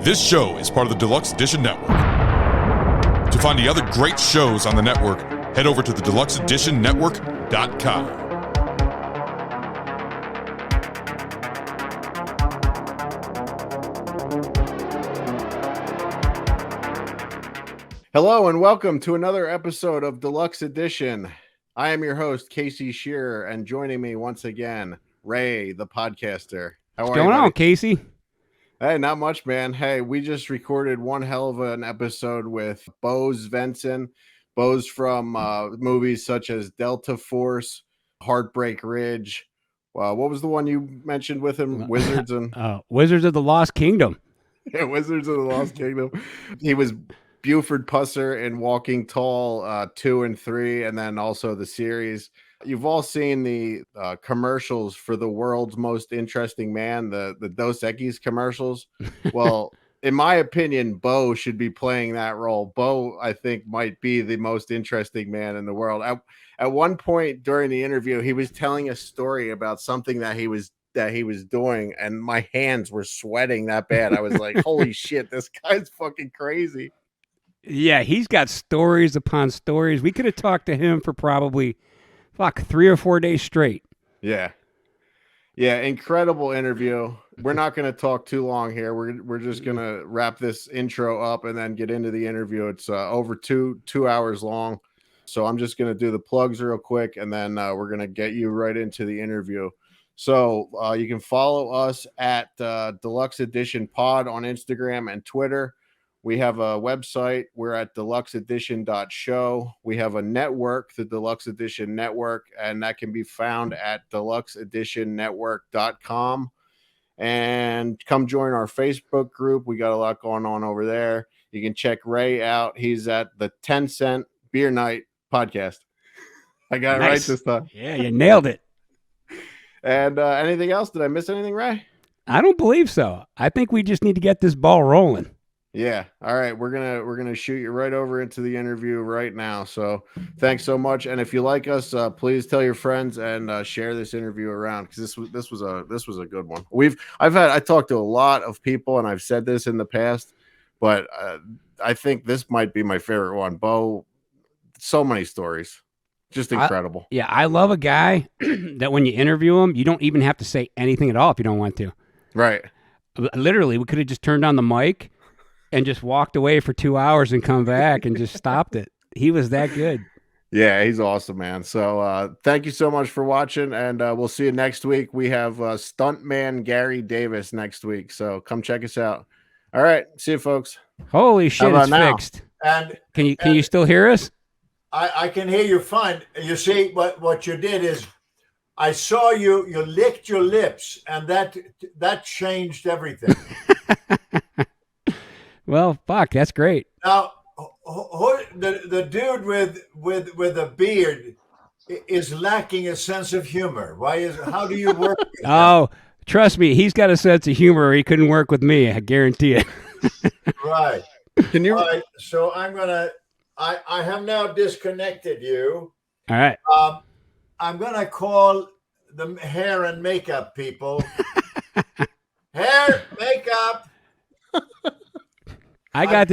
This show is part of the Deluxe Edition Network. To find the other great shows on the network, head over to the deluxeeditionnetwork.com. Hello and welcome to another episode of Deluxe Edition. I am your host, Casey Shearer, and joining me once again, Ray, the podcaster. What's going on, Casey? Hey, not much, man. Hey, we just recorded one hell of an episode with Bo Svenson. Bo's from movies such as Delta Force, Heartbreak Ridge. What was the one you mentioned with him? Wizards and Wizards of the Lost Kingdom. Yeah, Wizards of the Lost Kingdom. He was Buford Pusser in Walking Tall 2 and 3, and then also the series. You've all seen the commercials for the world's most interesting man, the Dos Equis commercials. Well, in my opinion, Bo should be playing that role. Bo, I think, might be the most interesting man in the world. At one point during the interview, he was telling a story about something that he was doing, and my hands were sweating that bad. I was like, holy shit, this guy's fucking crazy. Yeah, he's got stories upon stories. We could have talked to him for probably 3 or 4 days straight. Yeah, incredible interview. We're not going to talk too long here. We're just going to wrap this intro up and then get into the interview. It's over two hours long, so I'm just going to do the plugs real quick, and then we're going to get you right into the interview. So you can follow us at Deluxe Edition Pod on Instagram and Twitter. We have a website. We're at deluxeedition.show. We have a network, the Deluxe Edition Network, and that can be found at deluxeeditionnetwork.com. And come join our Facebook group. We got a lot going on over there. You can check Ray out. He's at the 10 Cent Beer Night podcast. I got it right this time. Yeah, you nailed it. And anything else? Did I miss anything, Ray? I don't believe so. I think we just need to get this ball rolling. Yeah. All right. We're gonna shoot you right over into the interview right now. So thanks so much. And if you like us, please tell your friends and share this interview around, because this was a good one. I talked to a lot of people, and I've said this in the past, but I think this might be my favorite one. Bo, so many stories, just incredible. I love a guy that when you interview him, you don't even have to say anything at all if you don't want to. Right. Literally, we could have just turned on the mic and just walked away for 2 hours and come back and just stopped it. He was that good. Yeah, he's awesome, man. So thank you so much for watching, and we'll see you next week. We have stuntman Gary Davis next week, so come check us out. All right, see you, folks. Holy shit, it's now? fixed. And can you still hear us? I can hear you fine. You see, what you did is I saw you licked your lips, and that changed everything. Well, fuck, that's great. Now, the dude with a beard is lacking a sense of humor. How do you work with Oh, trust me, he's got a sense of humor, or he couldn't work with me, I guarantee it. Right. Can you? All right, so I have now disconnected you. All right. I'm gonna call the hair and makeup people. Hair, makeup. I got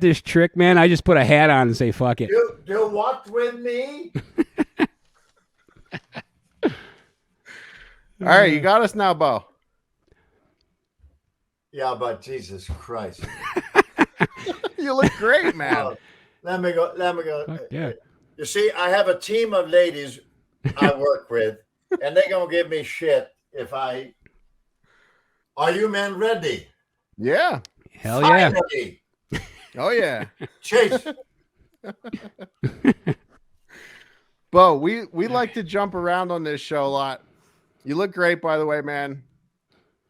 this trick, man. I just put a hat on and say, fuck it. Do what with me? All right, you got us now, Bo. Yeah, but Jesus Christ. You look great, man. Let me go. Yeah. You see, I have a team of ladies I work with, and they're going to give me shit if I... Are you men ready? Yeah. Hell yeah. Finally. Oh, yeah. Chase. Bo, we like to jump around on this show a lot. You look great, by the way, man.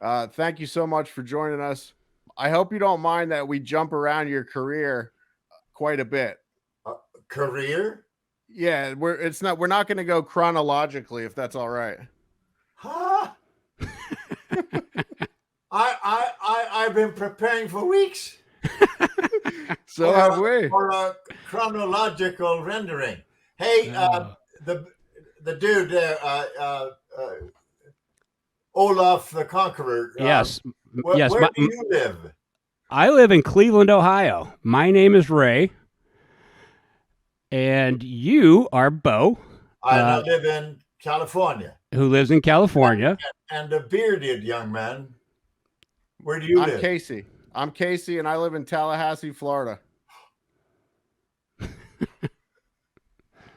Thank you so much for joining us. I hope you don't mind that we jump around your career quite a bit. Career? Yeah, we're not going to go chronologically, if that's all right. Huh? I've been preparing for weeks. So have we. For a chronological rendering. Hey, the dude there, Olaf the Conqueror. Yes. Where Yes. do you live? I live in Cleveland, Ohio. My name is Ray. And you are Bo. I live in California. Who lives in California. And the bearded young man. Where do you live? I'm Casey, and I live in Tallahassee, Florida.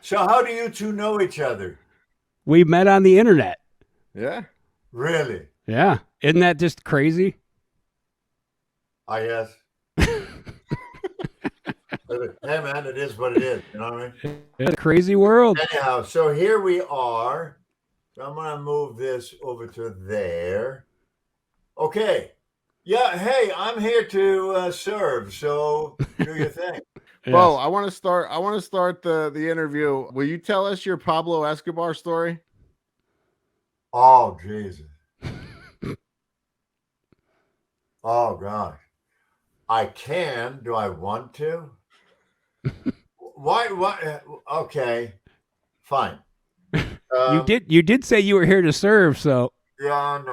So how do you two know each other? We met on the internet. Yeah. Really? Yeah. Isn't that just crazy? I guess. Hey, man, it is what it is. You know what I mean? It's a crazy world. Anyhow, so here we are. So I'm going to move this over to there. Okay. Yeah, hey, I'm here to serve, so do your thing. Yes. Bo, I want to start the interview. Will you tell us your Pablo Escobar story? Oh, Jesus. Oh, gosh. I can. Do I want to? Why? Okay. Fine. You did say you were here to serve, so. Yeah, I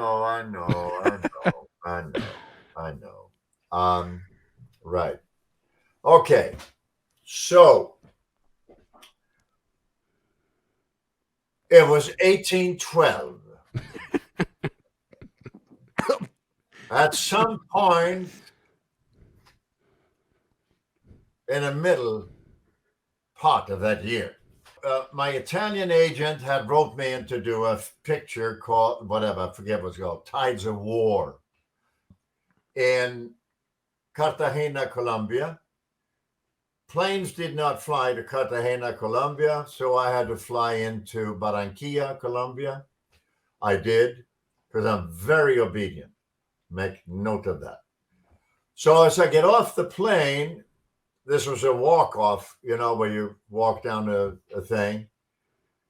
know. Right. Okay. So it was 1812. At some point in the middle part of that year, my Italian agent had roped me in to do a picture called whatever, I forget what it's called, Tides of War in Cartagena, Colombia. Planes did not fly to Cartagena, Colombia, so I had to fly into Barranquilla, Colombia. I did, because I'm very obedient. Make note of that. So as I get off the plane, this was a walk-off, you know, where you walk down a thing,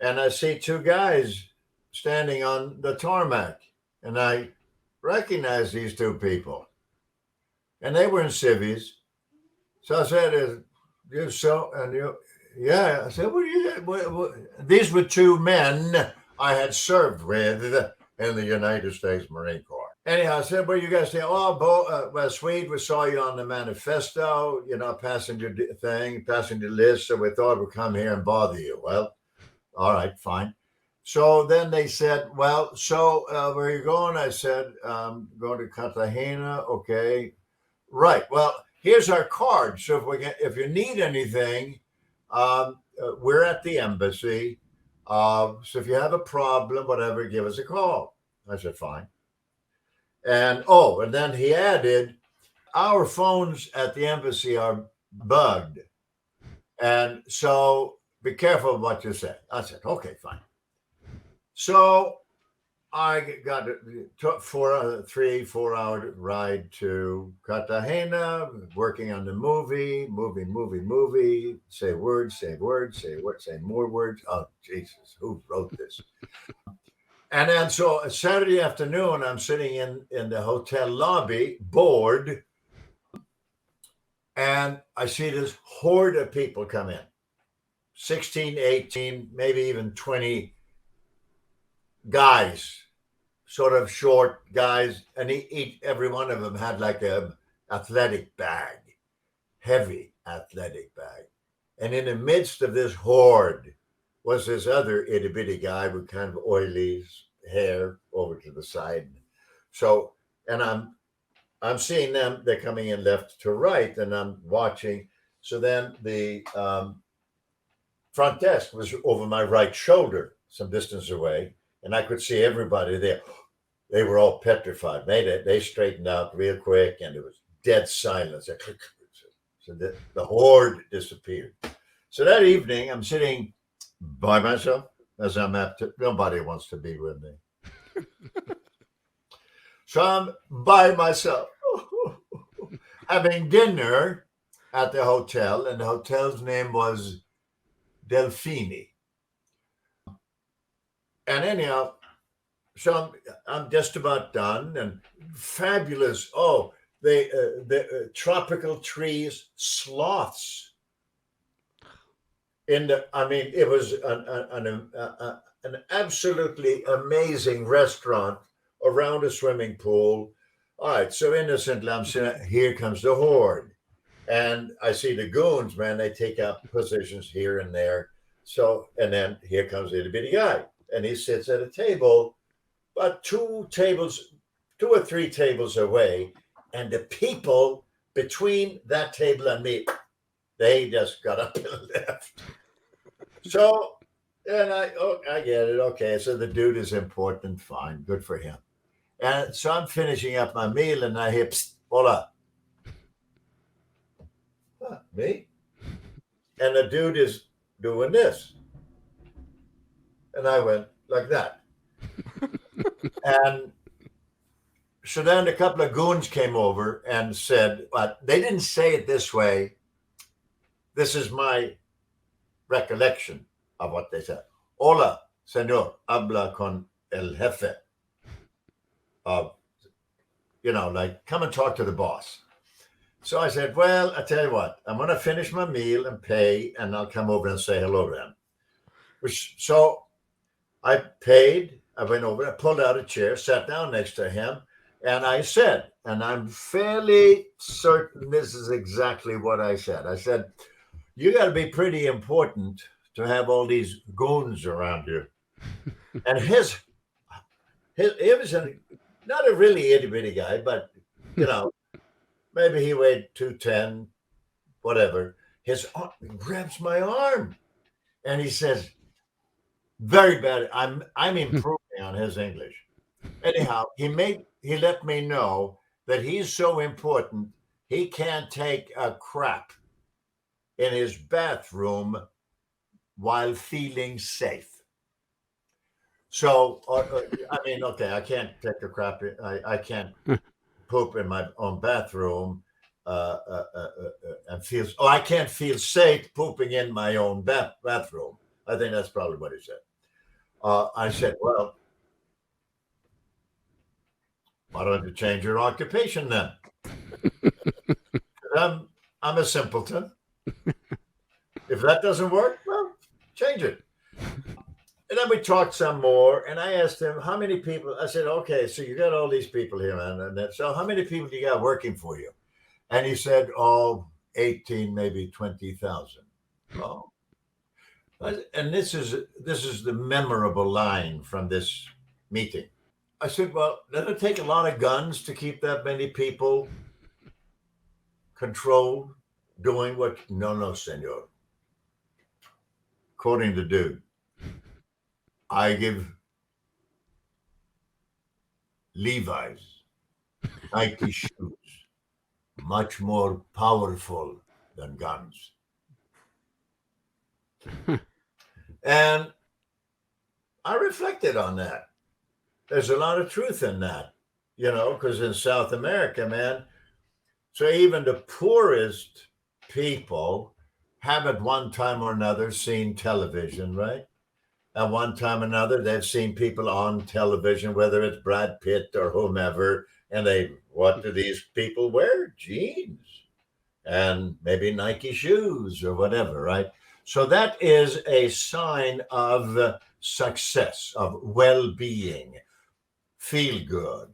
and I see two guys standing on the tarmac, and I recognize these two people, and they were in civvies. So I said, "You so and you, yeah." I said, "What are you?" What? These were two men I had served with in the United States Marine Corps. Anyhow, I said, "What you guys say?" "Oh, Bo, well, Swede, we saw you on the manifesto, you know, passenger list, so we thought we'd come here and bother you." Well, all right, fine. So then they said, "Well, so where are you going?" I said, "Going to Cartagena." "Okay, right. Well, here's our card. So if you need anything, we're at the embassy. So if you have a problem, whatever, give us a call." I said, "Fine." And then he added, "Our phones at the embassy are bugged, and so be careful of what you say." I said, "Okay, fine." So I got a 3-4 hour ride to Cartagena, working on the movie. Say words, say more words. Oh, Jesus, who wrote this? And then so Saturday afternoon, I'm sitting in the hotel lobby, bored, and I see this horde of people come in, 16, 18, maybe even 20 guys, sort of short guys, and every one of them had like a athletic bag, heavy athletic bag. And in the midst of this horde was this other itty bitty guy with kind of oily hair over to the side. So, and I'm seeing them, they're coming in left to right, and I'm watching. So then the front desk was over my right shoulder, some distance away, and I could see everybody there. They were all petrified. They straightened out real quick, and it was dead silence. So the horde disappeared. So that evening, I'm sitting by myself, as I'm nobody wants to be with me. So I'm by myself, having dinner at the hotel, and the hotel's name was Delfini. And anyhow, so I'm just about done, and fabulous. Oh, the tropical trees, sloths. It was an absolutely amazing restaurant around a swimming pool. All right, so innocently, I'm saying, here comes the horde. And I see the goons, man, they take up positions here and there. So, and then here comes the itty bitty guy. And he sits at a table, about 2 or 3 tables away. And the people between that table and me, they just got up and left. So, and I get it. Okay, so the dude is important. Fine, good for him. And so I'm finishing up my meal, and I hear, psst, hola. Huh, me? And the dude is doing this. And I went like that. And so then a couple of goons came over and said, but they didn't say it this way. This is my recollection of what they said. Hola, señor, habla con el jefe. Like, come and talk to the boss. So I said, well, I tell you what, I'm going to finish my meal and pay, and I'll come over and say hello to him. So I paid. I went over, I pulled out a chair, sat down next to him, and I said, and I'm fairly certain this is exactly what I said. I said, you got to be pretty important to have all these goons around you. And he was not a really itty bitty guy, but maybe he weighed 210, whatever. He grabs my arm, and he says, "Very bad. I'm improving on his English." Anyhow, he let me know that he's so important he can't take a crap in his bathroom while feeling safe. So, okay, I can't take a crap. I can't poop in my own bathroom and feel. Oh, I can't feel safe pooping in my own bathroom. I think that's probably what he said. I said, well, why don't you change your occupation then? I'm a simpleton. If that doesn't work, well, change it. And then we talked some more, and I asked him, how many people? I said, okay, so you got all these people here, man. And then, so how many people do you got working for you? And he said, 18, maybe 20,000. Oh. And this is the memorable line from this meeting. I said, well, doesn't it take a lot of guns to keep that many people controlled, doing what? No, senor. Quoting the dude, I give Levi's Nike shoes much more powerful than guns. And I reflected on that. There's a lot of truth in that, because in South America, man, so even the poorest people have at one time or another seen television, right? At one time or another, they've seen people on television, whether it's Brad Pitt or whomever, and what do these people wear? Jeans and maybe Nike shoes or whatever, right? So that is a sign of success, of well-being, feel good.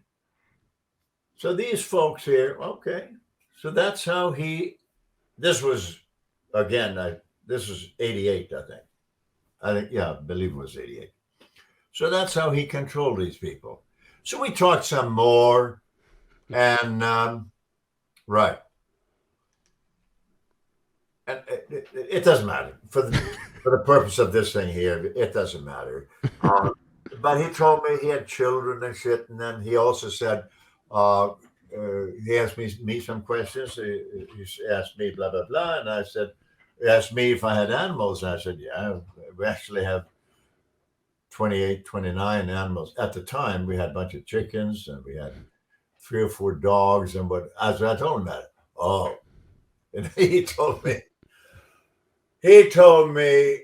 So these folks here, okay. So that's how this was 88, I think, yeah, I believe it was 88. So that's how he controlled these people. So we talked some more, and right. And it doesn't matter for the purpose of this thing here. It doesn't matter. But he told me he had children and shit, and then he also said he asked me some questions. He asked me blah blah blah, and I said, he asked me if I had animals, and I said, yeah, we actually have 28, 29 animals. At the time, we had a bunch of chickens, and we had 3 or 4 dogs, and as I told him that. Oh, and he told me,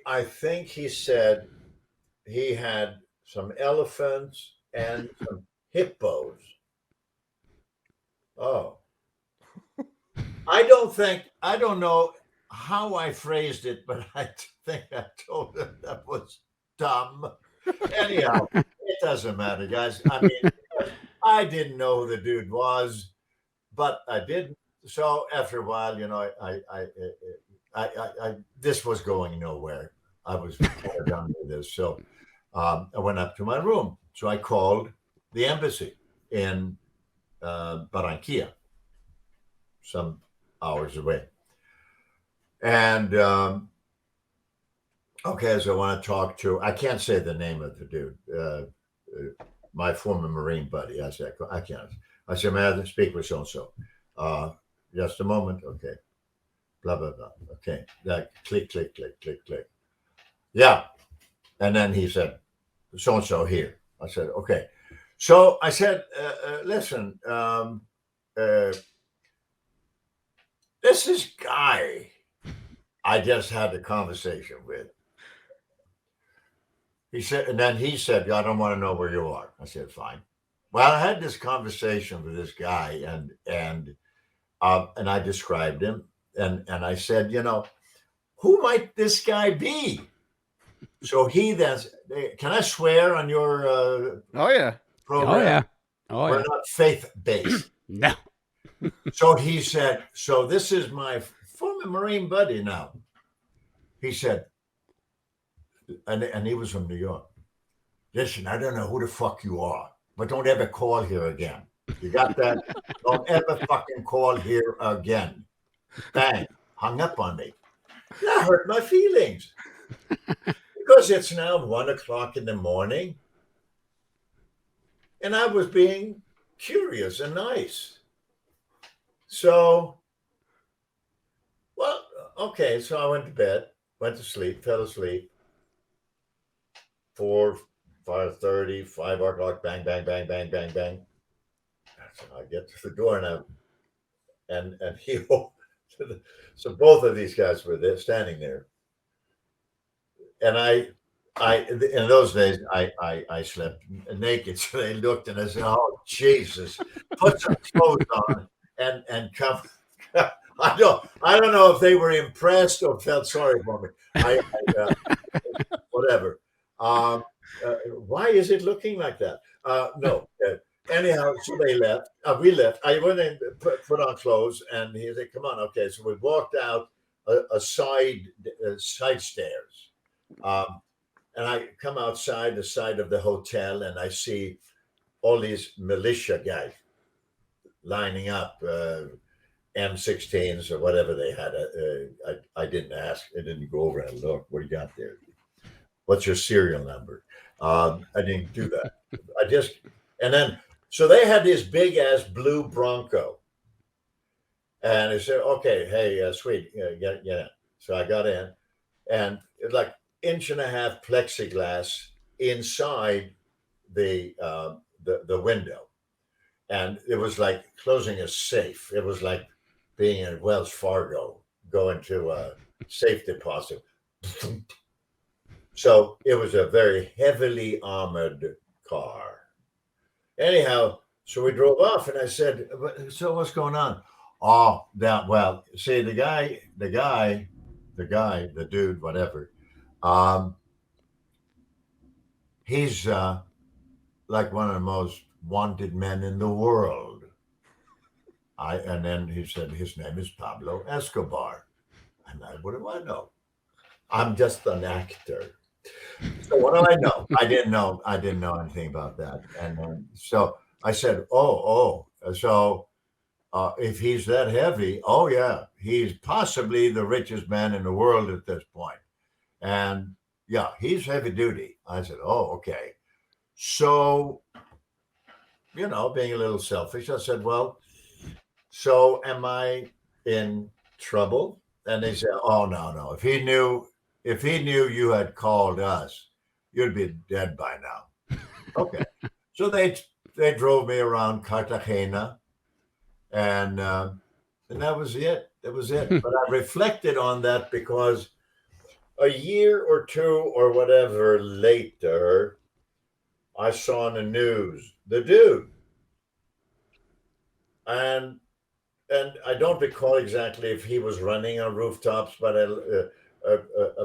I think he said he had some elephants and some hippos. Oh. I don't know how I phrased it, but I think I told him that was dumb. Anyhow, it doesn't matter, guys. I mean, I didn't know who the dude was, but I did. So after a while, I this was going nowhere. I was done with this. So I went up to my room. So I called the embassy in Barranquilla, some hours away. And okay, so I want to talk to, I can't say the name of the dude, my former Marine buddy. I said, I can't. I said, may I speak with so-and-so? Just a moment. Okay. Blah, blah, blah. Okay. That click, click, click, click, click. Yeah. And then he said, so-and-so here. I said, okay. So I said, listen, this is guy I just had a conversation with. He said, and then he said, I don't want to know where you are. I said, fine. Well, I had this conversation with this guy, and I described him, and I said, who might this guy be? So he then, can I swear on your Oh yeah. program? Oh yeah. Oh We're yeah. not faith-based. No. So he said, so this is my former Marine buddy now. He said, and he was from New York. Listen, I don't know who the fuck you are, but don't ever call here again. You got that? Don't ever fucking call here again. Bang. Hung up on me. That hurt my feelings. Because it's now 1:00 in the morning. And I was being curious and nice. So, well, okay. So I went to bed, went to sleep, fell asleep. 4, 5:30, 5:00, bang, bang, bang, bang, bang, bang. So I get to the door now, and he, so both of these guys were there, standing there, and I in those days I slept naked, so they looked and I said, "Oh Jesus, put some clothes on and come." I don't know if they were impressed or felt sorry for me. Whatever. Why is it looking like that? No. Anyhow, so they left. We left. I went in, put on clothes, and he said, "Come on, okay." So we walked out a side stairs, and I come outside the side of the hotel, and I see all these militia guys lining up, M16s or whatever they had. I didn't ask. I didn't go over and look. What do you got there? What's your serial number? I didn't do that. And then, so they had this big ass blue Bronco. And they said, okay, hey, sweet, get in. So I got in, and it's like 1.5 plexiglass inside the window. And it was like closing a safe. It was like being in Wells Fargo, going to a safe deposit. So it was a very heavily armored car. Anyhow, so we drove off, and I said, "So what's going on?" Oh, well, see, the dude, whatever. He's like one of the most wanted men in the world. And then he said, his name is Pablo Escobar. And what do I know? I'm just an actor. So what do I know? I didn't know anything about that. And so I said, so if he's that heavy, oh yeah, he's possibly the richest man in the world at this point. And yeah, he's heavy duty. I said, oh, okay. So, being a little selfish, I said, well, so am I in trouble? And they said, oh, no. If he knew you had called us, you'd be dead by now. Okay. So they drove me around Cartagena, and that was it. That was it. But I reflected on that because a year or two or whatever later, I saw in the news the dude. And I don't recall exactly if he was running on rooftops, but a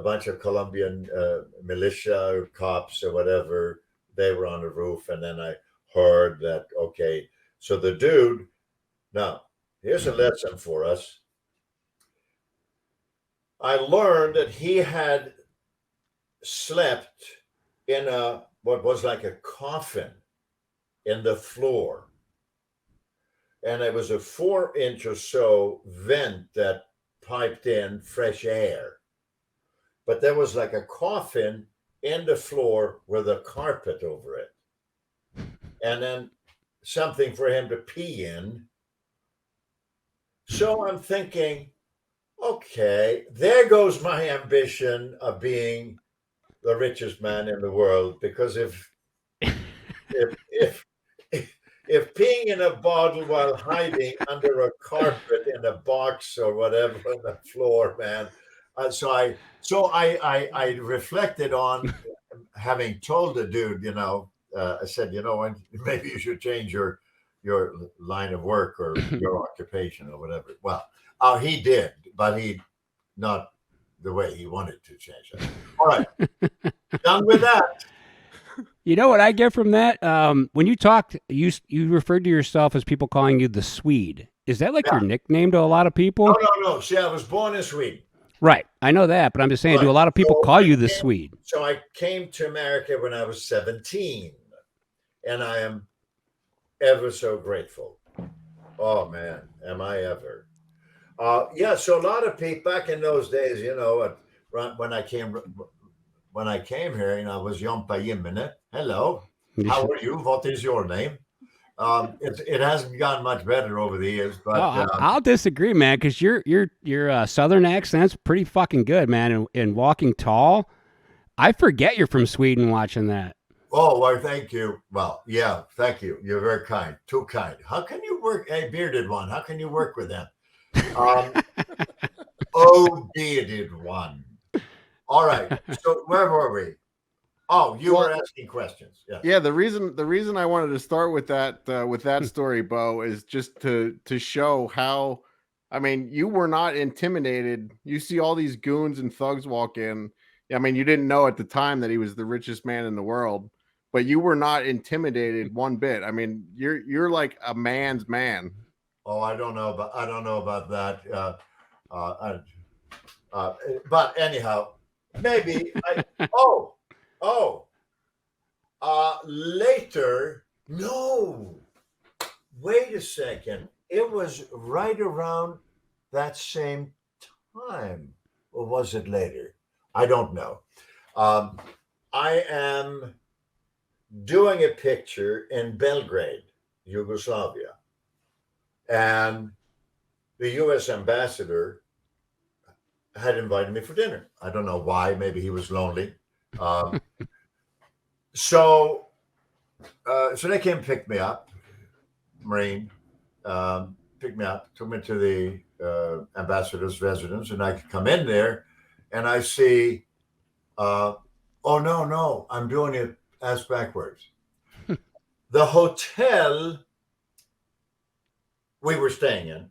bunch of Colombian militia or cops or whatever, they were on the roof. And then I heard that, okay, so the dude, now, here's a lesson for us. I learned that he had slept in what was like a coffin in the floor. And it was a 4-inch or so vent that piped in fresh air. But there was like a coffin in the floor with a carpet over it. And then something for him to pee in. So I'm thinking, okay, there goes my ambition of being the richest man in the world. Because if peeing in a bottle while hiding under a carpet in a box or whatever on the floor, man. So I reflected on having told the dude, I said, maybe you should change your line of work or your occupation or whatever. Well, he did, but not the way he wanted to change it. All right, done with that. You know what I get from that? When you talked, you referred to yourself as people calling you the Swede. Is that like your nickname to a lot of people? No. See, I was born in Sweden. Right. I know that, but I'm just saying, Right. do a lot of people call you the Swede? So I came to America when I was 17, and I am ever so grateful. Oh, man, am I ever. So a lot of people back in those days, when I came here, I was Jompa Jimmene. Hello, how are you? What is your name? It hasn't gotten much better over the years, but I'll disagree, man, because your Southern accent's pretty fucking good, man. And Walking Tall, I forget you're from Sweden watching that. Oh, well, thank you. Well, yeah, thank you. You're very kind. Too kind. How can you work? A bearded one. How can you work with them? Bearded one. All right. So where were we? Oh, you were asking questions. Yeah. Yeah. The reason I wanted to start with that story, Bo, is just to show how, I mean, you were not intimidated. You see all these goons and thugs walk in. I mean, you didn't know at the time that he was the richest man in the world, but you were not intimidated one bit. I mean, you're like a man's man. Oh, I don't know about that. But anyhow, maybe. Later. No. Wait a second. It was right around that same time, or was it later? I don't know. I am doing a picture in Belgrade, Yugoslavia. And the U.S. ambassador had invited me for dinner. I don't know why. Maybe he was lonely. So they came and picked me up, Marine, picked me up, took me to the ambassador's residence, and I could come in there, and I see, oh, no, I'm doing it ass backwards. The hotel we were staying in,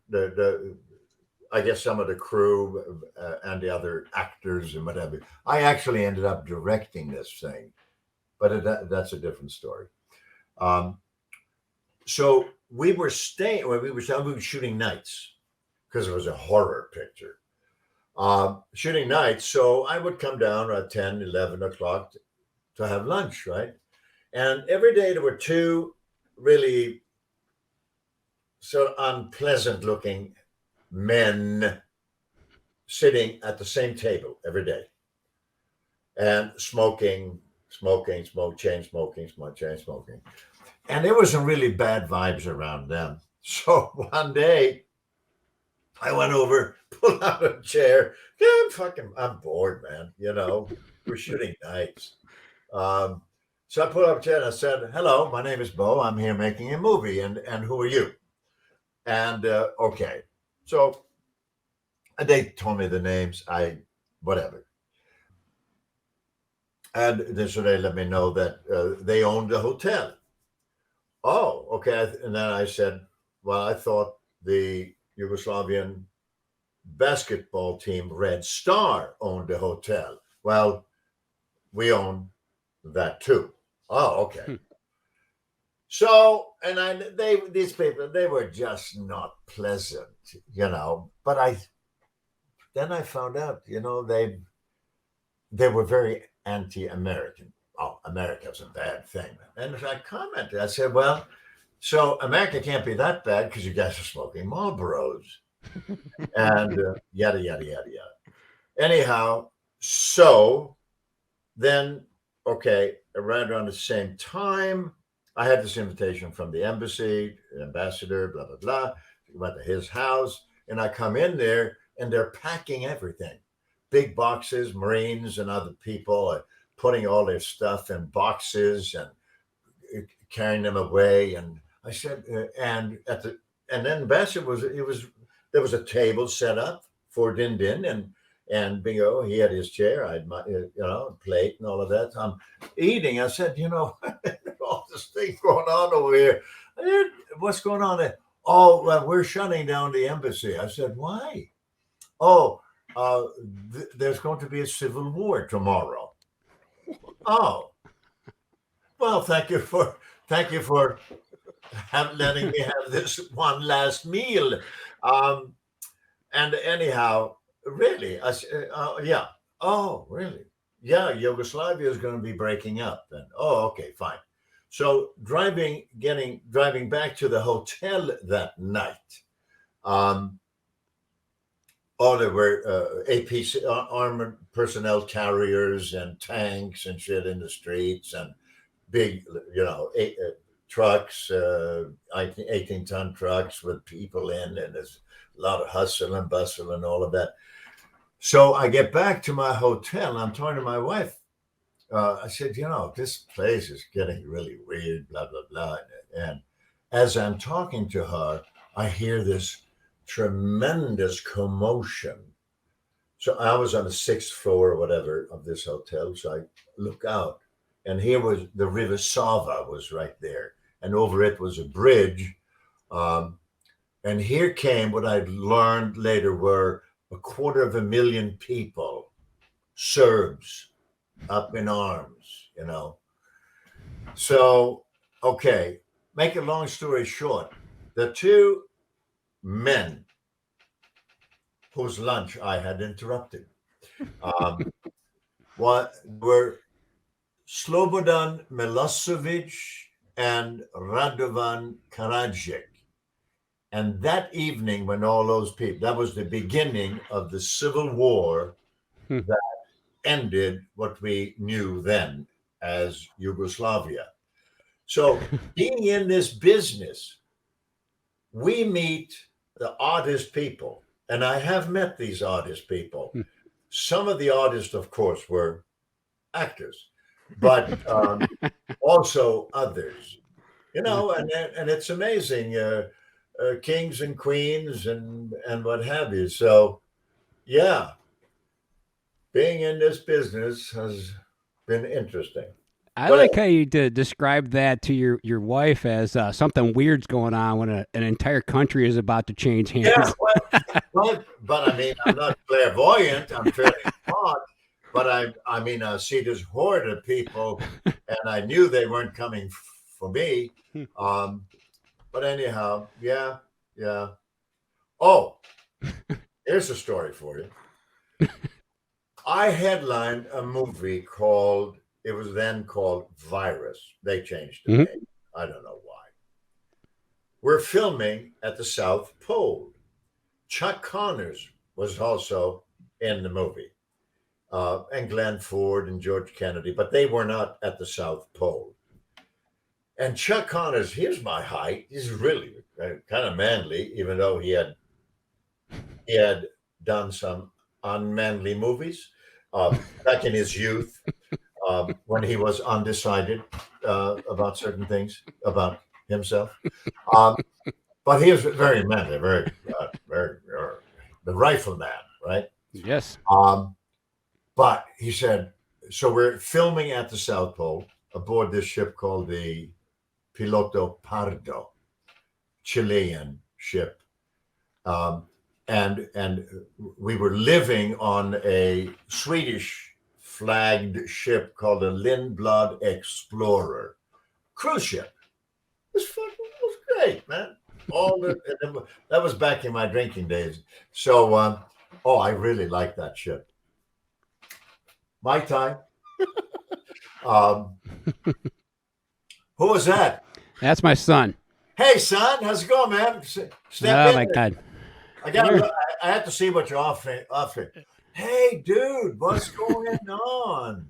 I guess some of the crew and the other actors and whatever. I actually ended up directing this thing, but that's a different story. So we were staying, we were shooting nights because it was a horror picture. Shooting nights, so I would come down at 10, 11 o'clock to have lunch, right? And every day there were two really so unpleasant looking men sitting at the same table every day and smoking. And there were some really bad vibes around them. So one day I went over, pulled out a chair. I'm bored, man. We're shooting nights. So I pulled up a chair and I said, hello, my name is Bo. I'm here making a movie. And who are you? And okay. So they told me the names. Whatever. And so they let me know that they owned a hotel. Oh, okay. And then I said, well, I thought the Yugoslavian basketball team Red Star owned a hotel. Well, we own that too. Oh, okay. So, and these people, they were just not pleasant, but then I found out, they were very anti-American. Oh, America's a bad thing. And I commented, I said, well, so America can't be that bad because you guys are smoking Marlboros and yada, yada, yada, yada. Anyhow, so then, okay, right around the same time, I had this invitation from the embassy, the ambassador, blah, blah, blah. We went to his house, and I come in there, and they're packing everything. Big boxes, Marines and other people are putting all their stuff in boxes and carrying them away. And I said, and then the ambassador there was a table set up for Din Din, and bingo, he had his chair, I had my, plate and all of that. I'm eating. I said, all this thing going on over here. What's going on there? Oh, well, we're shutting down the embassy. I said, why? Oh, there's going to be a civil war tomorrow. Oh, well, thank you for letting me have this one last meal. And anyhow, really, I said, yeah. Oh, really? Yeah, Yugoslavia is going to be breaking up. And okay, fine. So driving back to the hotel that night, there were APC armored personnel carriers and tanks and shit in the streets and big, trucks, 18-ton trucks with people in, and there's a lot of hustle and bustle and all of that. So I get back to my hotel, and I'm talking to my wife. I said, this place is getting really weird, blah, blah, blah. And as I'm talking to her, I hear this tremendous commotion. So I was on the 6th floor or whatever of this hotel. So I look out, and here was the River Sava was right there. And over it was a bridge. And here came what I learned later were 250,000 people, Serbs, up in arms, So, okay, make a long story short, the two men whose lunch I had interrupted were Slobodan Milosevic and Radovan Karadzic. And that evening, when all those people, that was the beginning of the civil war that ended what we knew then as Yugoslavia. So being in this business, we meet the artist people, and I have met these artist people. Some of the artists, of course, were actors, but also others, and it's amazing, kings and queens and what have you. So, yeah. Being in this business has been interesting. I like how you described that to your wife as something weird's going on when an entire country is about to change hands. Yeah, but I mean, I'm not clairvoyant. I'm fairly smart. But I see this horde of people, and I knew they weren't coming for me. But anyhow, yeah. Oh, here's a story for you. I headlined a movie it was then called Virus. They changed the name. I don't know why. We're filming at the South Pole. Chuck Connors was also in the movie, and Glenn Ford and George Kennedy, but they were not at the South Pole. And Chuck Connors, here's my height. He's really kind of manly, even though he had done some unmanly movies back in his youth, when he was undecided about certain things about himself. But he was very manly, very the rifleman, right? Yes. But he said, so we're filming at the South Pole aboard this ship called the Piloto Pardo, Chilean ship. And we were living on a Swedish flagged ship called the Lindblad Explorer cruise ship. was great, man. That was back in my drinking days. So, I really like that ship. My time. Who was that? That's my son. Hey, son, how's it going, man? Step Oh in my there. God. I have to see what you're offering. Hey, dude, what's going on?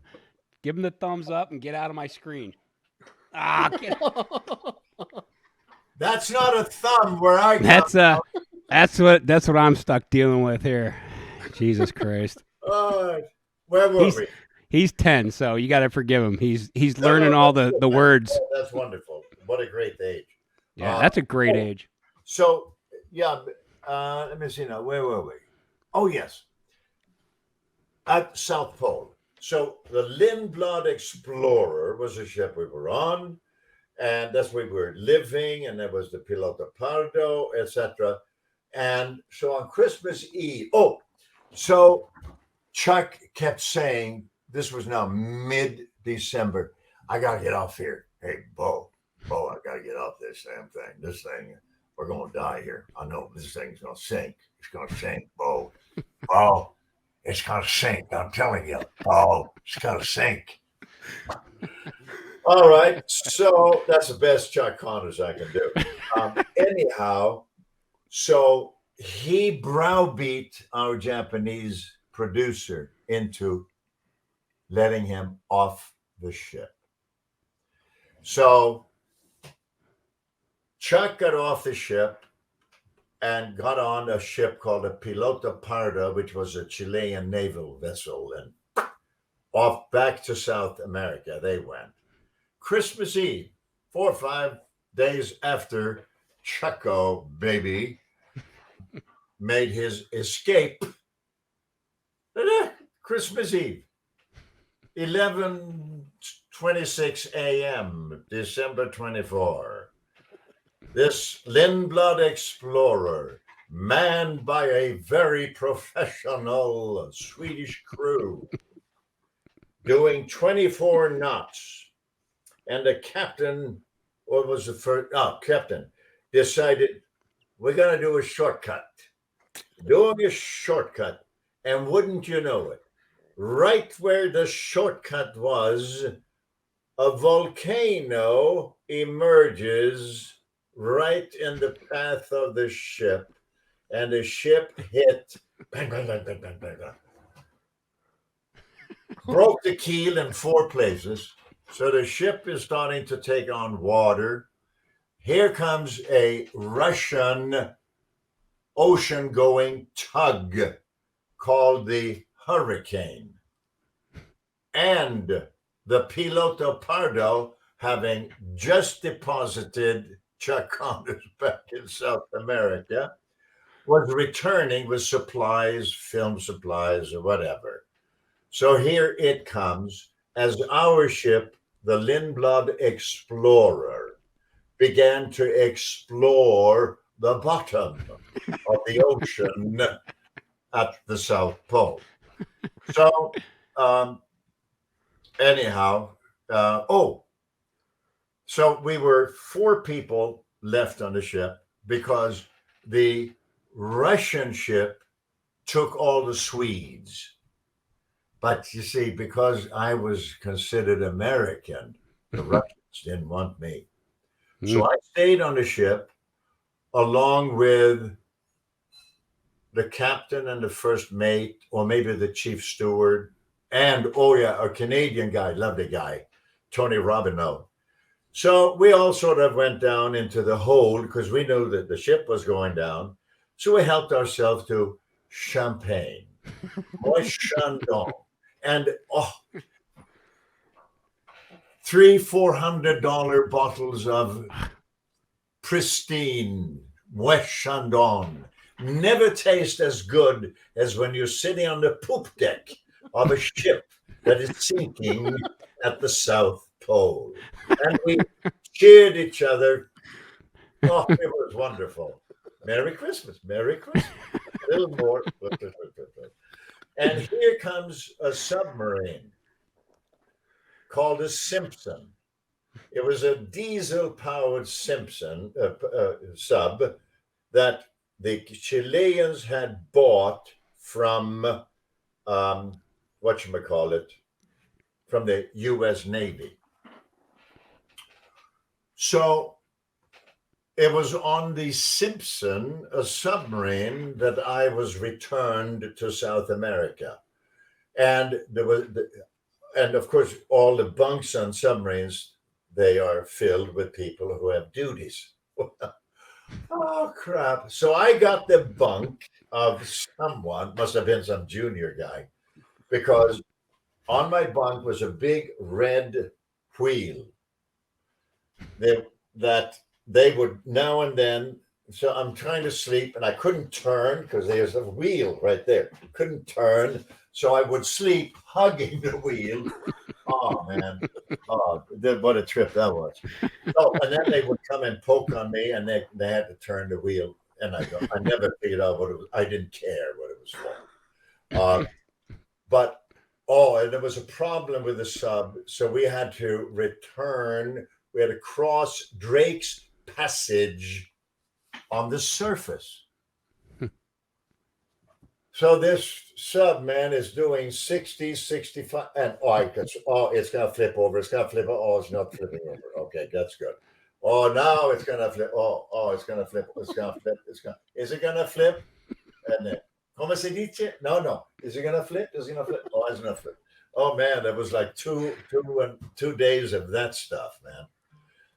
Give him the thumbs up and get out of my screen. Ah, That's not a thumb where I go. That's what I'm stuck dealing with here. Jesus Christ. Where were we? He's 10, so you got to forgive him. He's learning all the words. Oh, that's wonderful. What a great age. Yeah, that's a great age. So, yeah, let me see now. Where were we? Oh, yes. At South Pole. So the Lindblad Explorer was a ship we were on, and that's where we were living, and there was the Pilota Pardo, etc. And so on Christmas Eve, so Chuck kept saying, this was now mid-December, I got to get off here. Hey, Bo, I got to get off this damn thing. This thing, we're going to die here. I know this thing's going to sink. It's going to sink, Bo. Bo, it's going to sink. I'm telling you. Bo, it's going to sink. All right. So that's the best Chuck Connors I can do. Anyhow, so he browbeat our Japanese producer into letting him off the ship. So Chuck got off the ship and got on a ship called the Pilota Pardo, which was a Chilean naval vessel, and off back to South America they went. Christmas Eve, 4 or 5 days after Chucko, baby, made his escape. Christmas Eve, 11:26 a.m., December 24. This Lindblad Explorer, manned by a very professional Swedish crew, doing 24 knots. And the captain, what was the first? Captain decided we're going to do a shortcut. Doing a shortcut. And wouldn't you know it, right where the shortcut was, a volcano emerges right in the path of the ship, and the ship hit, bang, bang, bang, bang, bang, bang, bang. Broke the keel in 4 places. So the ship is starting to take on water. Here comes a Russian ocean-going tug called the Hurricane. And the Pilota Pardo, having just deposited Chuck Connors back in South America, was returning with supplies, film supplies, or whatever. So here it comes as our ship, the Lindblad Explorer, began to explore the bottom of the ocean at the South Pole. So, so we were 4 people left on the ship because the Russian ship took all the Swedes. But you see, because I was considered American, the Russians didn't want me. So I stayed on the ship along with the captain and the first mate, or maybe the chief steward, and, a Canadian guy, lovely guy, Tony Robineau. So we all sort of went down into the hold because we knew that the ship was going down. So we helped ourselves to champagne, Moët Chandon, and $300-400 bottles of pristine Moët Chandon. Never taste as good as when you're sitting on the poop deck of a ship that is sinking at the South Pole. And we cheered each other. Oh, it was wonderful. Merry Christmas. Merry Christmas. A little more. And here comes a submarine called a Simpson. It was a diesel-powered Simpson sub that the Chileans had bought from whatchamacallit, from the U.S. Navy. So it was on the Simpson, a submarine, that I was returned to South America. And there was, and of course, all the bunks on submarines, they are filled with people who have duties. Oh, crap. So I got the bunk of someone, must have been some junior guy, because on my bunk was a big red wheel that they would now and then. So I'm trying to sleep and I couldn't turn because there's a wheel right there. Couldn't turn. So I would sleep hugging the wheel. Oh, man. Oh, what a trip that was. Oh, and then they would come and poke on me and they had to turn the wheel. And I never figured out what it was. I didn't care what it was for. But, and there was a problem with the sub. So we had to return. We had to cross Drake's Passage on the surface. So this sub, man, is doing 60, 65, and it's going to flip over. It's going to flip over. Oh, it's not flipping over. Okay, that's good. Oh, now it's going to flip. Oh, it's going to flip. It's going to flip. Is it going to flip? And then, ¿cómo se dice? No. Is it going to flip? Is it going to flip? Oh, it's going to flip. Oh, man, there was like 2 days of that stuff, man.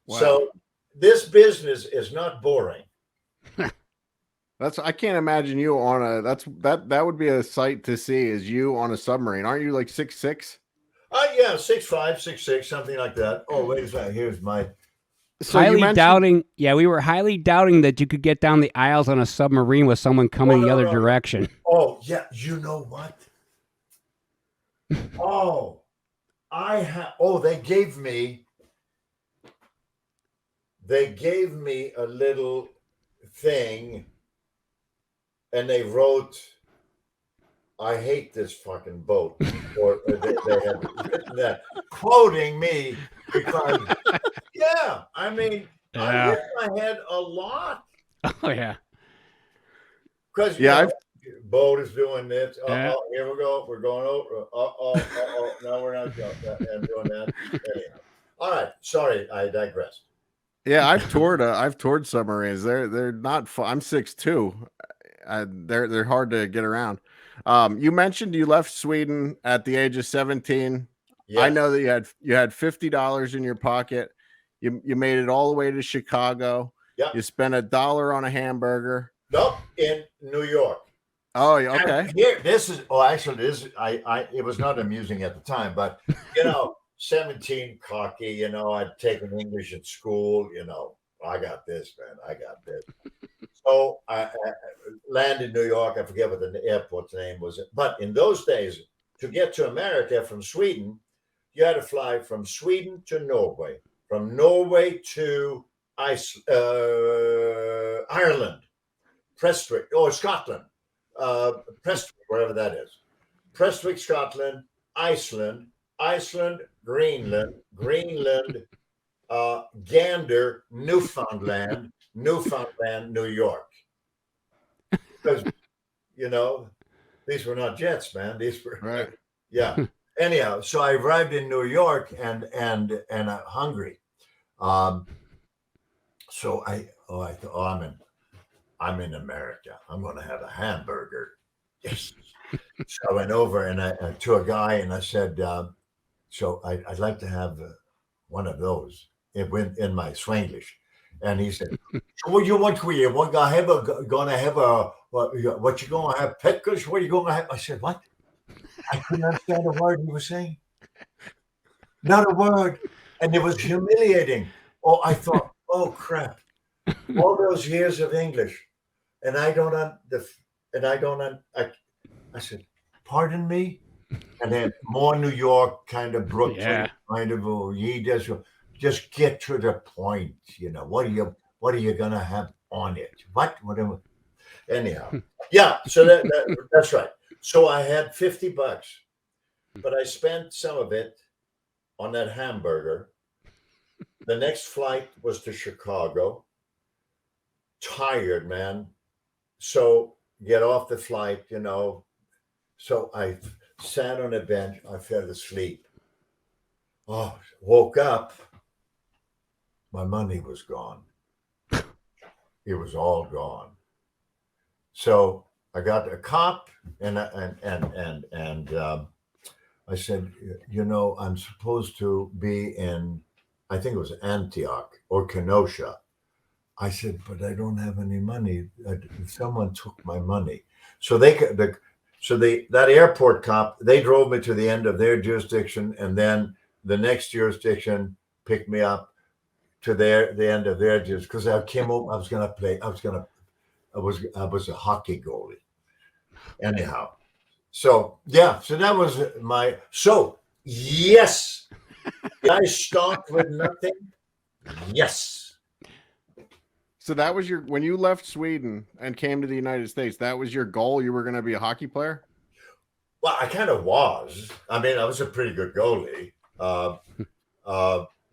Wow. So this business is not boring. I can't imagine you on that would be a sight to see, is you on a submarine. Aren't you like 6'6"? Yeah, 6'5", 6'6", something like that. Oh, wait a second. Here's my. So we were highly doubting that you could get down the aisles on a submarine with someone coming the other direction. Oh, yeah. You know what? They gave me a little thing. And they wrote, "I hate this fucking boat," or they had written that, quoting me because, I hit my head a lot. Oh yeah, because boat is doing this. Oh, here we go. We're going over. No, we're not doing that. Anyhow. All right. Sorry, I digress. Yeah, I've toured submarines. They're not fun. I'm 6'2". They're hard to get around. You mentioned you left Sweden at the age of 17. Yes. I know that you had $50 in your pocket. You made it all the way to Chicago. Yeah. You spent $1 on a hamburger. Nope, in New York. Oh, okay. And here, it was not amusing at the time, but 17, cocky. I'd taken English at school. I got this, man. I got this. So I landed in New York. I forget what the airport's name was. But in those days, to get to America from Sweden, you had to fly from Sweden to Norway, from Norway to Ireland, Prestwick, or Scotland, Prestwick, wherever that is. Prestwick, Scotland, Iceland, Greenland, Gander, Newfoundland, New York. Because, these were not jets, man. These were right. Yeah. Anyhow, so I arrived in New York and I'm hungry. So I thought, I'm in America. I'm going to have a hamburger. Yes. So I went over and to a guy and I said, so I'd like to have one of those. It went in my Swanglish. And he said, so what you want? What you gonna have pickles? What you gonna have? I said, what? I couldn't understand a word he was saying. Not a word. And it was humiliating. Oh, I thought, oh crap. All those years of English. And I said, pardon me? And then more New York, kind of Brooklyn, kind of, just get to the point. What are you gonna have on it? Whatever. Anyhow, yeah. So that's right. So I had $50, but I spent some of it on that hamburger, The next flight was to Chicago. Tired, man. So get off the flight, you know. So I sat on a bench. I fell asleep. Oh, woke up. My money was gone. It was all gone. So I got a cop, and I said, you know, I'm supposed to be in, I think it was Antioch or Kenosha. I said, but I don't have any money. Someone took my money. So that airport cop, they drove me to the end of their jurisdiction, and then the next jurisdiction picked me up to the end of their jurisdiction, because I came home. I was a hockey goalie. Anyhow, so yeah, so that was my. So yes, did I start with nothing? Yes. So that was when you left Sweden and came to the United States, that was your goal? You were going to be a hockey player? Well, I kind of was. I mean, I was a pretty good goalie.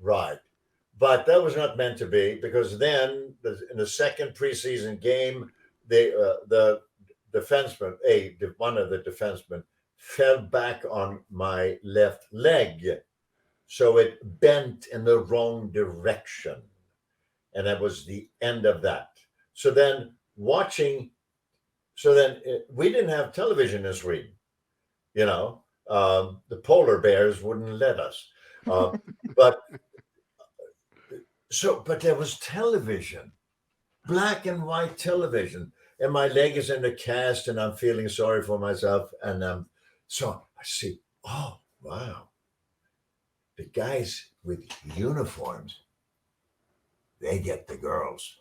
Right. But that was not meant to be, because then in the second preseason game, the defenseman, one of the defensemen, fell back on my left leg. So it bent in the wrong direction. And that was the end of that. So then we didn't have television in Sweden. You know, the polar bears wouldn't let us. But there was television, black and white television, and my leg is in a cast, and I'm feeling sorry for myself. And so I see, oh, wow, the guys with uniforms, they get the girls.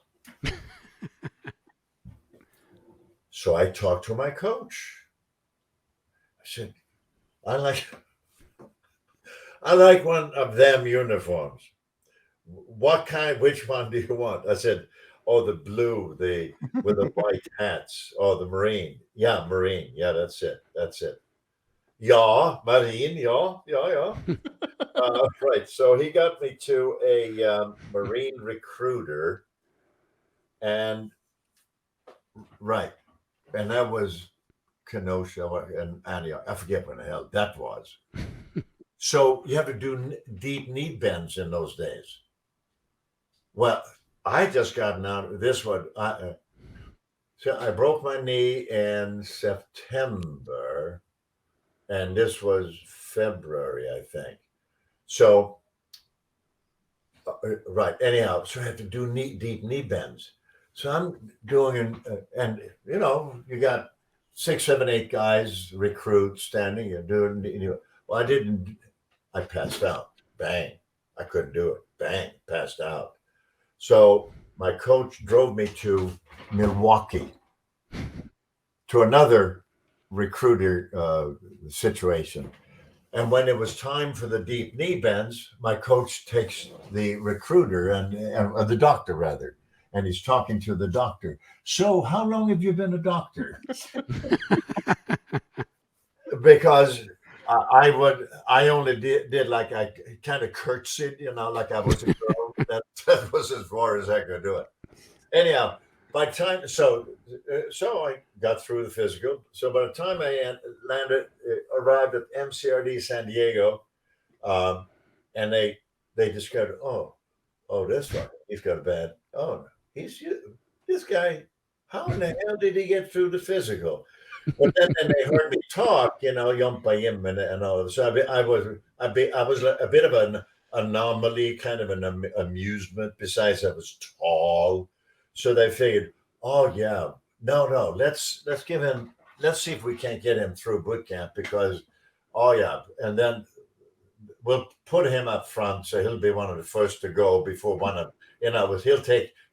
So I talked to my coach. I said, I like one of them uniforms. What kind? Which one do you want? I said, oh, the blue, with the white hats. Oh, the marine. Yeah, marine. Yeah, that's it. Yeah, marine. Yeah. Right. So he got me to a marine recruiter, and that was Kenosha and Antioch. I forget when the hell that was. So you have to do deep knee bends in those days. Well, I just gotten out of this one. So I broke my knee in September, and this was February, I think. So, right. Anyhow, so I have to do deep knee bends. So I'm doing, and you know, you got 6, 7, 8 guys, recruits standing and doing. Well, I didn't. I passed out. Bang. I couldn't do it. Bang. Passed out. So my coach drove me to Milwaukee to another recruiter situation. And when it was time for the deep knee bends, my coach takes the recruiter and the doctor rather, and he's talking to the doctor. So how long have you been a doctor? Because I only did like I kind of curtsied, you know, like I was a girl. that was as far as I could do it. Anyhow, by the time so I got through the physical. So by the time I arrived at MCRD San Diego, and they discovered, oh, this one, he's got a bad. Oh, this guy. How in the hell did he get through the physical? But then they heard me talk, you know, yum and all. So I was a bit of an anomaly, kind of an amusement. Besides, I was tall, so they figured, oh yeah, no, let's give him. Let's see if we can't get him through boot camp, because, oh yeah, and then we'll put him up front, so he'll be one of the first to go before one of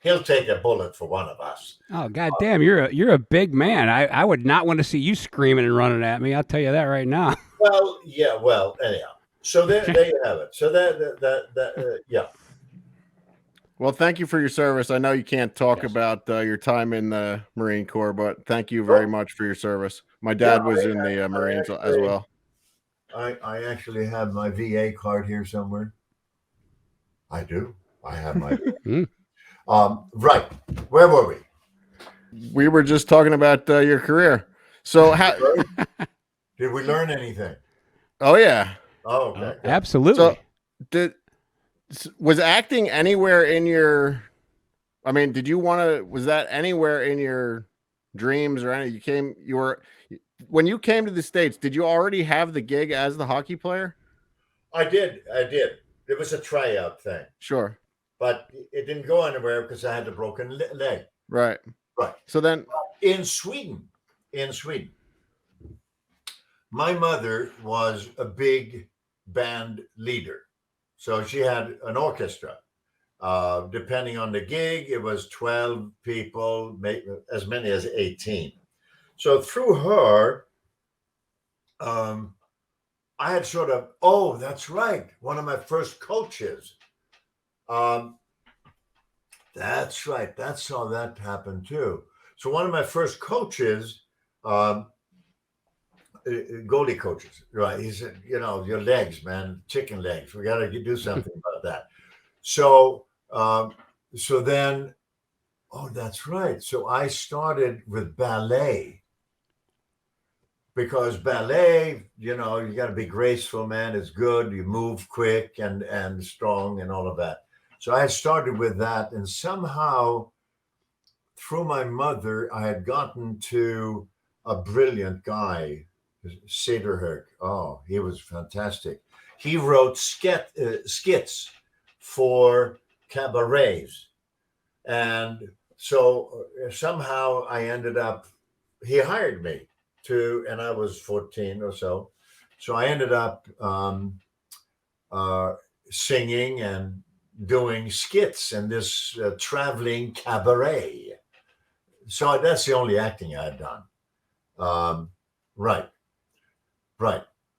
he'll take a bullet for one of us. Oh goddamn, you're a big man. I would not want to see you screaming and running at me. I'll tell you that right now. Well, yeah. Well, anyhow. So there you have it. So that yeah. Well, thank you for your service. I know you can't talk about your time in the Marine Corps, but thank you very much for your service. My dad was in the Marines as well. I actually have my VA card here somewhere. I do. I have my Hmm. right. Where were we? We were just talking about your career. So how? Did we learn anything? Oh yeah. Oh, okay. Good. Absolutely. So was acting anywhere in your? I mean, did you want to? Was that anywhere in your dreams or any? When you came to the States, did you already have the gig as the hockey player? I did. It was a tryout thing, Sure. but it didn't go anywhere because I had a broken leg. Right. Right. So then, In Sweden, my mother was a big band leader. So she had an orchestra. Depending on the gig, it was 12 people, maybe as many as 18. So through her, I had sort of, oh, that's right. One of my first coaches. That's right. That's how that happened too. So one of my first coaches, goalie coaches, right? He said, your legs, man, chicken legs. We got to do something about that. So then, oh, that's right. So I started with ballet. Because ballet, you got to be graceful, man. It's good. You move quick and strong and all of that. So I started with that. And somehow, through my mother, I had gotten to a brilliant guy, Cederhök. Oh, he was fantastic. He wrote skits for cabarets. And so somehow I ended up, he hired me. And I was 14 or so. So I ended up singing and doing skits in this traveling cabaret. So that's the only acting I had done. Right.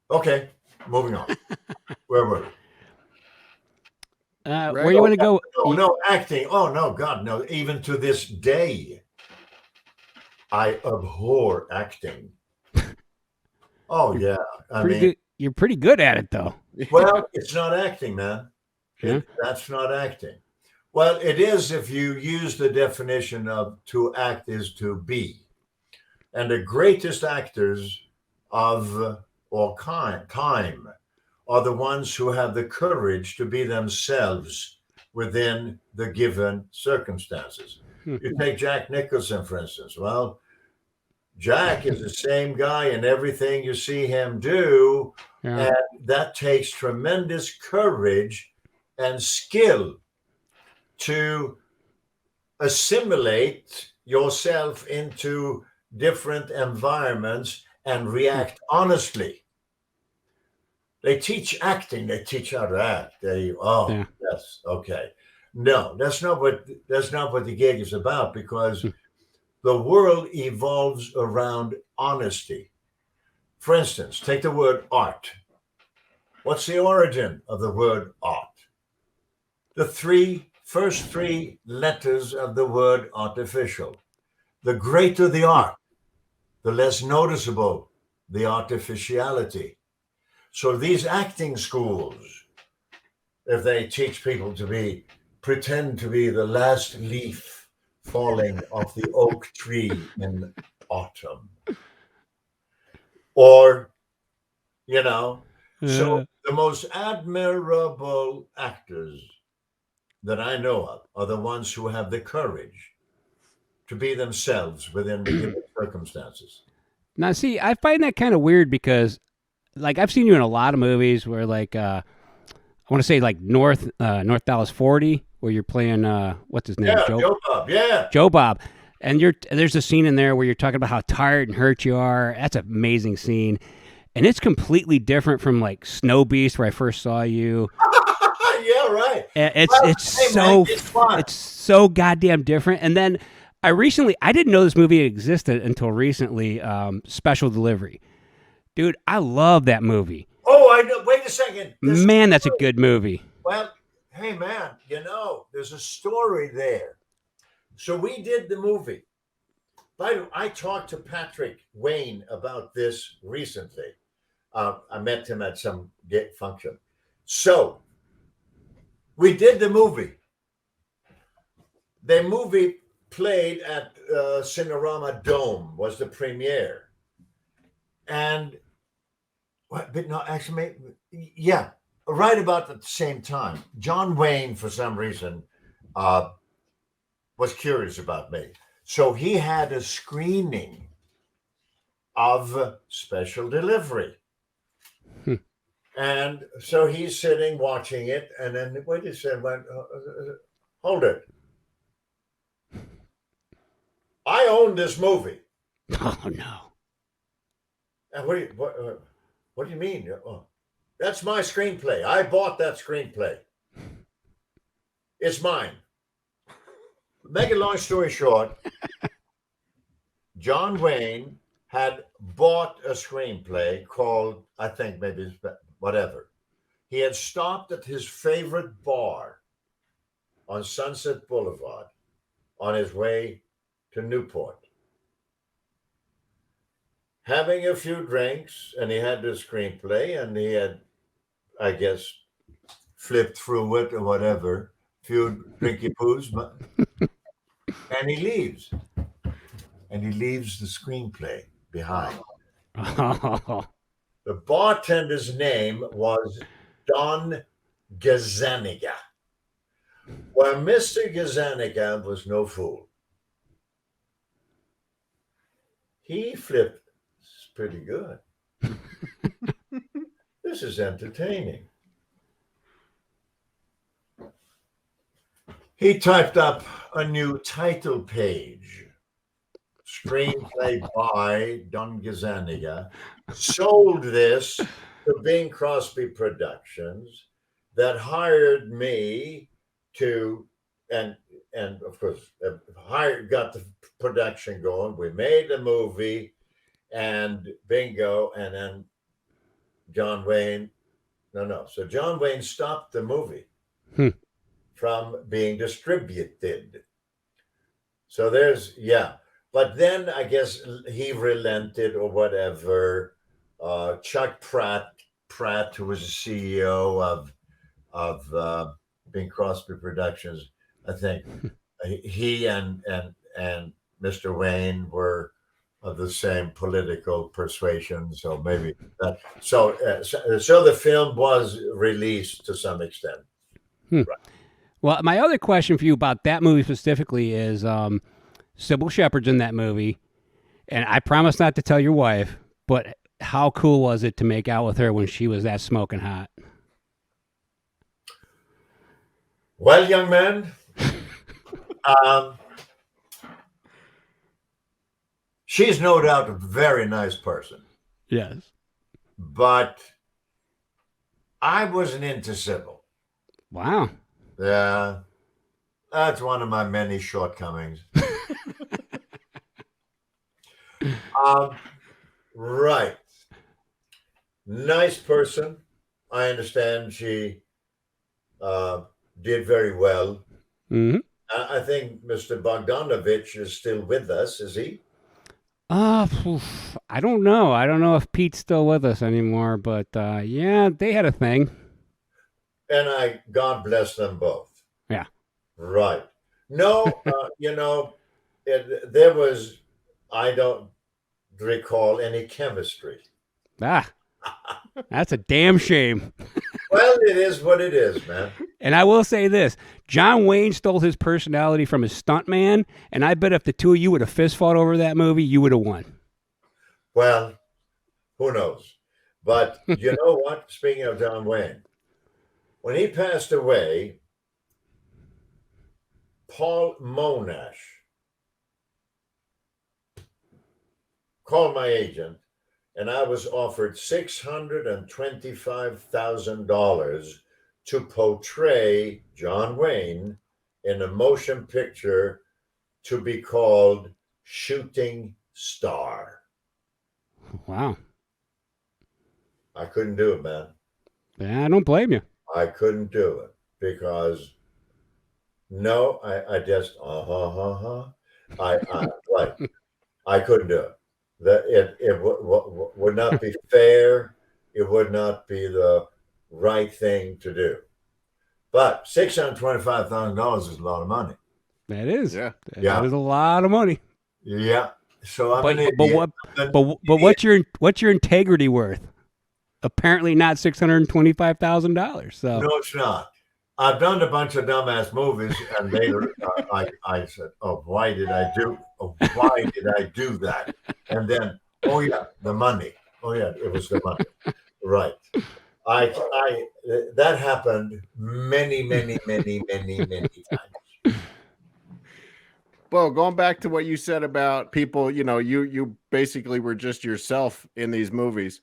Okay, moving on. Where were we? Where you want to go? No, acting. Oh, no, God, no. Even to this day, I abhor acting. Oh, yeah. You're pretty good at it, though. Well, it's not acting, man. Yeah. That's not acting. Well, it is if you use the definition of to act is to be. And the greatest actors of all time are the ones who have the courage to be themselves within the given circumstances. You take Jack Nicholson, for instance. Well, Jack is the same guy in everything you see him do. Yeah. And that takes tremendous courage and skill to assimilate yourself into different environments and react honestly. They teach acting. They teach how to act. Yes, okay. No, that's not what the gig is about, because the world evolves around honesty. For instance, take the word art. What's the origin of the word art? The first three letters of the word artificial. The greater the art, the less noticeable the artificiality. So these acting schools, if they teach people to pretend to be the last leaf falling off the oak tree in autumn, or so the most admirable actors that I know of are the ones who have the courage to be themselves within the given circumstances. Now, see, I find that kind of weird because, like, I've seen you in a lot of movies where, like, I want to say, like, North Dallas 40, where you're playing, what's his name? Yeah, Joe Bob. Yeah. Joe Bob. And there's a scene in there where you're talking about how tired and hurt you are. That's an amazing scene. And it's completely different from, like, Snow Beast, where I first saw you. Yeah, right. And it's so goddamn different. And then I didn't know this movie existed until recently, Special Delivery. Dude, I love that movie. Oh, I know. Wait a second. Man, that's a good movie. Well, hey, man, there's a story there. So we did the movie. By the way, I talked to Patrick Wayne about this recently. I met him at some function. So we did the movie. the movie played at Cinerama Dome, was the premiere. And what? But no, actually, yeah, right about at the same time. John Wayne, for some reason, was curious about me, so he had a screening of Special Delivery, and so he's sitting watching it, and then wait a second, hold it. I own this movie. Oh no! And what do you mean? Oh, that's my screenplay. I bought that screenplay. It's mine. Make a long story short, John Wayne had bought a screenplay called, I think maybe whatever. He had stopped at his favorite bar on Sunset Boulevard on his way to Newport, having a few drinks, and he had the screenplay, and he had, I guess, flipped through it or whatever, few drinky poos, and he leaves. And he leaves the screenplay behind. Oh. The bartender's name was Don Gazzaniga. Well, Mr. Gazzaniga was no fool. He flipped. This is pretty good. This is entertaining. He typed up a new title page. Screenplay by Don Gazzaniga, sold this to Bing Crosby Productions, that hired me to, and of course, got the production going. We made the movie, and bingo, and then John Wayne, so John Wayne stopped the movie from being distributed. So there's, but then I guess he relented or whatever. Chuck Pratt, who was the CEO of Bing Crosby Productions, I think he and Mr. Wayne were of the same political persuasion, so maybe that. So the film was released to some extent. Right. Well, my other question for you about that movie specifically is, Cybill Shepard's in that movie, and I promise not to tell your wife, but how cool was it to make out with her when she was that smoking hot? Well, young man, she's no doubt a very nice person. Yes. But I wasn't into Cybill. Wow. Yeah. That's one of my many shortcomings. Right. Nice person. I understand she did very well. Mm-hmm. I think Mr. Bogdanovich is still with us, is he? I don't know. I don't know if Pete's still with us anymore, but yeah, they had a thing. And God bless them both. Yeah. Right. No, there was, I don't recall any chemistry. That's a damn shame. Well, it is what it is, man. And I will say this, John Wayne stole his personality from his stuntman, and I bet if the two of you would have fist fought over that movie, you would have won. Well, who knows? But you know what? Speaking of John Wayne, when he passed away, Paul Monash called my agent, and I was offered $625,000 to portray John Wayne in a motion picture to be called Shooting Star. Wow. I couldn't do it, man. Yeah, I don't blame you. I couldn't do it because I just I couldn't do it. It would not be fair. It would not be the right thing to do. But $625,000 is a lot of money. That is. Yeah. That is a lot of money. Yeah. So I'm an But idiot. what's your integrity worth? Apparently not $625,000. So No, it's not. I've done a bunch of dumbass movies, and later I said, "Oh, why did I do that?" And then, oh yeah, the money. Oh yeah, it was the money. Right. That happened many times. Well, going back to what you said about people, you basically were just yourself in these movies.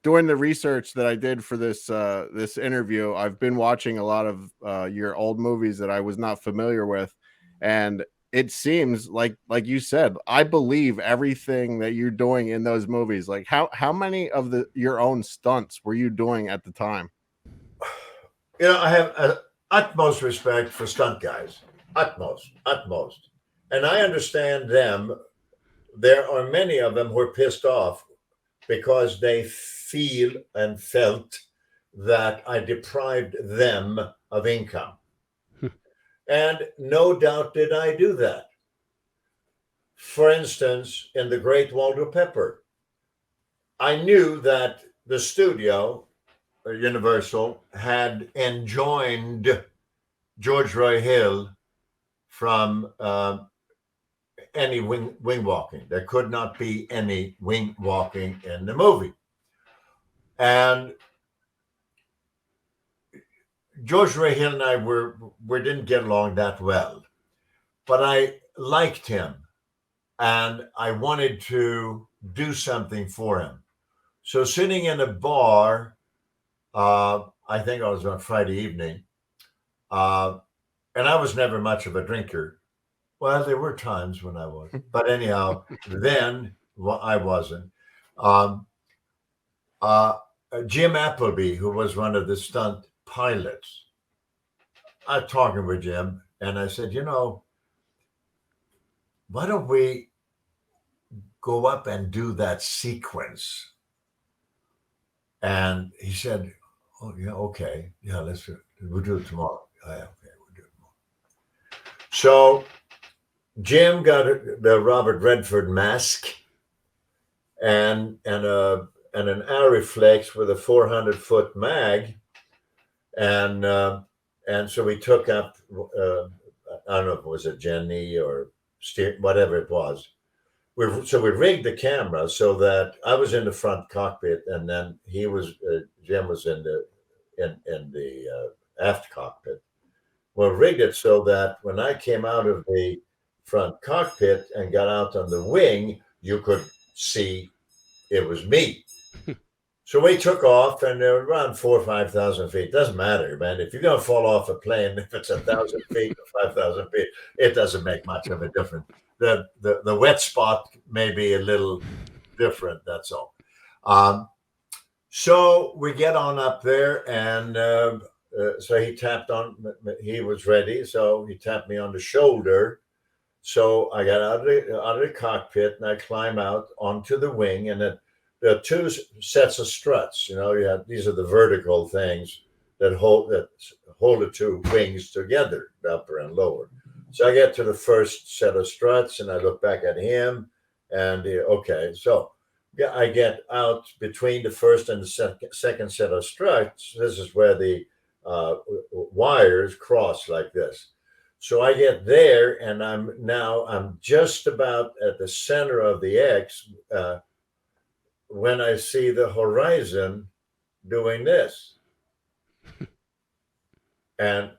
Doing the research that I did for this interview, I've been watching a lot of your old movies that I was not familiar with, and it seems like you said, I believe everything that you're doing in those movies. Like how many of your own stunts were you doing at the time? I have utmost respect for stunt guys. Utmost. And I understand them. There are many of them who are pissed off because they feel and felt that I deprived them of income. And no doubt did I do that. For instance, in The Great Walter Pepper, I knew that the studio, Universal, had enjoined George Roy Hill from any wing walking. There could not be any wing walking in the movie. And George Roy Hill and I didn't get along that well, but I liked him and I wanted to do something for him. So sitting in a bar, I think I was on Friday evening, and I was never much of a drinker. Well, there were times when I was, but anyhow, then I wasn't. Jim Appleby, who was one of the stunt pilots, I'm talking with Jim, and I said, why don't we go up and do that sequence? And he said, oh, yeah, okay. Yeah, let's do it. We'll do it tomorrow. Oh, yeah, okay, we'll do it tomorrow. So Jim got the Robert Redford mask and an Arriflex with a 400-foot mag, and so we took up I don't know if it was a Jenny or whatever it was. So we rigged the camera so that I was in the front cockpit, and then Jim was in the aft cockpit. Well, rigged it so that when I came out of the front cockpit and got out on the wing, you could see it was me. So we took off, and they're around 4,000 or 5,000 feet. Doesn't matter, man. If you're gonna fall off a plane, if it's 1,000 feet or 5,000 feet, it doesn't make much of a difference. The wet spot may be a little different. That's all. So we get on up there, and so he tapped on. He was ready, so he tapped me on the shoulder. So I got out of the cockpit, and I climb out onto the wing, and there are two sets of struts. These are the vertical things that hold the two wings together, the upper and lower. So I get to the first set of struts, and I look back at him, and okay, so yeah, I get out between the first and the second set of struts. This is where the wires cross like this. So I get there, and I'm just about at the center of the X when I see the horizon doing this. And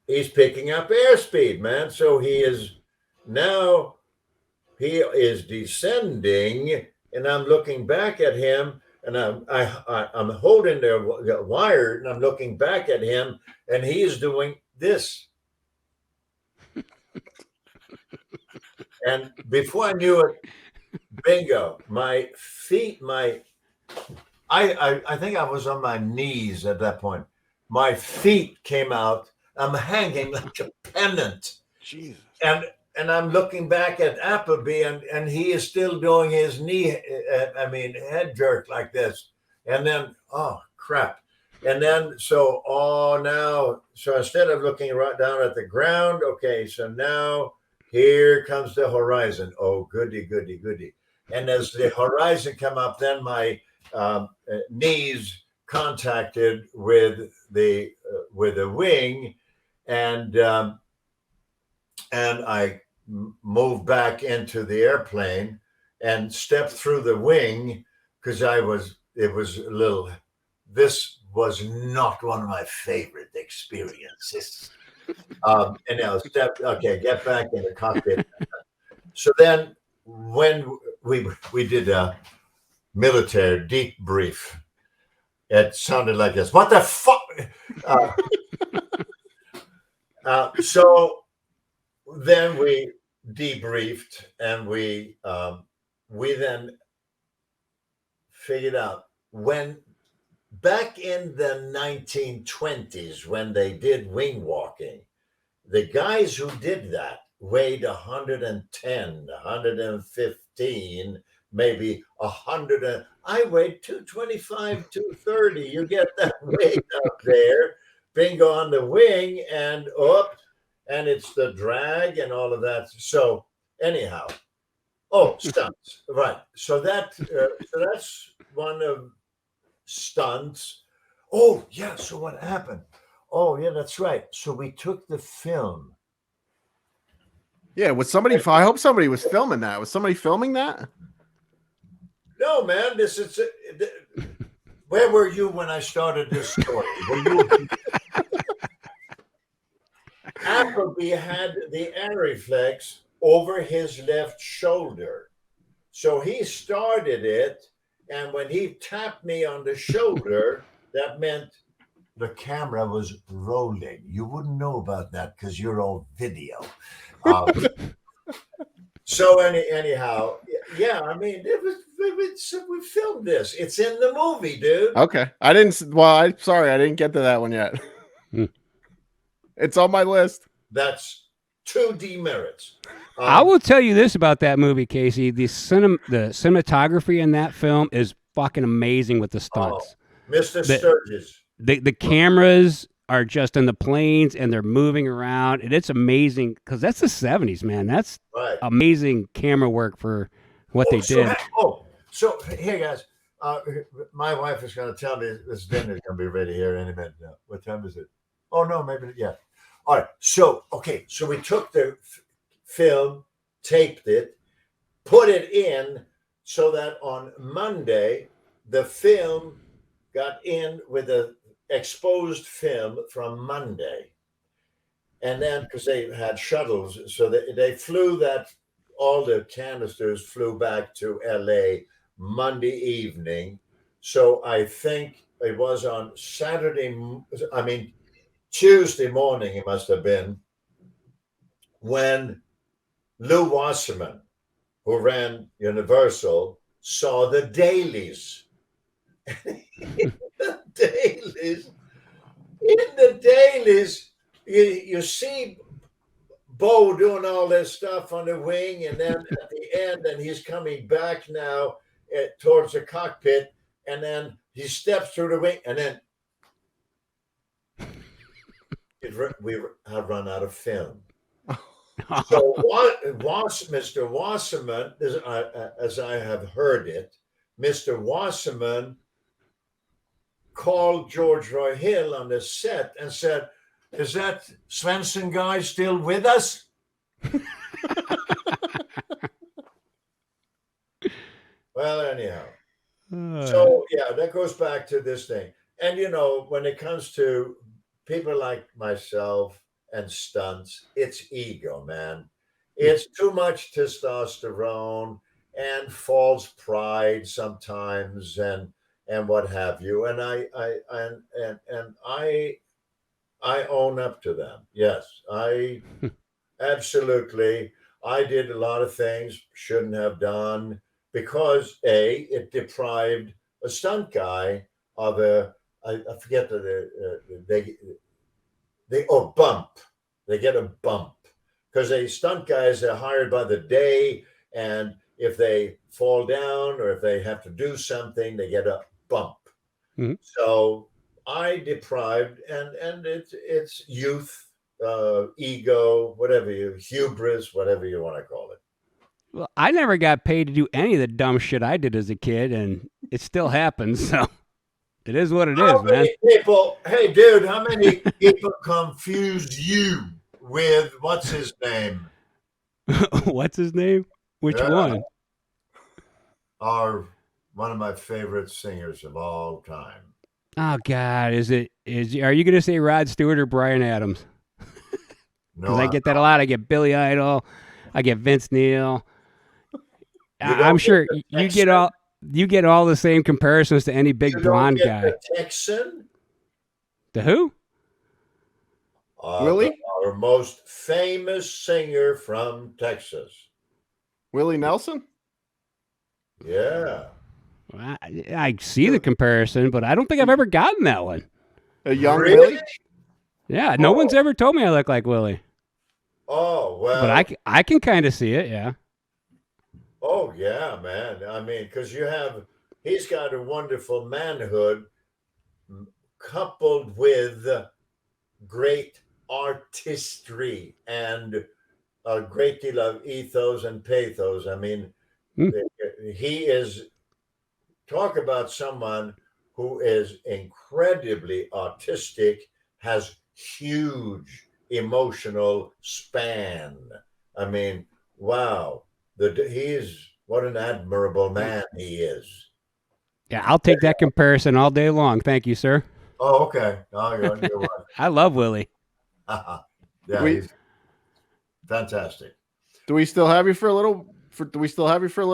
he's picking up airspeed, man. So he is descending, and I'm looking back at him, and I'm holding the wire, and I'm looking back at him, and he is doing this. And before I knew it, bingo, my feet, I think I was on my knees at that point. My feet came out. I'm hanging like a pennant. Jesus. And I'm looking back at Appleby, and he is still doing his head jerk like this. And then, oh, crap. And then, so instead of looking right down at the ground, okay, so now here comes the horizon. Oh, goody, goody, goody. And as the horizon come up, then my knees contacted with the wing, and I moved back into the airplane and stepped through the wing because this was not one of my favorite experiences. And now get back in the cockpit. So then when we did a military deep brief, it sounded like this. What the fuck? So then we debriefed, and we then figured out when back in the 1920s, when they did wing walking, the guys who did that weighed 110, 115, maybe 100. I weighed 225, 230. You get that weight up there, bingo, on the wing, and up, and it's the drag and all of that. So anyhow, stunts, right? So that's one of stunts. Oh yeah. So what happened? Oh yeah, that's right. So we took the film. Yeah, was somebody? I hope somebody was filming that. Was somebody filming that? No, man. This is. Where were you when I started this story? Were you? Appleby had the Arriflex over his left shoulder, so he started it, and when he tapped me on the shoulder, that meant the camera was rolling. You wouldn't know about that because you're all video. So anyhow, yeah, I mean, we filmed this. It's in the movie, dude. Okay, I didn't. Well, I'm sorry, I didn't get to that one yet. It's on my list. That's 2 demerits. I will tell you this about that movie, Casey. The cinematography in that film is fucking amazing with the stunts. Mr. Sturgis. The cameras are just in the planes and they're moving around, and it's amazing because that's the 70s, man. That's amazing camera work for what they did. So here, guys, my wife is going to tell me this dinner is going to be ready here any minute now. What time is it? Oh no, maybe yeah. All right. So we took the film, taped it, put it in, so that on Monday the film got in with the exposed film from Monday. And then, because they had shuttles, so they flew that, all the canisters flew back to LA Monday evening. So I think it was on Tuesday morning, it must have been, when Lou Wasserman, who ran Universal, saw the dailies. In the dailies, you see Bo doing all this stuff on the wing, and then at the end, and he's coming back now towards the cockpit, and then he steps through the wing, and then we have run out of film. So Mr. Wasserman, as I have heard it, Mr. Wasserman called George Roy Hill on the set and said, "Is that Svenson guy still with us?" Well, anyhow. So, yeah, that goes back to this thing. And, when it comes to people like myself and stunts, it's ego, man. It's too much testosterone and false pride sometimes, and what have you. And I own up to them. Yes, I absolutely. I did a lot of things shouldn't have done because it deprived a stunt guy of I forget bump. They get a bump because stunt guys are hired by the day, and if they fall down or if they have to do something, they get a bump. Mm-hmm. So I deprived, and it's youth, ego, whatever hubris, whatever you want to call it. Well, I never got paid to do any of the dumb shit I did as a kid, and it still happens. So it is what it is, man. People, hey, dude, how many people confused you with what's his name? What's his name? Which one? One of my favorite singers of all time. Oh God, are you gonna say Rod Stewart or Bryan Adams? No, I get that a lot. I get Billy Idol, I get Vince Neil. I'm sure you get all the same comparisons to any big blonde guy. The Texan? The who? Willie? Our most famous singer from Texas. Willie Nelson? Yeah. Well, I see the comparison, but I don't think I've ever gotten that one. A young Willie? Yeah, no one's ever told me I look like Willie. Oh, well. But I can kind of see it, yeah. Oh, yeah, man. I mean, because he's got a wonderful manhood coupled with great artistry and a great deal of ethos and pathos. I mean, he is, talk about someone who is incredibly autistic, has huge emotional span. I mean, wow. What an admirable man he is. Yeah, I'll take that comparison all day long. Thank you, sir. Oh, okay. Oh, you're right. I love Willie. Yeah, he's fantastic. Do we still have you for a little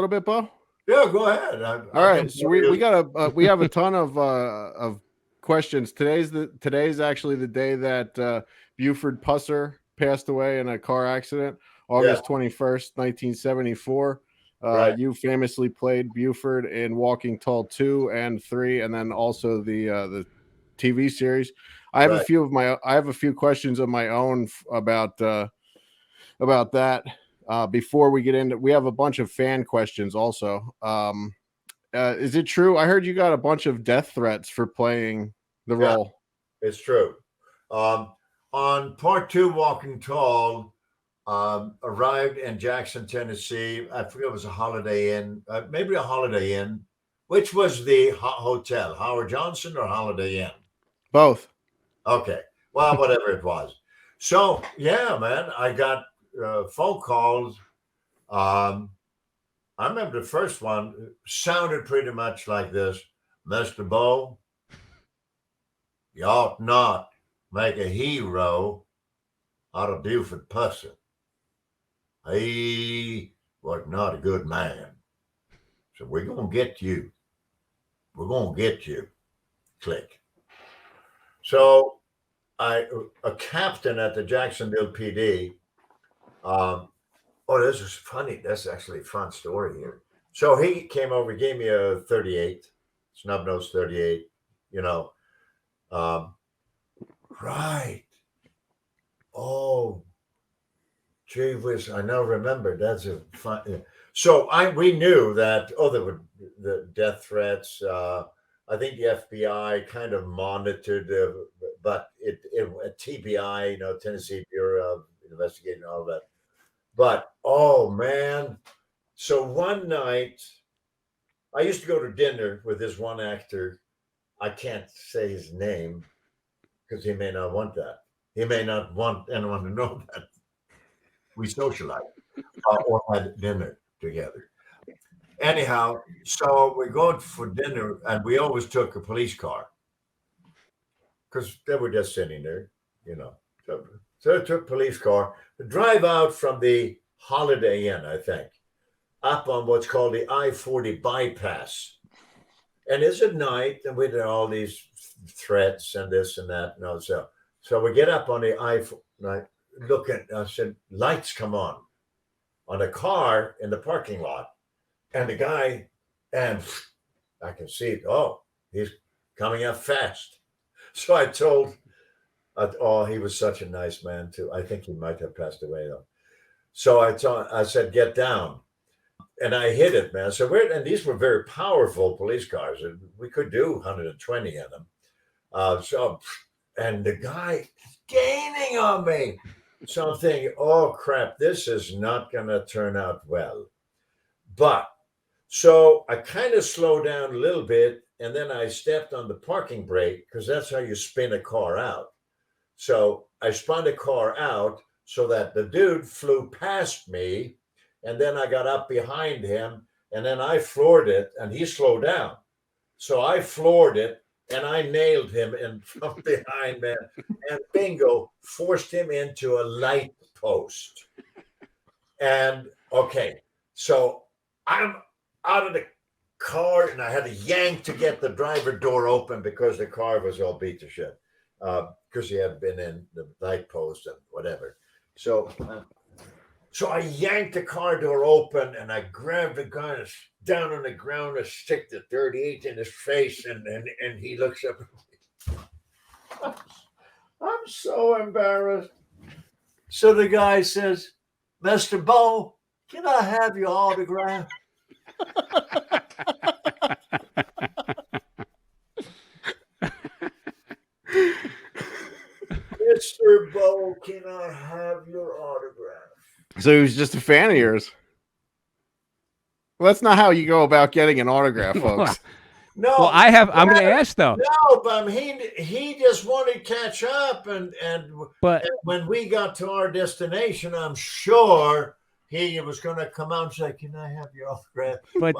bit, Bo? Yeah, go ahead. All right, so we have a ton of questions. Today's actually the day that Buford Pusser passed away in a car accident. August 21st, 1974. Right. You famously played Buford in Walking Tall 2 and 3, and then also the TV series. I have a few questions of my own about that. Before we get into, we have a bunch of fan questions also. Is it true? I heard you got a bunch of death threats for playing the role. It's true. On part 2, Walking Tall, arrived in Jackson, Tennessee. I forget, it was a Holiday Inn, maybe a Holiday Inn. Which was the hotel, Howard Johnson or Holiday Inn? Both. Okay. Well, whatever it was. So, yeah, man, I got phone calls. I remember the first one sounded pretty much like this. Mr. Bo, you ought not make a hero out of Buford Pusser. He was not a good man. So we're going to get you. We're going to get you. Click. So a captain at the Jacksonville PD, this is funny. That's actually a fun story here. So he came over, gave me a 38, snub nose 38, right. Oh, gee whiz, I now remember. That's a fun. So we knew that, there were the death threats. I think the FBI kind of monitored, but it TBI, Tennessee Bureau of Investigation, all that. But, oh, man. So one night, I used to go to dinner with this one actor. I can't say his name because he may not want that. He may not want anyone to know that we socialized or had dinner together. Anyhow, so we go for dinner, and we always took a police car because they were just sitting there, So I took a police car to drive out from the Holiday Inn, I think, up on what's called the I-40 bypass. And it's at night, and we did all these threats and this and that. So we get up on the I-40, I said, lights come on a car in the parking lot. And the guy, and I can see it. Oh, he's coming up fast. So I told, he was such a nice man too. I think he might have passed away though. So I said, get down. And I hit it, man. So and these were very powerful police cars. We could do 120 in them. And the guy is gaining on me. So I'm thinking, oh crap, this is not going to turn out well. But so I kind of slowed down a little bit, and then I stepped on the parking brake, because that's how you spin a car out. So I spun the car out so that the dude flew past me, and then I got up behind him, and then I floored it, and he slowed down. So I floored it, and I nailed him in from behind, man, and bingo, forced him into a light post. And okay, so I'm out of the car, and I had to yank to get the driver door open because the car was all beat to shit, because he had been in the light post and whatever. So I yanked the car door open, and I grabbed the guy down on the ground and stick the 38 in his face, and he looks up at me. I'm so embarrassed. So the guy says, "Mr. Bo, can I have your autograph?" Mr. Bo, can I have your autograph? So he was just a fan of yours. Well, that's not how you go about getting an autograph, folks. No. Well, I'm going to ask though. No, but he just wanted to catch up, and when we got to our destination, I'm sure he was going to come out and say, "Can I have your autograph?" But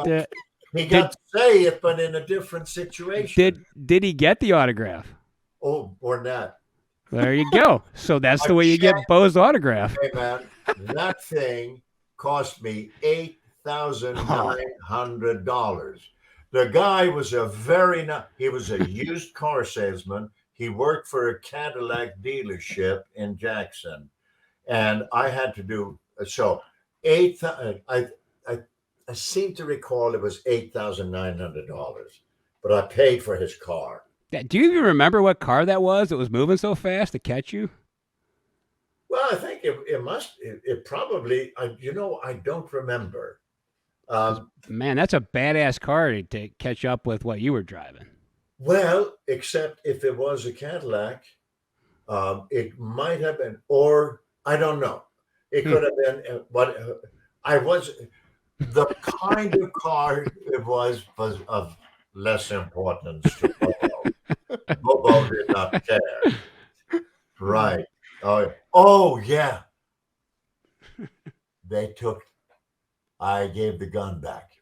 he got to say it, but in a different situation. Did he get the autograph? Oh, or not. There you go. So that's the way you get Bo's autograph. Hey man, that thing cost me $8,900. The guy was he was a used car salesman. He worked for a Cadillac dealership in Jackson, and I had to do so. I seem to recall it was $8,900, but I paid for his car. Do you even remember what car that was that was moving so fast to catch you? Well, I think it probably, I don't remember. Man, that's a badass car to catch up with what you were driving. Well, except if it was a Cadillac, it might have been, or I don't know. It could have been, but the kind of car it was of less importance to Bobo. Bobo did not care. Right. Oh yeah. I gave the gun back.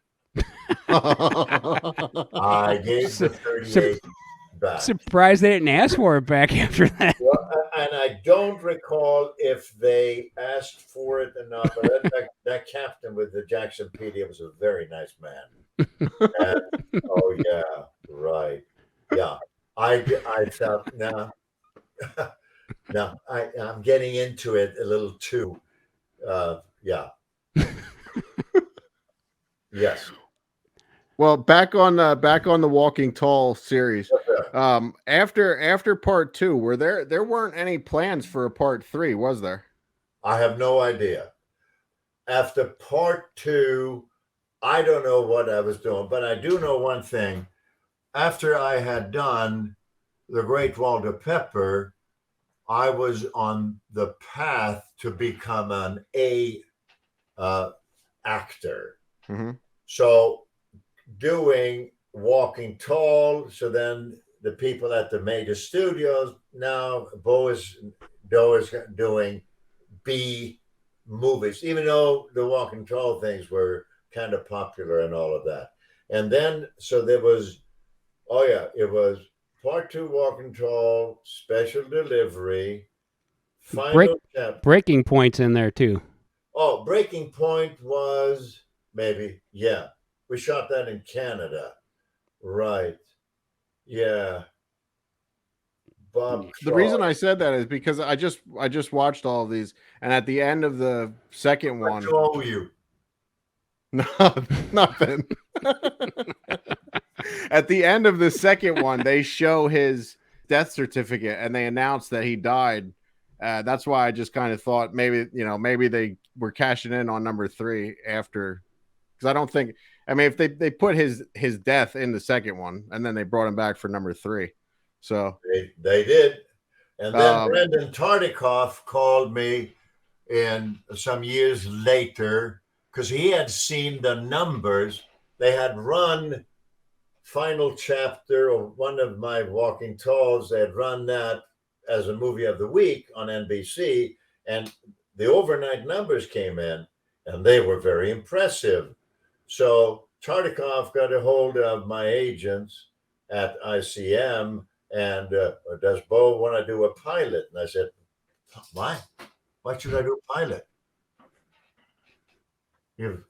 I gave the 38 back. Surprised they didn't ask for it back after that. Well, and I don't recall if they asked for it or not, but that captain with the Jackson PD was a very nice man. And, oh yeah, right. Yeah. I felt no, I'm getting into it a little too. Yeah. Yes. Well, back on the Walking Tall series. After part 2, there weren't any plans for a part 3, was there? I have no idea. After part 2, I don't know what I was doing, but I do know one thing. After I had done The Great Walter Pepper, I was on the path to become an actor. Mm-hmm. So doing Walking Tall, so then the people at the major studios, now Bo is doing B movies, even though the Walking Tall things were kind of popular and all of that. And then, so there was, it was part 2 Walking Tall, Special Delivery, Final Chapter. Breaking Point's in there too. Oh, Breaking Point was maybe, yeah. We shot that in Canada. Right. Yeah. Bob. The reason I said that is because I just watched all of these, and at the end of the second one, how old are you? No, nothing. At the end of the second one, they show his death certificate and they announce that he died. That's why I just kind of thought maybe they were cashing in on number 3 after, because I don't think, I mean, if they put his death in the second one and then they brought him back for number 3. So they did. And then Brendan Tartikoff called me in some years later because he had seen the numbers. They had run Final Chapter, or one of my Walking Talls. They had run that as a movie of the week on NBC, and the overnight numbers came in, and they were very impressive. So Tartikoff got a hold of my agents at ICM, and does Bo want to do a pilot? And I said, why? Why should I do a pilot?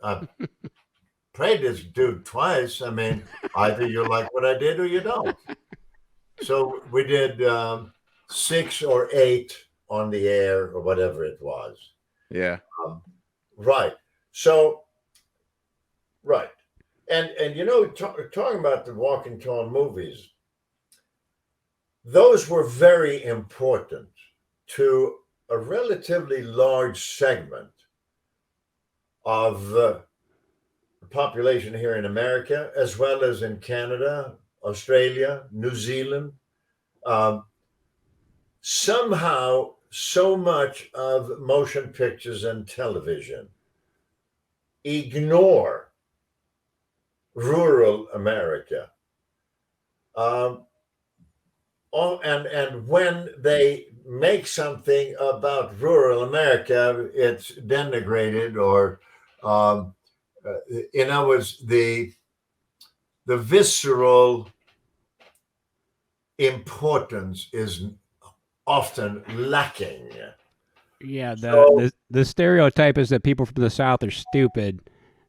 I've played this dude twice. I mean, either you like what I did or you don't. So we did 6 or 8 on the air or whatever it was. Yeah. Right. So, right. And you know, talking about the Walking Tall movies, those were very important to a relatively large segment of the population here in America, as well as in Canada, Australia, New Zealand. Somehow, so much of motion pictures and television ignore rural America. And when they make something about rural America, it's denigrated, or in other words, the visceral importance is often lacking. Yeah, the stereotype is that people from the South are stupid.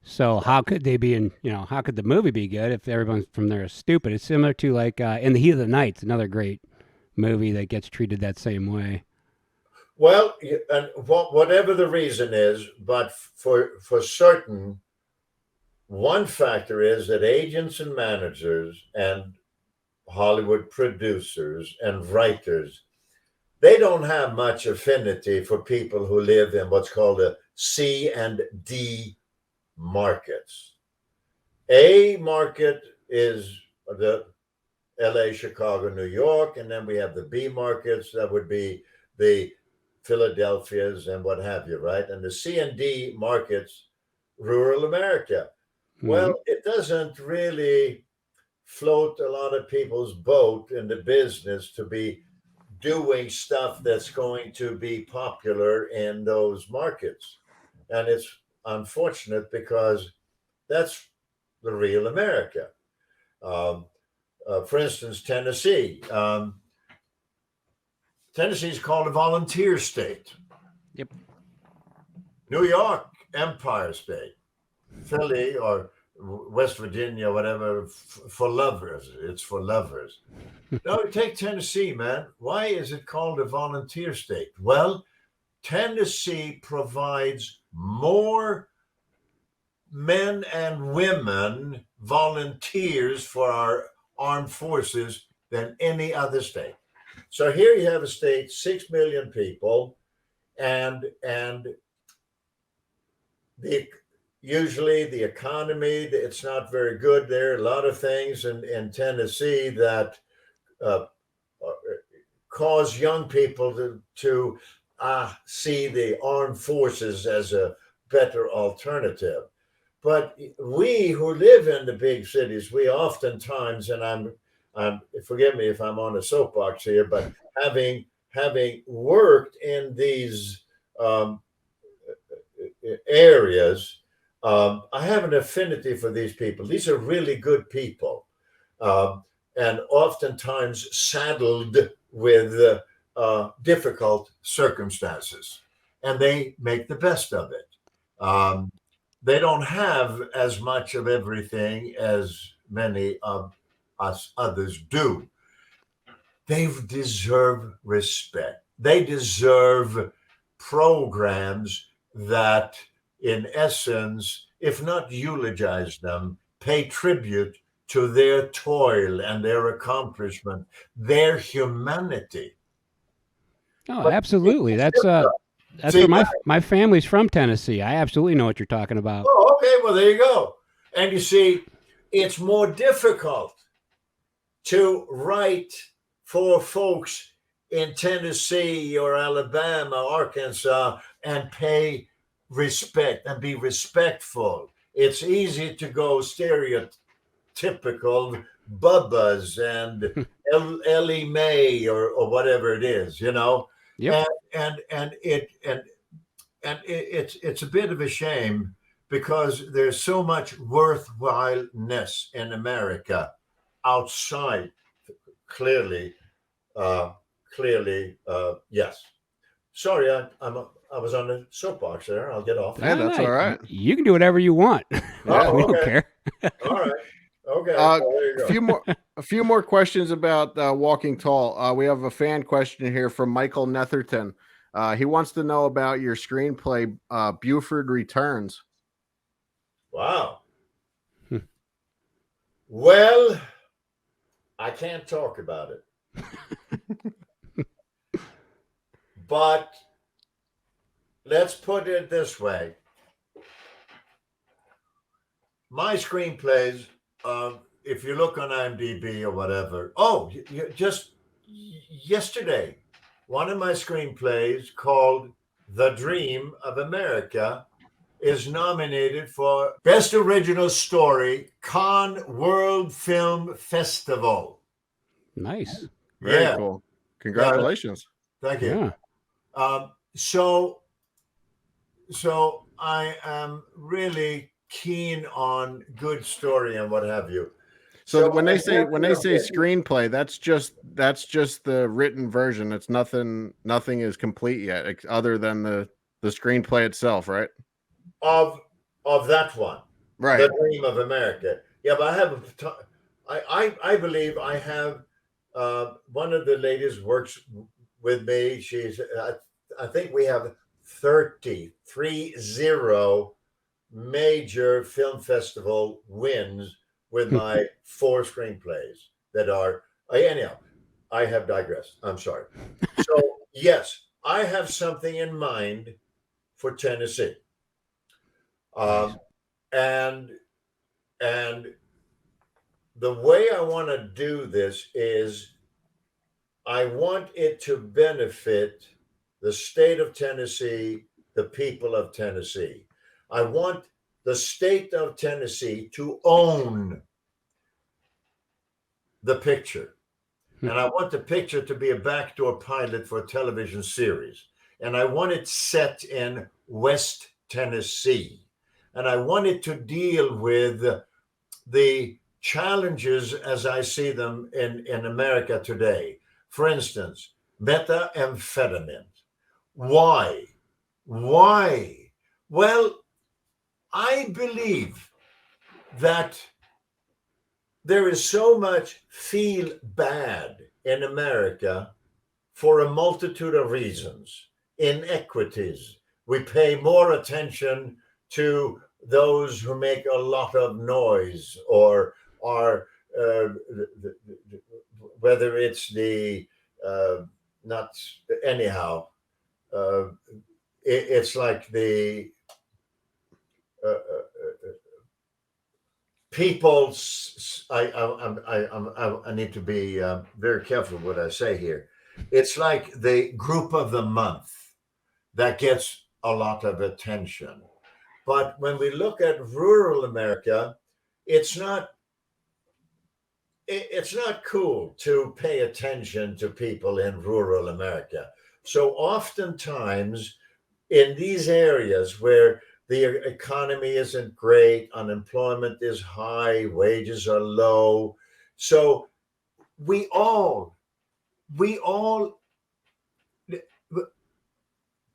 So how could they be how could the movie be good if everyone from there is stupid? It's similar to like In the Heat of the Night, another great movie that gets treated that same way. Well, and whatever the reason is, but for certain, one factor is that agents and managers and Hollywood producers and writers, they don't have much affinity for people who live in what's called a C and D markets. A market is the LA, Chicago, New York, and then we have the B markets, that would be the Philadelphias and what have you, right? And the C and D markets, rural America. Mm-hmm. Well, it doesn't really float a lot of people's boat in the business to be doing stuff that's going to be popular in those markets. And it's unfortunate because that's the real America. For instance, Tennessee. Tennessee is called a volunteer state. Yep. New York, Empire State. Philly or West Virginia, whatever, for lovers. It's for lovers. No, take Tennessee, man. Why is it called a volunteer state? Well, Tennessee provides more men and women volunteers for our armed forces than any other state. So here you have a state, 6 million people, and usually the economy, it's not very good there. A lot of things in Tennessee that cause young people to see the armed forces as a better alternative. But we who live in the big cities, we oftentimes, and I'm forgive me if I'm on a soapbox here, but having worked in these areas, I have an affinity for these people. These are really good people, and oftentimes saddled with difficult circumstances, and they make the best of it. They don't have as much of everything as many of us others do. They deserve respect. They deserve programs that, in essence, if not eulogize them, pay tribute to their toil and their accomplishment, their humanity. Oh, absolutely. That's where my family's from, Tennessee. I absolutely know what you're talking about. Oh, okay. Well, there you go. And you see, it's more difficult to write for folks in Tennessee or Alabama, Arkansas, and pay respect and be respectful. It's easy to go stereotypical Bubba's and Ellie Mae or whatever it is, you know. Yep. And it's a bit of a shame because there's so much worthwhileness in America outside. Clearly, yes. Sorry, I was on the soapbox there. I'll get off. Hey, that's all right. You can do whatever you want. Oh, We don't okay. care. All right. Okay. Well, there you go. A few more questions about Walking Tall. We have a fan question here from Michael Netherton. He wants to know about your screenplay, Buford Returns. Wow. Well, I can't talk about it. But let's put it this way. My screenplays, if you look on IMDb or whatever, just yesterday, one of my screenplays called The Dream of America is nominated for Best Original Story, Cannes World Film Festival. Nice. Very cool. Congratulations. Thank you. Yeah. So I am really keen on good story and what have you. So when they say screenplay, that's just the written version. It's nothing is complete yet, other than the screenplay itself, right? Of that one, right? The Dream of America. Yeah, but I believe I have one of the ladies works with me. She's I think we have 30 major film festival wins with my 4 screenplays that are anyhow. I have digressed. I'm sorry. So yes, I have something in mind for Tennessee. And the way I want to do this is I want it to benefit the state of Tennessee, the people of Tennessee. I want the state of Tennessee to own the picture. And I want the picture to be a backdoor pilot for a television series. And I want it set in West Tennessee. And I want it to deal with the challenges as I see them in America today. For instance, methamphetamine. Why? Well, I believe that there is so much feel bad in America for a multitude of reasons. Inequities. We pay more attention to those who make a lot of noise or are whether it's the not anyhow it's like the people. I need to be very careful what I say here. It's like the group of the month that gets a lot of attention. But when we look at rural America, it's not cool to pay attention to people in rural America. So oftentimes in these areas where the economy isn't great, unemployment is high, wages are low. So we all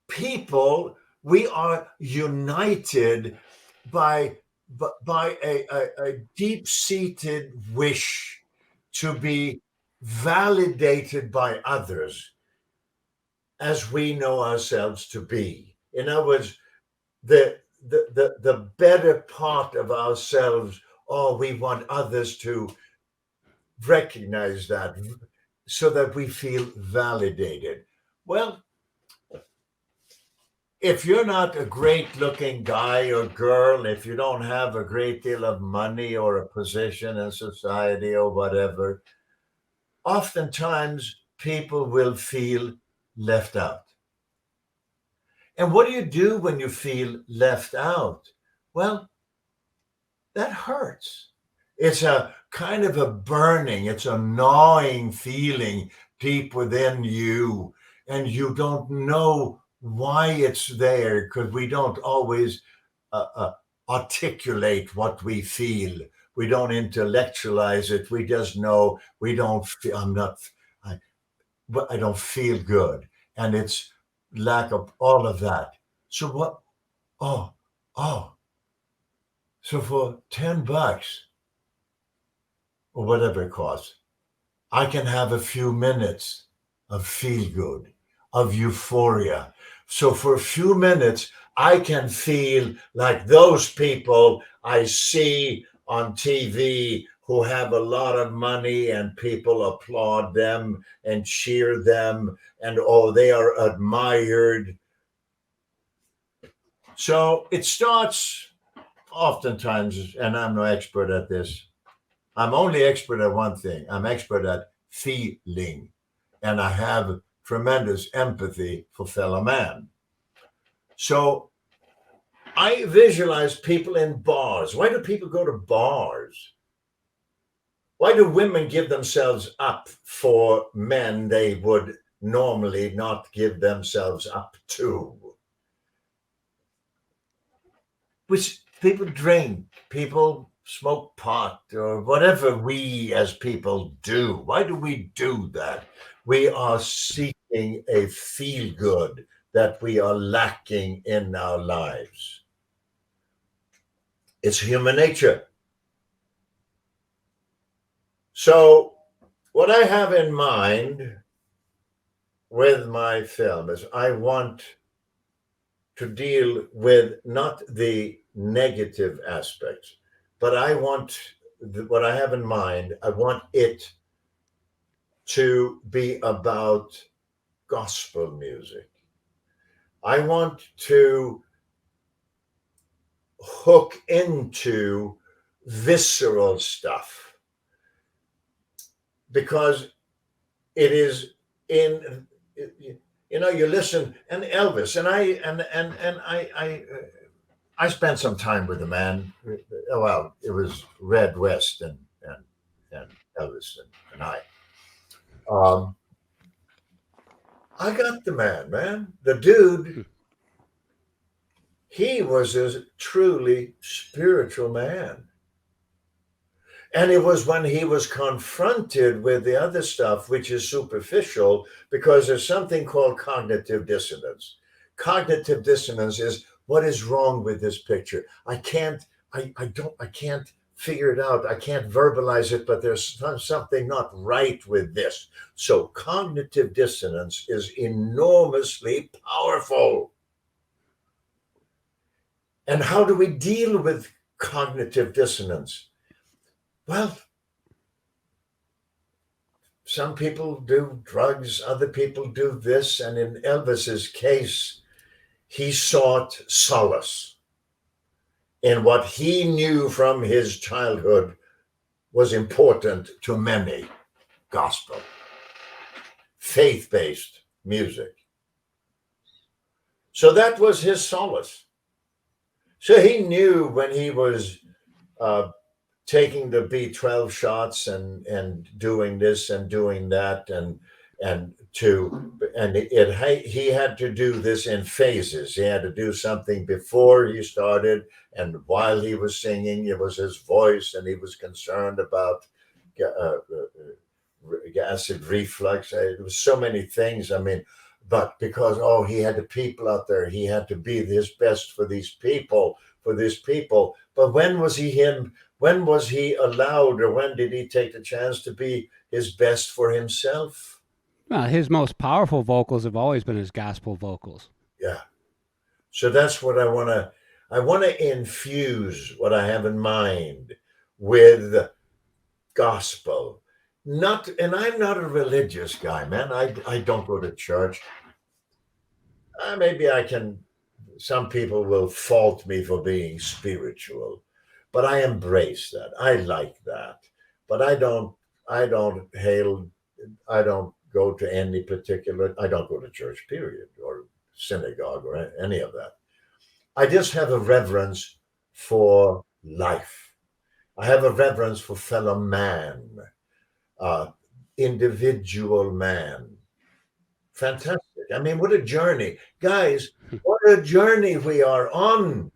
people, we are united by a deep-seated wish to be validated by others as we know ourselves to be. In other words, the better part of ourselves, we want others to recognize that so that we feel validated. Well, if you're not a great looking guy or girl, if you don't have a great deal of money or a position in society or whatever, oftentimes people will feel left out. And what do you do when you feel left out? Well, that hurts. It's a kind of a burning, it's a gnawing feeling deep within you, and you don't know why it's there, because we don't always articulate what we feel. We don't intellectualize it. We just know we don't feel, I don't feel good. And it's lack of all of that. So what? Oh. So for $10 or whatever it costs, I can have a few minutes of feel good, of euphoria. So for a few minutes, I can feel like those people I see on TV who have a lot of money and people applaud them and cheer them and, oh, they are admired. So it starts oftentimes, and I'm no expert at this. I'm only expert at one thing. I'm expert at feeling, and I have tremendous empathy for fellow man. So I visualize people in bars. Why do people go to bars? Why do women give themselves up for men they would normally not give themselves up to? Which people drink, people smoke pot, or whatever we as people do. Why do we do that? We are seeking a feel good that we are lacking in our lives. It's human nature. So what I have in mind with my film is I want to deal with not the negative aspects, but I want what I have in mind, I want it to be about gospel music. I want to hook into visceral stuff because it is in, you know, you listen, and Elvis, and I spent some time with the man. Well, it was Red West and Elvis and I. I got the man. The dude, he was a truly spiritual man. And it was when he was confronted with the other stuff, which is superficial, because there's something called cognitive dissonance. Cognitive dissonance is, what is wrong with this picture? I can't figure it out. I can't verbalize it, but there's something not right with this. So cognitive dissonance is enormously powerful. And how do we deal with cognitive dissonance? Well, some people do drugs, other people do this. And in Elvis's case, he sought solace in what he knew from his childhood was important to many: gospel, faith-based music. So that was his solace. So he knew when he was taking the B12 shots and doing this and doing that he had to do this in phases. He had to do something before he started, and while he was singing, it was his voice, and he was concerned about acid reflux. It was so many things. I mean, but because he had the people out there, he had to be his best for these people. But when was he him? When was he allowed, or when did he take the chance to be his best for himself? Well, his most powerful vocals have always been his gospel vocals. Yeah. So that's what I want to infuse what I have in mind with gospel. And I'm not a religious guy, man. I don't go to church. Maybe some people will fault me for being spiritual, but I embrace that. I like that. But I don't hail I don't go to any particular. I don't go to church, period, or synagogue, or any of that. I just have a reverence for life. I have a reverence for fellow man, individual man. Fantastic. I mean, what a journey, guys, what a journey we are on.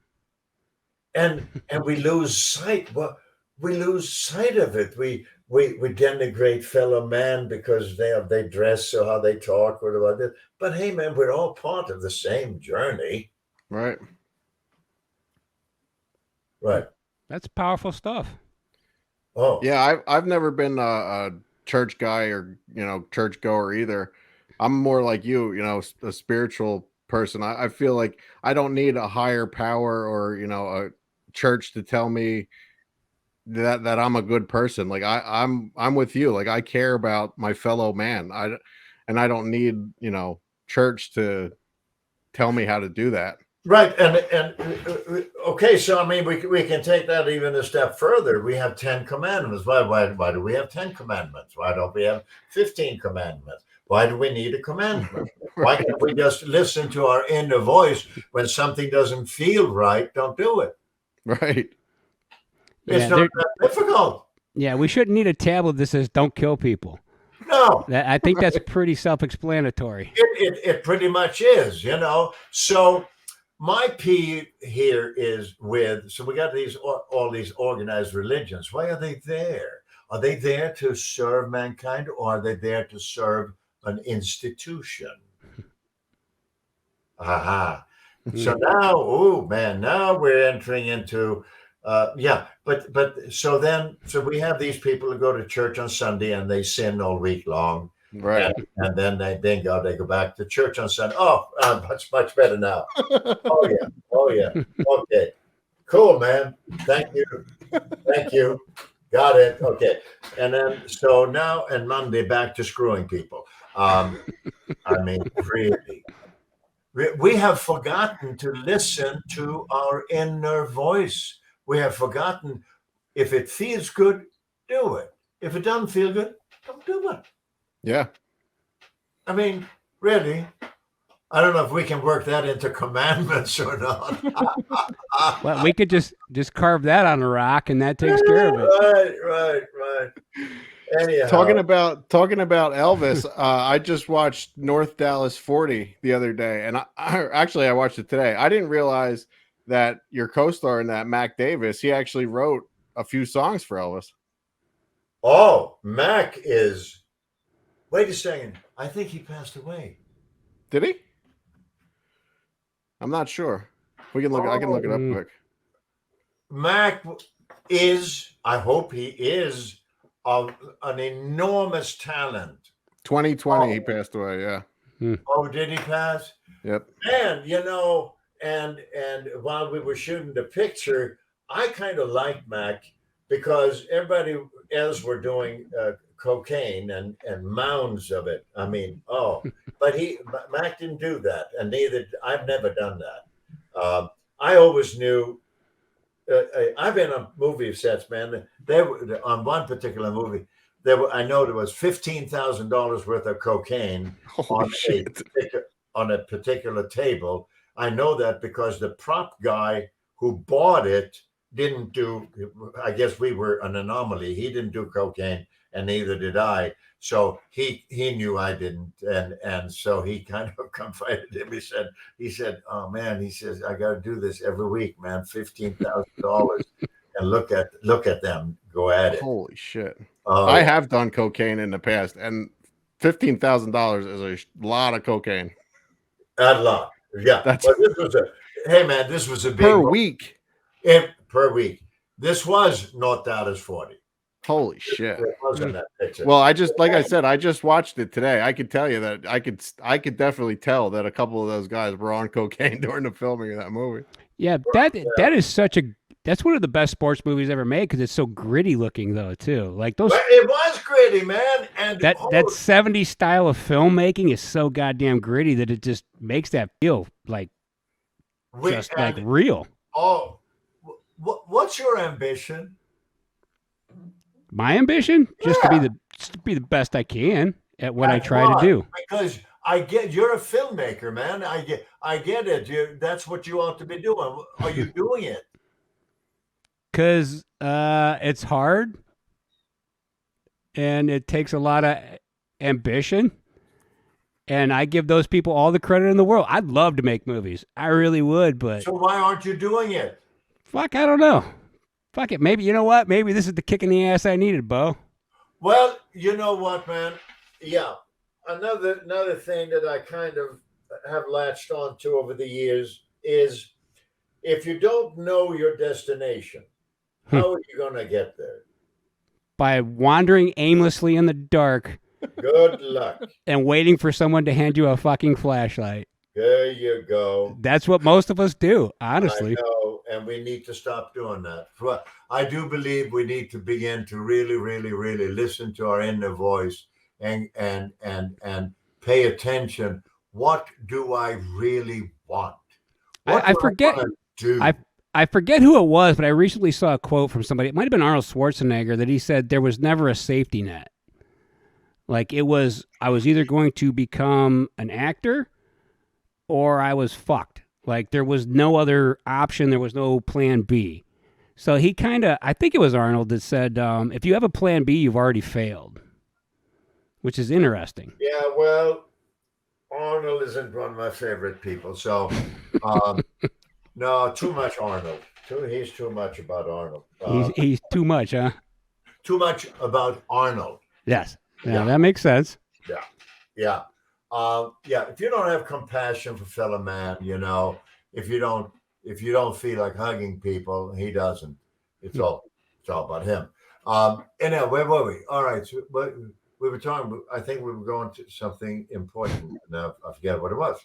And we lose sight. Well, we lose sight of it. We denigrate fellow man because they dress or how they talk or whatever. But hey, man, we're all part of the same journey. Right. Right. That's powerful stuff. Oh. Yeah, I've never been a church guy or, church goer either. I'm more like you, a spiritual person. I feel like I don't need a higher power or, a church to tell me that I'm a good person. Like I'm with you. Like I care about my fellow man. I don't need, church to tell me how to do that. Right. And okay, so I mean we can take that even a step further. We have 10 commandments. Why do we have 10 commandments? Why don't we have 15 commandments? Why do we need a commandment? Why can't we just listen to our inner voice when something doesn't feel right? Don't do it. Right. It's not that difficult. Yeah, we shouldn't need a tablet that says "Don't kill people." No. I think that's pretty self-explanatory. It pretty much is, So my P here is so we got all these organized religions. Why are they there? Are they there to serve mankind, or are they there to serve an institution? Aha. So now, now we're entering into, so we have these people who go to church on Sunday and they sin all week long. Right. And then they go back to church on Sunday. Oh, much better now. Oh yeah. Okay. Cool, man. Thank you. Got it. Okay. And then so now and Monday back to screwing people. I mean, really. We have forgotten to listen to our inner voice. We have forgotten, if it feels good, do it. If it doesn't feel good, don't do it. Yeah. I mean, really, I don't know if we can work that into commandments or not. Well, we could just carve that on a rock, and that takes care of it. Right. Anyhow. Talking about Elvis, I just watched North Dallas 40 the other day, and I watched it today. I didn't realize that your co-star in that, Mac Davis, he actually wrote a few songs for Elvis. Oh, Mac is. Wait a second. I think he passed away. Did he? I'm not sure. We can look. I can look it up quick. Mac is. I hope he is of an enormous talent. 2020, he passed away. Yeah. Oh, did he pass? Yep. And and while we were shooting the picture, I kind of liked Mac because everybody else were doing cocaine and mounds of it. I mean, but Mac didn't do that, and I've never done that. I always knew. I've been on movie sets, man. There were, on one particular movie, I know there was $15,000 worth of cocaine on a particular table. I know that because the prop guy who bought it didn't do. I guess we were an anomaly. He didn't do cocaine, and neither did I. So he knew I didn't, and so he kind of confided him. He said, "Oh man," he says, "I got to do this every week, man. $15,000, and look at them go at it." Holy shit! I have done cocaine in the past, and $15,000 is a lot of cocaine. A lot, yeah. But this was a big per week. Per week. This was North Dallas 40. Holy shit! It wasn't that picture. Well, I just watched it today. I could tell you that I could definitely tell that a couple of those guys were on cocaine during the filming of that movie. Yeah, that is that's one of the best sports movies ever made because it's so gritty looking though too. Like those. It was gritty, man, and that 70s style of filmmaking is so goddamn gritty that it just makes that feel like like real. Oh, what's your ambition? My ambition? Just to be the best I can at what That's I try to do. Because you're a filmmaker, man. I get it. That's what you ought to be doing. Are you doing it? Because it's hard and it takes a lot of ambition. And I give those people all the credit in the world. I'd love to make movies. I really would, but... So why aren't you doing it? Fuck, I don't know. Fuck it. Maybe, you know what? Maybe this is the kick in the ass I needed, Bo. Well, you know what, man? Yeah. Another thing that I kind of have latched onto over the years is if you don't know your destination, how are you going to get there? By wandering aimlessly in the dark... Good luck. And waiting for someone to hand you a fucking flashlight. There you go. That's what most of us do, honestly. I know, and we need to stop doing that. I do believe we need to begin to really, really, really listen to our inner voice and pay attention. What do I really want? I forget. I forget who it was, but I recently saw a quote from somebody. It might have been Arnold Schwarzenegger that he said there was never a safety net. Like I was either going to become an actor or I was fucked. Like there was no other option. There was no plan B. So he I think it was Arnold that said, if you have a plan B, you've already failed, which is interesting. Yeah, well, Arnold isn't one of my favorite people. So no, too much Arnold. He's too much about Arnold. He's too much, huh? Too much about Arnold. Yes. Yeah, that makes sense. Yeah. If you don't have compassion for fellow man, if you don't feel like hugging people, he doesn't. It's all about him. Anyway, where were we? All right. So, we were talking. I think we were going to something important. Now I forget what it was.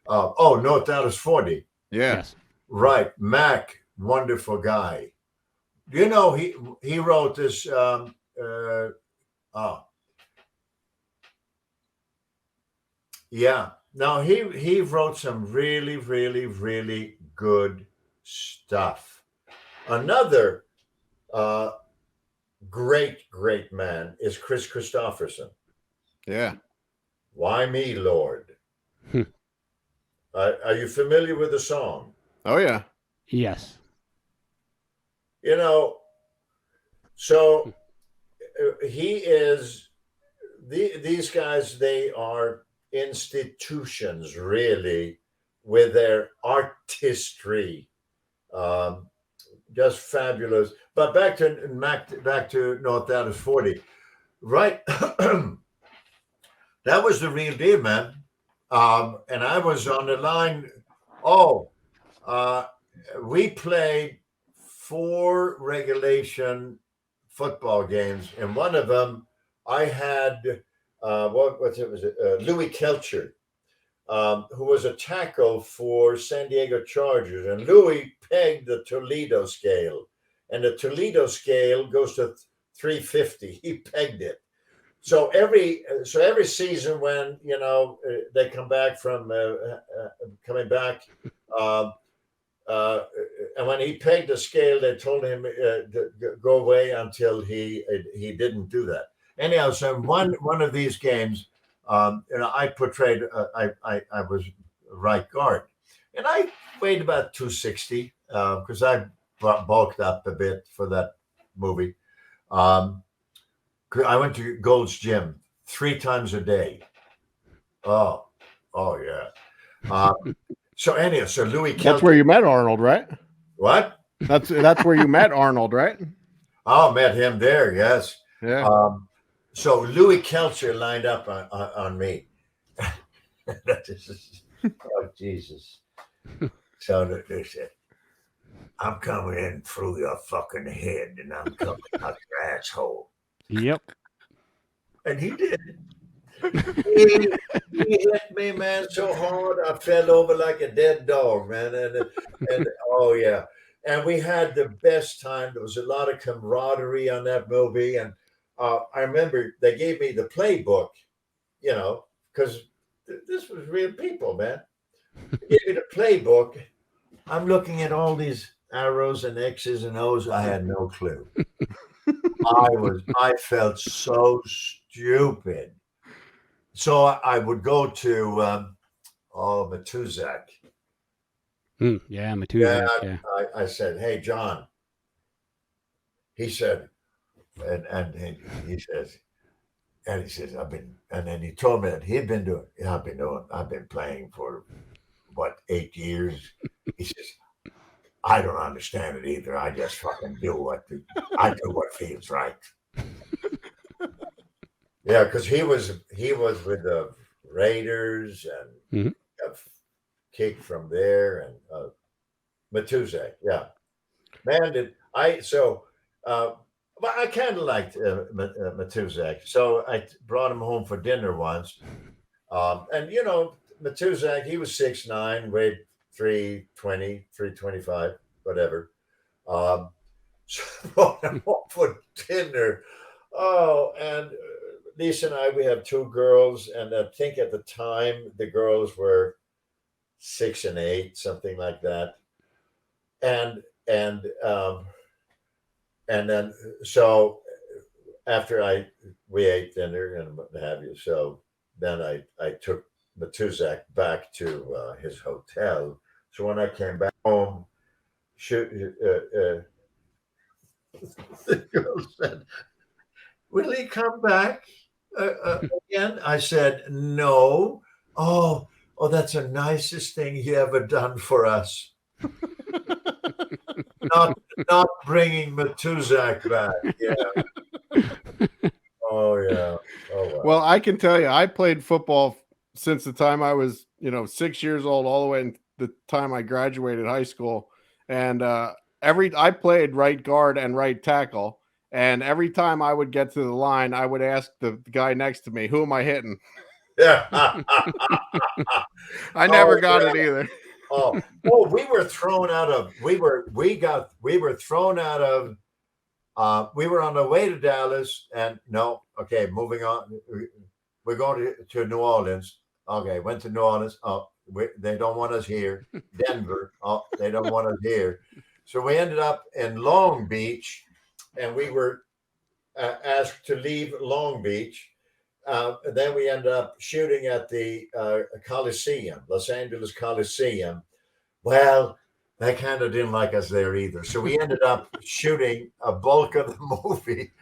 North Dallas 40. Yes. Right. Mac, wonderful guy. He wrote this. Yeah. Now he wrote some really, really, really good stuff. Another great man is Chris Christopherson. Yeah. Why Me, Lord? Are you familiar with the song? Oh yeah. Yes. So he is. These guys, they are institutions, really, with their artistry, just fabulous. But back to North Dallas 40, right? That was the real deal, man. And I was on the line. We played 4 regulation football games, and one of them I had. Louis Kelcher, who was a tackle for San Diego Chargers. And Louis pegged the Toledo scale. And the Toledo scale goes to 350. He pegged it. So every season when, they come back from coming back, and when he pegged the scale, they told him to go away until he didn't do that. Anyhow, so one of these games, I portrayed, I was right guard, and I weighed about 260 because I bulked up a bit for that movie. I went to Gold's Gym 3 times a day. Oh yeah. So anyhow, so Louis Kelcher. That's where you met Arnold, right? What? That's where you met Arnold, right? Oh, met him there. Yes. Yeah. So Louis Kelcher lined up on me. Oh, Jesus. So they said, I'm coming in through your fucking head and I'm coming out your asshole. Yep. And he did. He hit me, man, so hard I fell over like a dead dog, man. And oh yeah. And we had the best time. There was a lot of camaraderie on that movie. And I remember they gave me the playbook, because this was real people, man. They gave me the playbook. I'm looking at all these arrows and X's and O's. I had no clue. I felt so stupid. So I would go to Matuzak. Yeah, Matuzak. Yeah. I said, "Hey, John." He said, and he says, I've been, and then he told me that he'd been doing. Yeah, I've been playing for 8 years. He says, I don't understand it either. I just fucking do what feels right. Yeah, because he was with the Raiders and got kicked from there, and Matuzak. Yeah, man, did I so. But I kind of liked Matuzak, so I brought him home for dinner once. And Matuzak, he was 6'9", weighed 320, 325, whatever. So I brought him home for dinner. Oh, and Lisa and I, we have 2 girls, and I think at the time the girls were 6 and 8, something like that. And then so after we ate dinner and what have you, so then I took Matuzak back to his hotel. So when I came back home, the girl said, "Will he come back again?" I said, "No." Oh, that's the nicest thing he ever done for us. Not bringing Matuzak back. Yeah. Oh yeah. Oh wow. Well, I can tell you, I played football since the time I was, 6 years old, all the way to the time I graduated high school, and I played right guard and right tackle, and every time I would get to the line, I would ask the guy next to me, "Who am I hitting?" Yeah. I never got it either. We were thrown out of. We were thrown out of. We were on the way to Dallas, and moving on. We're going to New Orleans. Okay, went to New Orleans. Oh, they don't want us here. Denver. Oh, they don't want us here. So we ended up in Long Beach, and we were asked to leave Long Beach. Then we ended up shooting at the Coliseum, Los Angeles Coliseum. Well, they kind of didn't like us there either. So we ended up shooting a bulk of the movie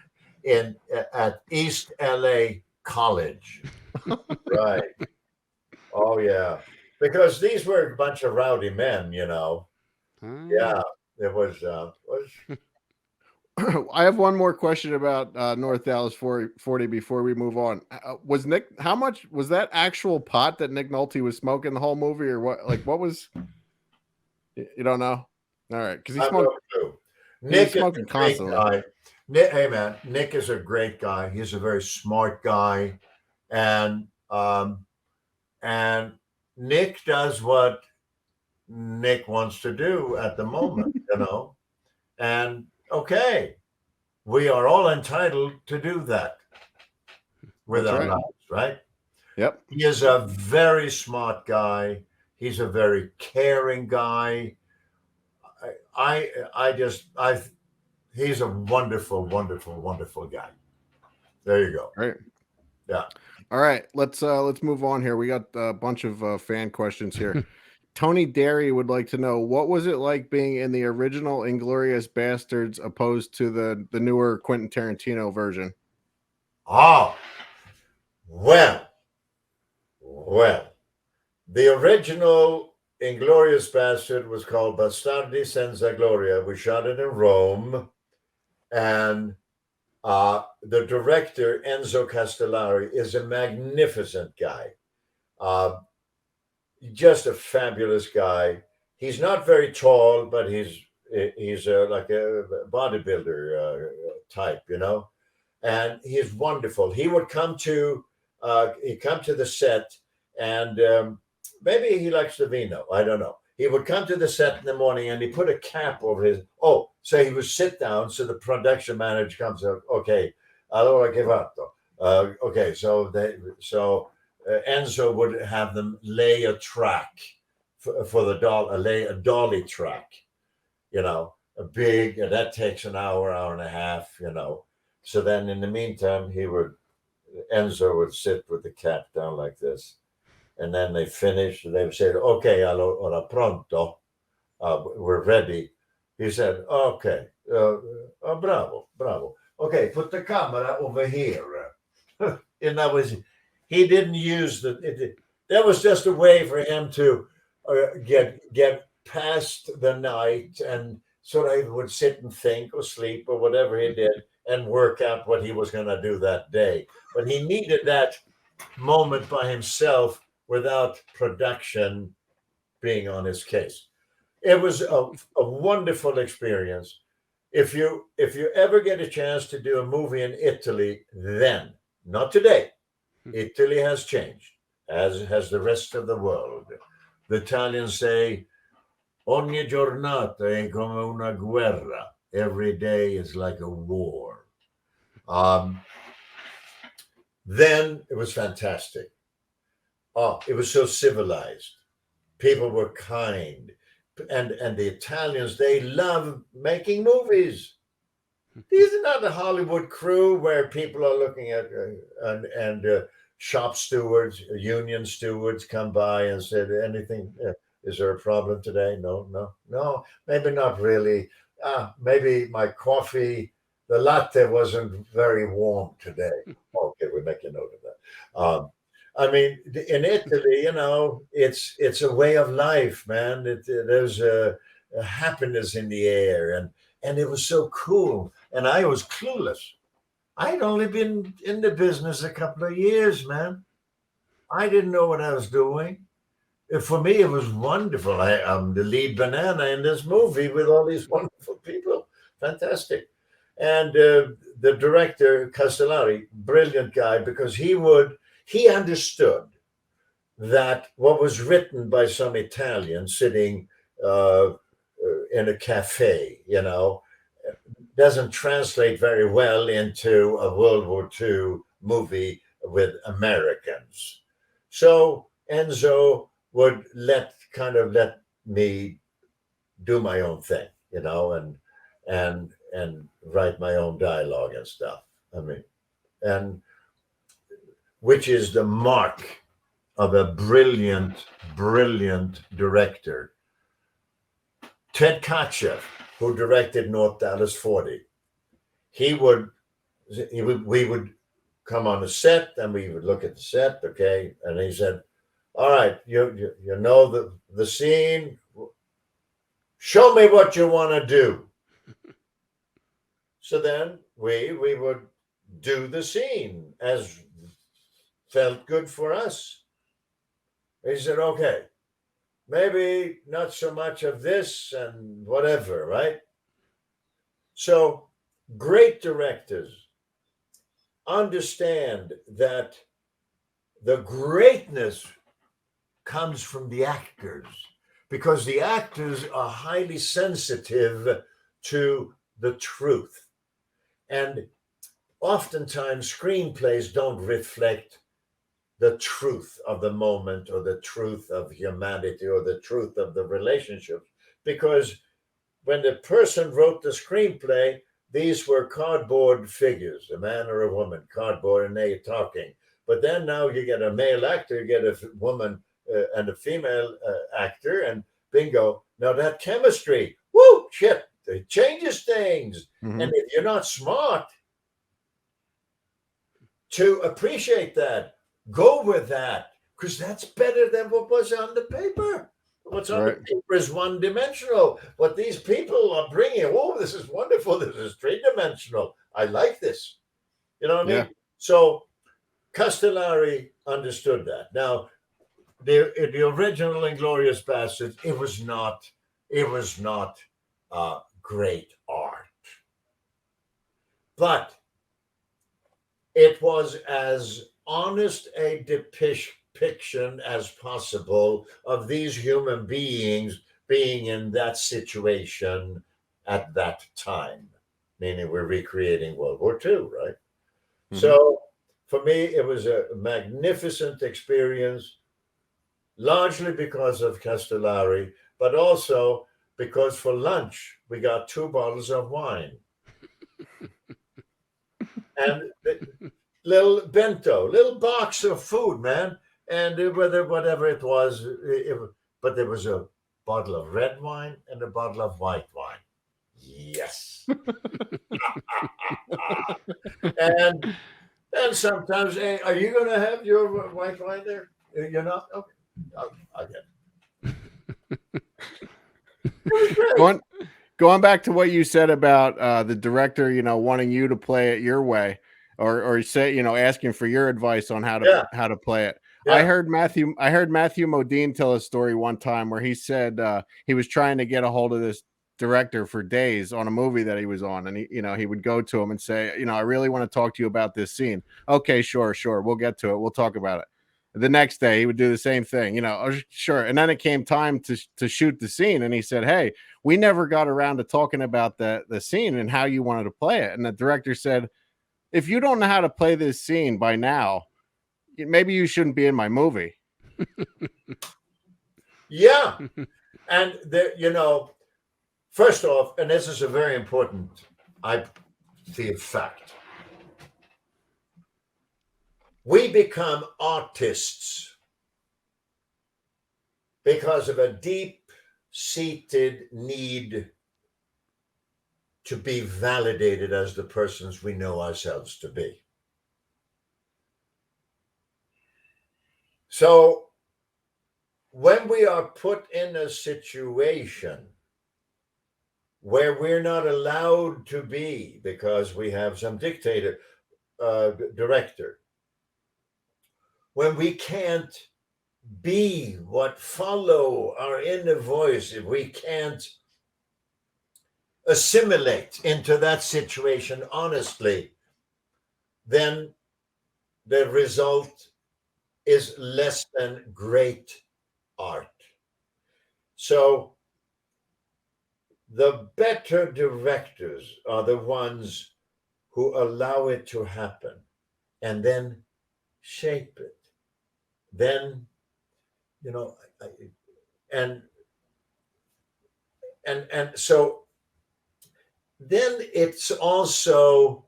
at East LA College. Right. Oh, yeah. Because these were a bunch of rowdy men, Yeah, it was. I have one more question about North Dallas 40 before we move on. How much was that actual pot that Nick Nolte was smoking the whole movie, or what? Like, what was? You don't know? All right, because he smoked. Nick is smoking constantly. Guy. Hey man, Nick is a great guy. He's a very smart guy, and Nick does what Nick wants to do at the moment, And okay, we are all entitled to do that with our lives, right? Yep. He is a very smart guy. He's a very caring guy. He's a wonderful, wonderful, wonderful guy. There you go. Right. Yeah. All right. Let's move on here. We got a bunch of fan questions here. Tony Derry would like to know, what was it like being in the original Inglourious Bastards opposed to the newer Quentin Tarantino version? Oh, well, the original Inglourious Bastard was called Bastardi Senza Gloria. We shot it in Rome, and the director, Enzo Castellari, is a magnificent guy. Just a fabulous guy. He's not very tall, but he's like a bodybuilder type, and he's wonderful. He would come to the set, and maybe he likes the vino. I don't know. He would come to the set in the morning, and he put a cap over his. So he would sit down. So the production manager comes up. Okay, allora che fatto? Okay, so Enzo would have them lay a track for the doll, lay a dolly track, a big, and that takes an hour and a half, So then in the meantime, he would Enzo would sit with the cat down like this. And then they finished, and they would say, okay, allora pronto, we're ready. He said, okay, bravo. Okay, put the camera over here. And that was, he didn't use that was just a way for him to get past the night, and so he would sit and think or sleep or whatever he did and work out what he was going to do that day. But he needed that moment by himself without production being on his case. It was a wonderful experience. If you ever get a chance to do a movie in Italy, then, not today, Italy has changed, as has the rest of the world. The Italians say, ogni giornata è come una guerra. Every day is like a war. Then it was fantastic. Oh, it was so civilized. People were kind. And the Italians, they love making movies. These are not a Hollywood crew where people are looking at and shop stewards, union stewards come by and said, anything, is there a problem today? No, maybe not really. Maybe my coffee, the latte wasn't very warm today. Okay, we make a note of that. I mean, in Italy, it's a way of life, man. There's a happiness in the air, and it was so cool. And I was clueless. I'd only been in the business a couple of years, man. I didn't know what I was doing. For me, it was wonderful. I'm the lead banana in this movie with all these wonderful people. Fantastic. And the director, Castellari, brilliant guy, because he understood that what was written by some Italian sitting in a cafe, doesn't translate very well into a World War II movie with Americans. So Enzo would let me do my own thing, and write my own dialogue and stuff. I mean, and which is the mark of a brilliant director. Ted Kotcheff, who directed North Dallas 40, we would come on the set and we would look at the set, okay, and he said, all right, you know the scene, show me what you want to do. So then we would do the scene as felt good for us. He said, okay, maybe not so much of this and whatever, right? So great directors understand that the greatness comes from the actors, because the actors are highly sensitive to the truth. And oftentimes screenplays don't reflect the truth of the moment or the truth of humanity or the truth of the relationship, because when the person wrote the screenplay, these were cardboard figures, a man or a woman, cardboard, and they're talking. But then now you get a male actor, you get a woman and a female actor, and bingo. Now that chemistry, woo, shit, it changes things. Mm-hmm. And if you're not smart to appreciate that, go with that, because that's better than what was on the paper. What's on the paper is one-dimensional. What these people are bringing, oh, this is wonderful. This is three-dimensional. I like this. You know what I mean? So Castellari understood that. Now, the original Inglourious Basterds, it was not great art, but it was as honest a depiction as possible of these human beings being in that situation at that time, meaning we're recreating World War II, right? Mm-hmm. So for me, it was a magnificent experience, largely because of Castellari, but also because for lunch, we got 2 bottles of wine. And little bento, little box of food, man. And whatever it was, but there was a bottle of red wine and a bottle of white wine. Yes. and sometimes, hey, are you going to have your white wine there? You're not? Okay. I'll get it. Going back to what you said about the director, wanting you to play it your way, or say, asking for your advice on how to play it. Yeah. I heard Matthew Modine tell a story one time where he said he was trying to get a hold of this director for days on a movie that he was on, and he would go to him and say, I really want to talk to you about this scene. Okay, sure, we'll get to it. We'll talk about it. The next day he would do the same thing, oh, sure. And then it came time to shoot the scene, and he said, hey, we never got around to talking about the scene and how you wanted to play it. And the director said, if you don't know how to play this scene by now, maybe you shouldn't be in my movie. Yeah. And first off, and this is a very important, I feel, fact. We become artists because of a deep-seated need to be validated as the persons we know ourselves to be. So when we are put in a situation where we're not allowed to be because we have some director, when we can't be what follow our inner voice, if we can't assimilate into that situation honestly, then the result is less than great art. So the better directors are the ones who allow it to happen and then shape it. Then, and so then it's also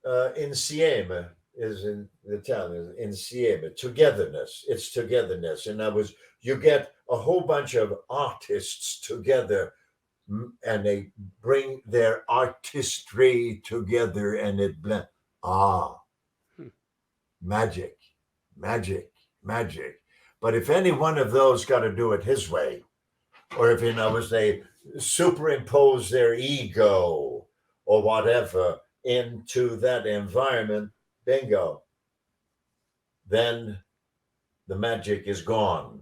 insieme, is in the Italian, insieme, togetherness. It's togetherness. In other words, you get a whole bunch of artists together and they bring their artistry together and it blends. Magic. But if any one of those got to do it his way, or if, they superimpose their ego or whatever into that environment, bingo, then the magic is gone.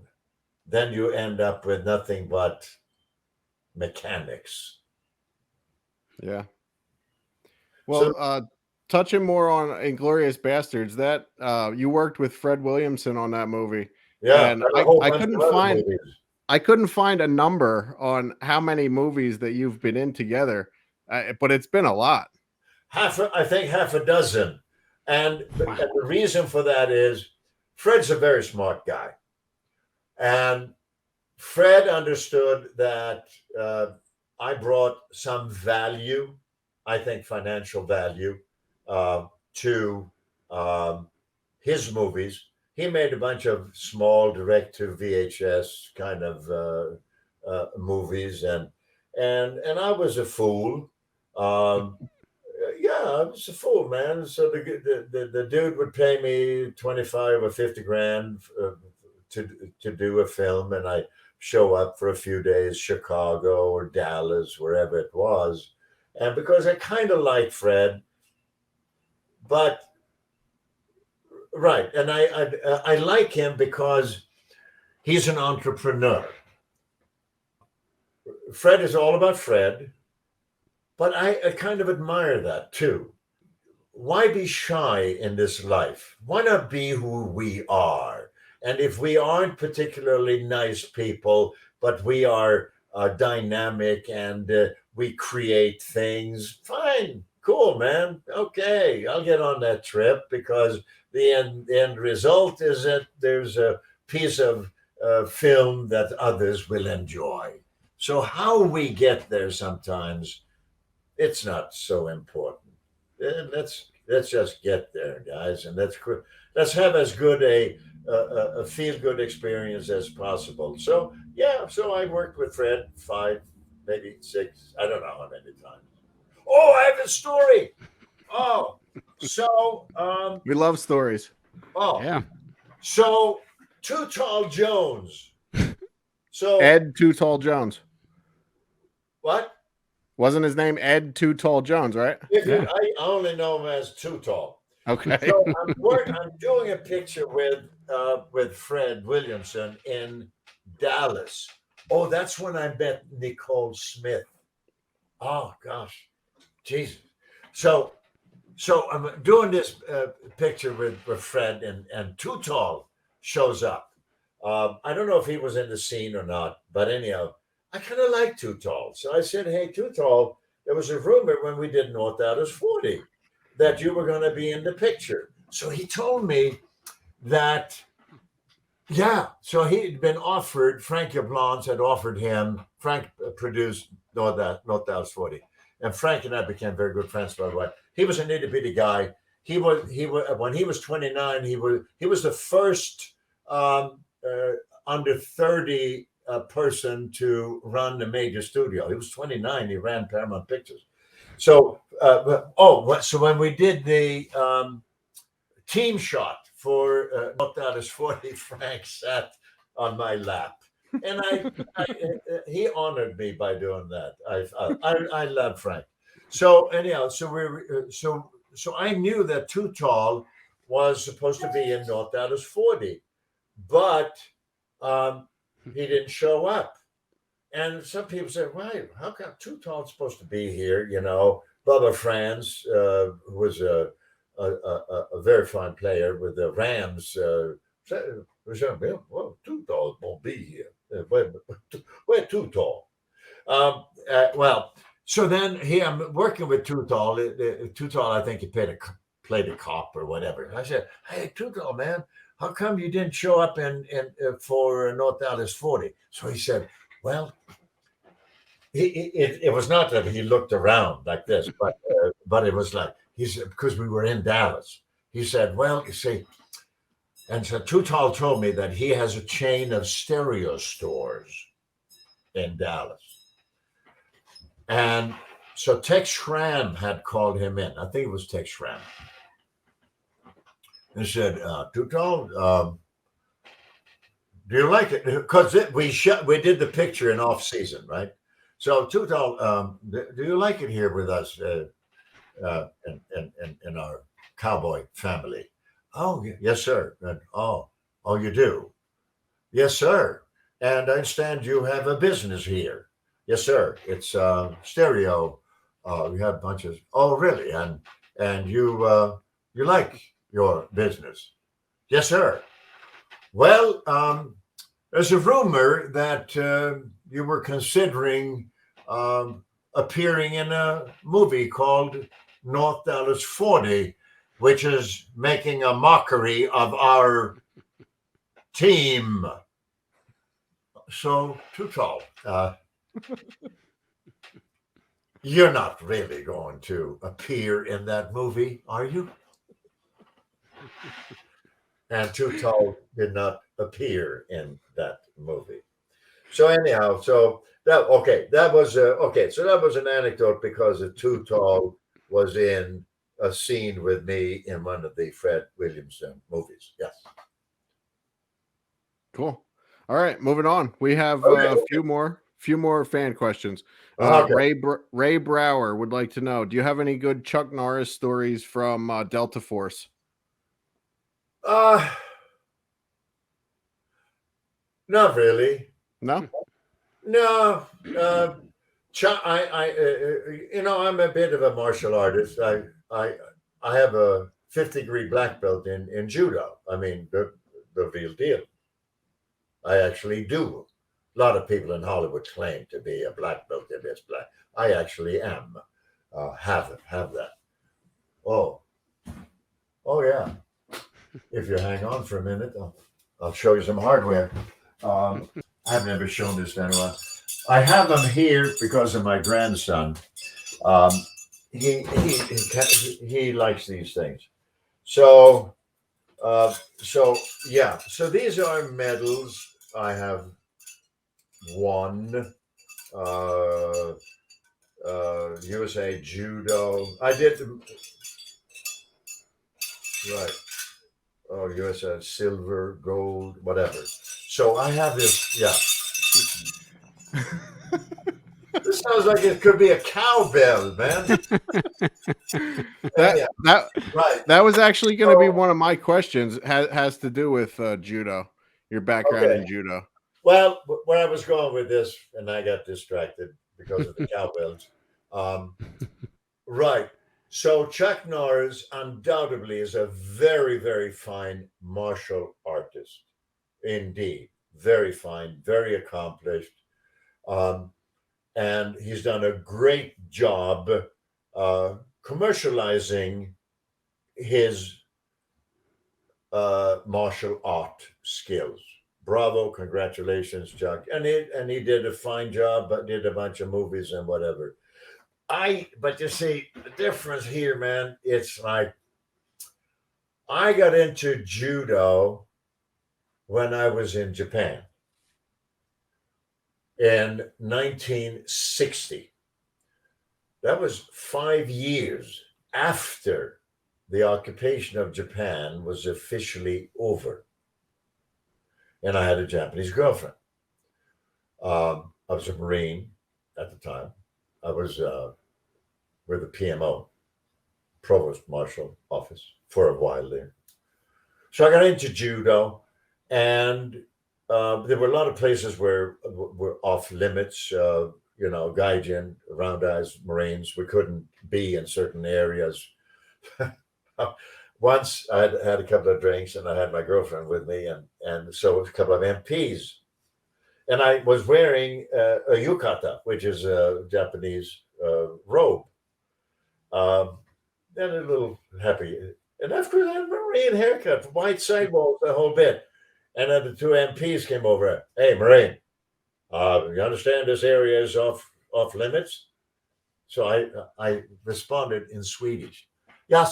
Then you end up with nothing but mechanics. Yeah. Well, touching more on Inglourious Bastards, that you worked with Fred Williamson on that movie. Yeah, and I couldn't find a number on how many movies that you've been in together, but it's been a lot. I think half a dozen. And the reason for that is Fred's a very smart guy. And Fred understood that I brought some value, I think financial value, to his movies. He made a bunch of small direct-to-VHS kind of movies, and I was a fool. Yeah, I was a fool, man. So the dude would pay me 25 or 50 grand to do a film, and I show up for a few days, Chicago or Dallas, wherever it was, and because I kind of like Fred, but. Right. And I like him because he's an entrepreneur. Fred is all about Fred, but I kind of admire that too. Why be shy in this life? Why not be who we are? And if we aren't particularly nice people, but we are dynamic and we create things, fine, cool, man. Okay, I'll get on that trip because the end result is that there's a piece of film that others will enjoy. So how we get there sometimes, it's not so important. let's just get there, guys, and let's have as good a feel good experience as possible. So yeah, so I worked with Fred 5, maybe 6, I don't know how many times. Oh, I have a story. Oh, so we love stories. Oh, Yeah. So Too Tall Jones. So Ed Too Tall Jones. What? Wasn't his name Ed Too Tall Jones, right? Yeah. I only know him as Too Tall. Okay. So I'm doing a picture with Fred Williamson in Dallas. Oh, that's when I met Nicole Smith. Oh gosh, Jesus. So I'm doing this picture with Fred, and Too Tall shows up. I don't know if he was in the scene or not, but anyhow, I kind of like Too Tall. So I said, hey, Too Tall, there was a rumor when we did North Dallas 40 that you were going to be in the picture. So he told me that, yeah, so he'd been offered, Frank Yablans had offered him, Frank produced North Dallas 40. And Frank and I became very good friends, by the way. He was an itty-bitty guy. He was when he was 29, he was the first under 30 person to run the major studio. He was 29. He ran Paramount Pictures. So, so when we did the team shot for North Dallas 40, Frank sat on my lap, and he honored me by doing that. I love Frank. So anyhow, so I knew that Too Tall was supposed to be in North Dallas 40, but he didn't show up. And some people said, "Why? How come Too Tall supposed to be here?" You know, Bubba Franz, who was a very fine player with the Rams, said, "Well, Too Tall won't be here. We're Too Tall." Well, so then I'm working with Too Tall. Too Tall, I think he played a cop or whatever. I said, "Hey, Too Tall, man, how come you didn't show up for North Dallas 40?" So he said, well, it was not that he looked around like this, but it was like, he said, because we were in Dallas. He said, well, you see, and so Too Tall told me that he has a chain of stereo stores in Dallas. And so Tex Schramm had called him in. I think it was Tex Schramm. And said, Too Tall, do you like it? Because we did the picture in off season, right? So Too Tall, do you like it here with us in our cowboy family? Oh, yes, sir. And, oh, you do? Yes, sir. And I understand you have a business here. Yes, sir. It's stereo. We have a bunch of. Oh, really? And you like your business? Yes, sir. Well, there's a rumor that you were considering appearing in a movie called North Dallas 40, which is making a mockery of our team. So, Too Tall, you're not really going to appear in that movie, are you? And Too Tall did not appear in that movie. So anyhow, that was an anecdote because Too Tall was in a scene with me in one of the Fred Williamson movies. Yes. Cool. All right, moving on. We have a few more fan questions. Ray Brower would like to know: do you have any good Chuck Norris stories from Delta Force? Not really. No. Chuck, I'm a bit of a martial artist. I have a 5th degree black belt in judo. I mean, the real deal. I actually do. A lot of people in Hollywood claim to be a black belt in this black. I actually am. Have that. Oh yeah. If you hang on for a minute, I'll show you some hardware. I've never shown this to anyone. I have them here because of my grandson. he likes these things. So yeah. So these are medals I have won. USA Judo. I did right. Oh, USA silver, gold, whatever. So I have this. Yeah. This sounds like it could be a cowbell, man. That Right. that was actually going to be one of my questions. Has to do with judo, your background in judo. Well, where I was going with this, and I got distracted because of the cowbells. Right. So Chuck Norris undoubtedly is a very, very fine martial artist. Indeed. Very fine, very accomplished. And he's done a great job commercializing his martial art skills. Bravo, congratulations, Chuck. And he did a fine job, but did a bunch of movies and whatever. But you see, the difference here, man, it's like I got into judo when I was in Japan in 1960. That was 5 years after the occupation of Japan was officially over. And I had a Japanese girlfriend. I was a Marine at the time. I was with the PMO, Provost Marshal Office, for a while there. So I got into judo, and there were a lot of places where were off limits. Gaijin, round eyes Marines, we couldn't be in certain areas. Once I had a couple of drinks and I had my girlfriend with me, and so a couple of MPs. And I was wearing a yukata, which is a Japanese robe. And a little happy. And after that, Marine haircut, white sidewalls, the whole bit. And then the two MPs came over. Hey, Marine, you understand this area is off limits? So I responded in Swedish. Ja,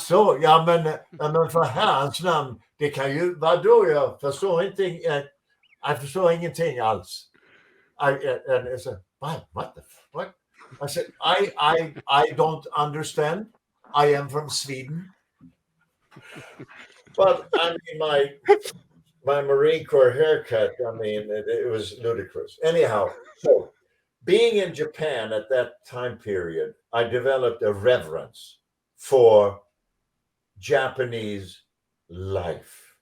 men för herrans namn, det kan ju, vadå, jag förstår ingenting alls. And I said, what the fuck? I said, I don't understand. I am from Sweden. But I mean, my Marine Corps haircut, I mean, it was ludicrous. Anyhow, so being in Japan at that time period, I developed a reverence for Japanese life,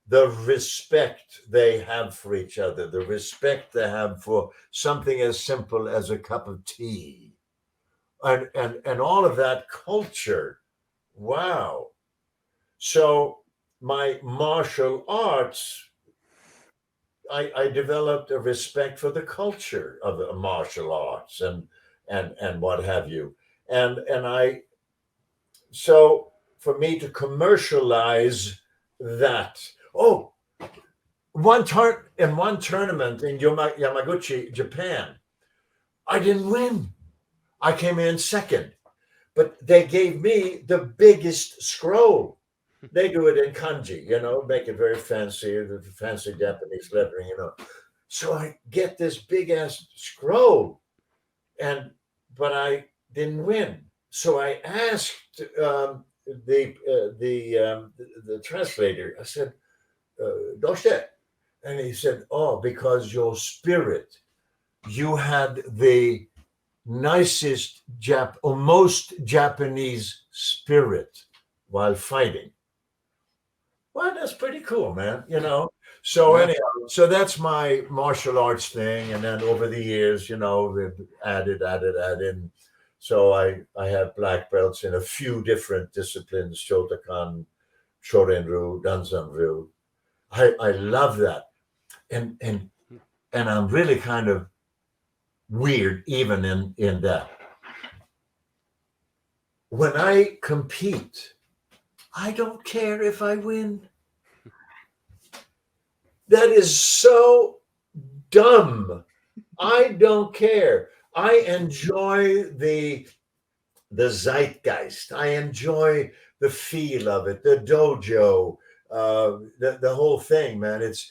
the respect they have for each other, the respect they have for something as simple as a cup of tea, and all of that culture. Wow. So my martial arts, I developed a respect for the culture of the martial arts and what have you. So for me to commercialize that. Oh, in one tournament in Yamaguchi, Japan, I didn't win. I came in second, but they gave me the biggest scroll. They do it in kanji, make it very fancy, the fancy Japanese lettering, So I get this big ass scroll, but I didn't win. So I asked the translator. I said, "Doshe," and he said, "Oh, because your spirit, you had the nicest or most Japanese spirit while fighting." Well, that's pretty cool, man. So anyhow, so that's my martial arts thing, and then over the years, they've added. So I have black belts in a few different disciplines: Shotokan, Shorin-ryu, Danzan-ryu. I love that, and I'm really kind of weird even in that. When I compete, I don't care if I win. That is so dumb. I don't care. I enjoy the the zeitgeist. I enjoy the feel of it, the dojo, the whole thing, man. It's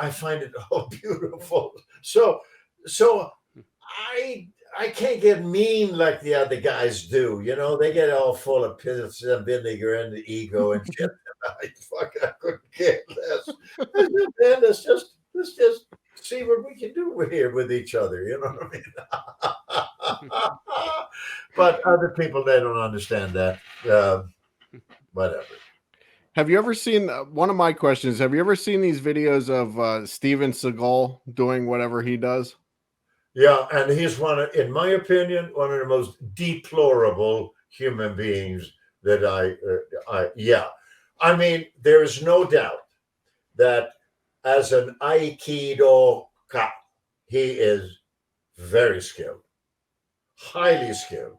I find it all beautiful. So I can't get mean like the other guys do. You know, they get all full of piss and vinegar and the ego and shit. I couldn't care less. Man, let's just see what we can do here with each other. You know what I mean? But other people, they don't understand that. Whatever. Have you ever seen one of my questions? Have you ever seen these videos of Steven Segal doing whatever he does? Yeah, and he's in my opinion, one of the most deplorable human beings that I mean, there is no doubt that as an Aikido ka, he is very skilled, highly skilled.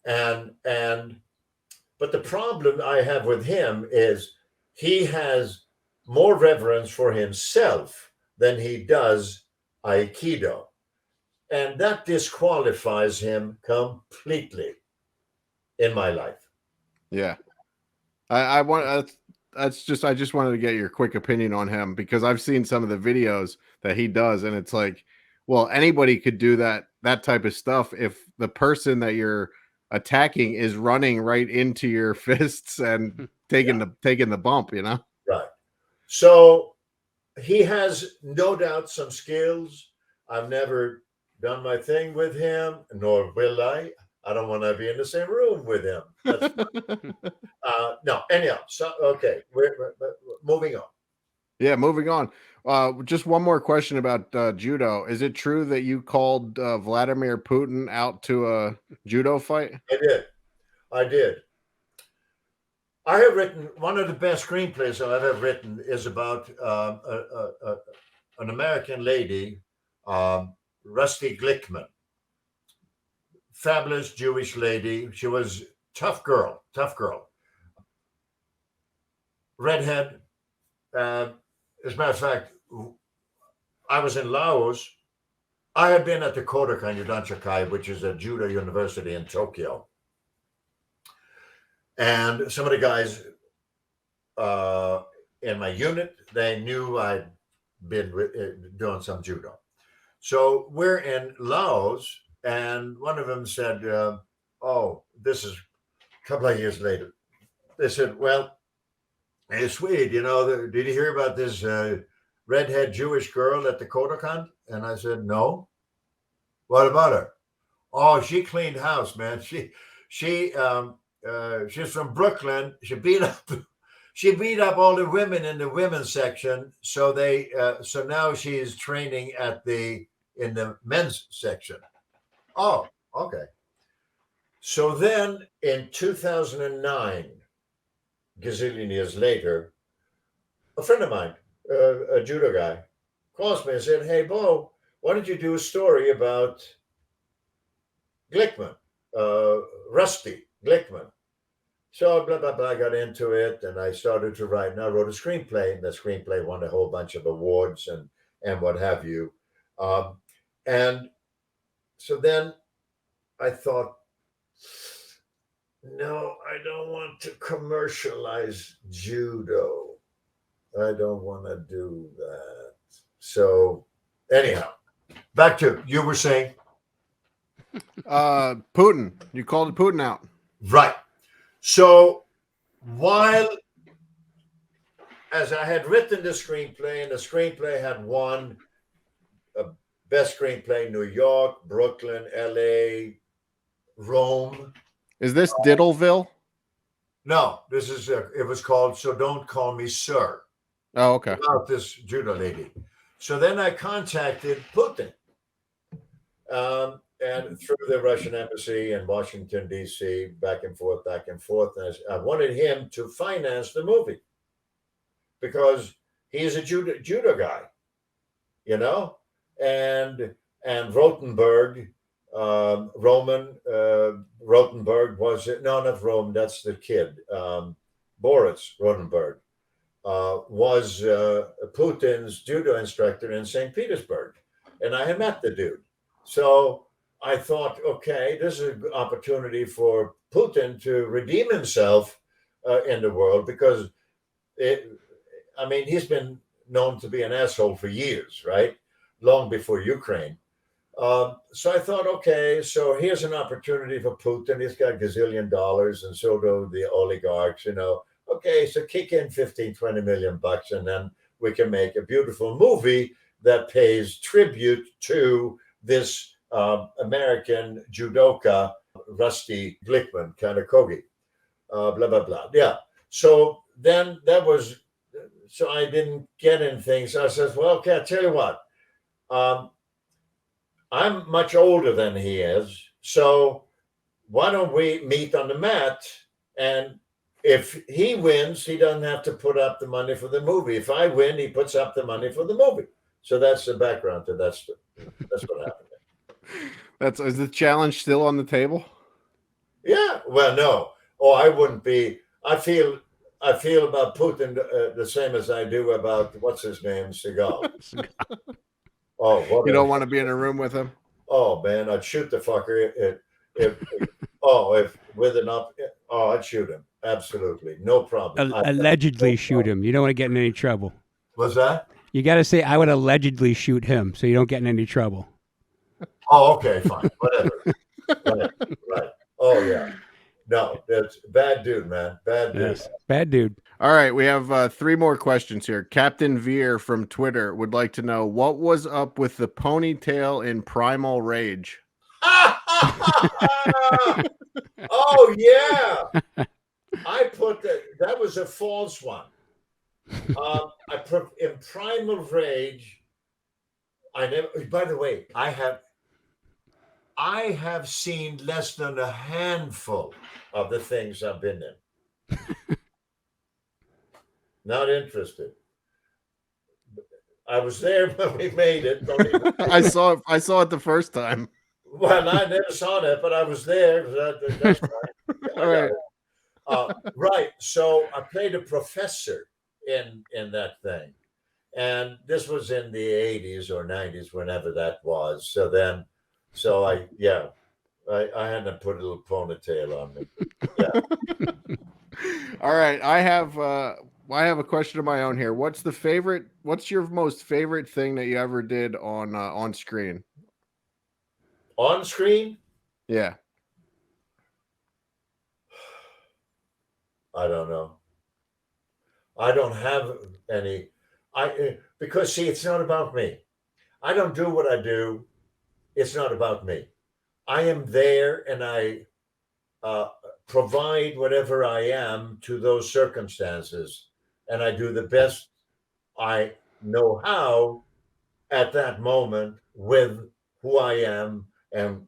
But the problem I have with him is he has more reverence for himself than he does Aikido. And that disqualifies him completely in my life. Yeah. I just wanted to get your quick opinion on him, because I've seen some of the videos that he does, and it's like, well, anybody could do that type of stuff if the person that you're attacking is running right into your fists and taking the bump, you know? Right. So he has no doubt some skills. I've never done my thing with him, nor will I. I don't want to be in the same room with him. No, anyhow. So okay, we're moving on. Yeah, moving on. Just one more question about judo. Is it true that you called Vladimir Putin out to a judo fight? I did. I have written one of the best screenplays I've ever written is about an American lady, Rusty Glickman. Fabulous Jewish lady. She was tough girl. Redhead. As a matter of fact, I was in Laos. I had been at the Kodokan Yudanchakai, which is a judo university in Tokyo. And some of the guys in my unit, they knew I'd been doing some judo. So we're in Laos, and one of them said, oh, this is a couple of years later. They said, well, hey, Swede, you know, did you hear about this redhead Jewish girl at the Kodokan? And I said, no. What about her? Oh, she cleaned house, man. She's from Brooklyn. She beat up all the women in the women's section. So so now she's training in the men's section. Oh, okay. So then in 2009, gazillion years later, a friend of mine, a judo guy, calls me and said, hey, Bo, why don't you do a story about Glickman, Rusty Glickman? So blah, blah, blah, I got into it, and I started to write, and I wrote a screenplay, and the screenplay won a whole bunch of awards and what have you. And so then I thought, no, I don't want to commercialize judo. I don't want to do that. So anyhow, back to you were saying? Putin. You called Putin out. Right. So as I had written the screenplay, and the screenplay had won best screenplay, New York, Brooklyn, LA, Rome. Is this Diddleville? No, this is it was called So Don't Call Me Sir. Oh, okay. About this judo lady. So then I contacted Putin, and through the Russian embassy in Washington, D.C., back and forth. And I wanted him to finance the movie because he's a judo guy, you know, and Rotenberg. Roman Rotenberg was it? No, not Rome. That's the kid. Boris Rotenberg was Putin's judo instructor in St. Petersburg, and I had met the dude. So I thought, okay, this is an opportunity for Putin to redeem himself in the world, because he's been known to be an asshole for years, right? Long before Ukraine. So I thought, okay, so here's an opportunity for Putin. He's got gazillion dollars, and so do the oligarchs, Okay, so kick in 15, 20 million bucks, and then we can make a beautiful movie that pays tribute to this American judoka, Rusty Glickman, kind of Kogi, blah, blah, blah. Yeah. So then so I didn't get anything. So I says, well, okay, I'll tell you what. I'm much older than he is. So why don't we meet on the mat? And if he wins, he doesn't have to put up the money for the movie. If I win, he puts up the money for the movie. So that's the background to that story. That's what happened. Is the challenge still on the table? Yeah. Well, no. Oh, I wouldn't be. I feel about Putin the same as I do about what's his name, Segal. Oh, you don't want to be in a room with him? Oh man, I'd shoot the fucker. I'd shoot him. Absolutely, no problem. Allegedly shoot him. You don't want to get in any trouble. What's that? You got to say, I would allegedly shoot him, so you don't get in any trouble. Oh, okay, fine, whatever. Right. Oh yeah. No, that's bad dude, man. Bad dude. Yes, bad dude. All right, we have 3 more questions here. Captain Veer from Twitter would like to know, what was up with the ponytail in Primal Rage? Oh yeah, I put that was a false one. In Primal Rage, I never. By the way, I have seen less than a handful of the things I've been in. Not interested. I was there when we made it. I saw it the first time. Well, I never saw that, but I was there. That's right. All right. Right. So I played a professor in that thing, and this was in the 80s or 90s, whenever that was. So I had to put a little ponytail on me. Yeah. All right. I have a question of my own here. What's your most favorite thing that you ever did on screen? On screen? Yeah. I don't know. I don't have any. Because see, it's not about me. I don't do what I do. It's not about me. I am there, and I provide whatever I am to those circumstances, and I do the best I know how at that moment with who I am and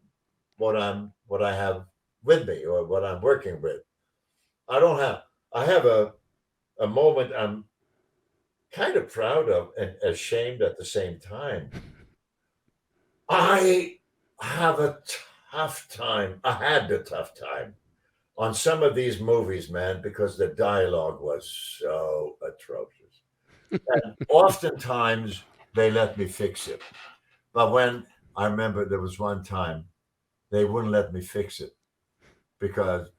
what I have with me, or what I'm working with. I have a moment I'm kind of proud of and ashamed at the same time. I have a tough time. I had a tough time on some of these movies, man, because the dialogue was so atrocious. And oftentimes they let me fix it. But when I remember there was one time they wouldn't let me fix it because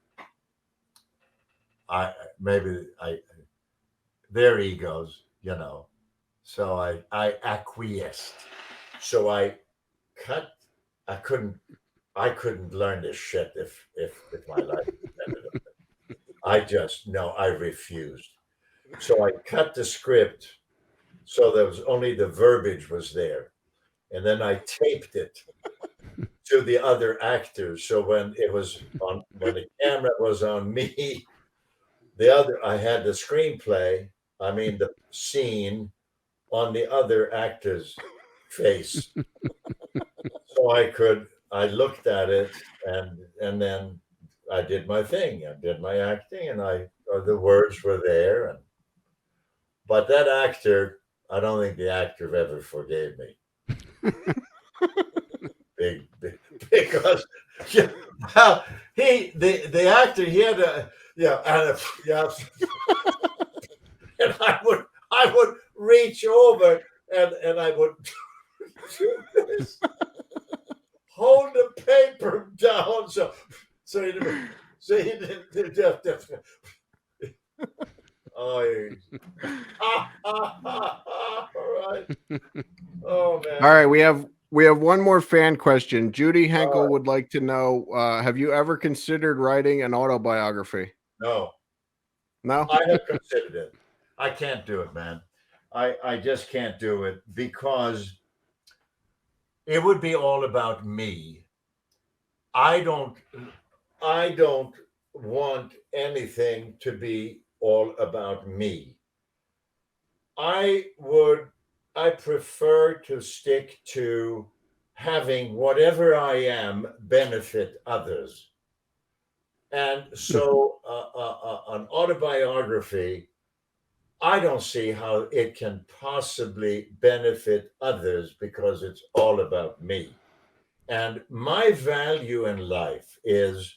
their egos, So I acquiesced. So I couldn't learn this shit if my life depended on it. I refused. So I cut the script so there was only the verbiage was there. And then I taped it to the other actors. So when the camera was on me, I had the screenplay, the scene on the other actor's face. So I looked at it and then I did my thing. I did my acting, and the words were there. But that actor, I don't think the actor ever forgave me. big, because the actor, he had and I would reach over and I would do this. hold the paper down so you didn't. Oh, all right. Oh man. All right, we have one more fan question. Judy Henkel would like to know: have you ever considered writing an autobiography? No. No. I have considered it. I can't do it, man. I just can't do it because it would be all about me. I don't want anything to be all about me. I prefer to stick to having whatever I am benefit others. And so an autobiography, I don't see how it can possibly benefit others because it's all about me. And my value in life is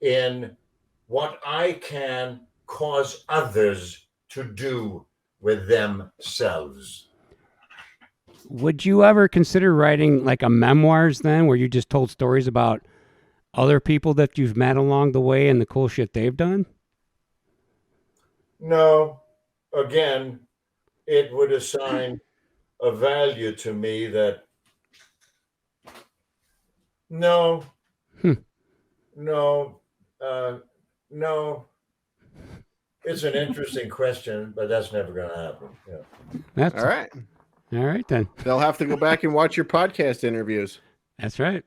in what I can cause others to do with themselves. Would you ever consider writing like a memoirs then, where you just told stories about other people that you've met along the way and the cool shit they've done? No. Again, it would assign a value to me that no. It's an interesting question, but that's never going to happen. Yeah. That's all right. All right, then. They'll have to go back and watch your podcast interviews. That's right.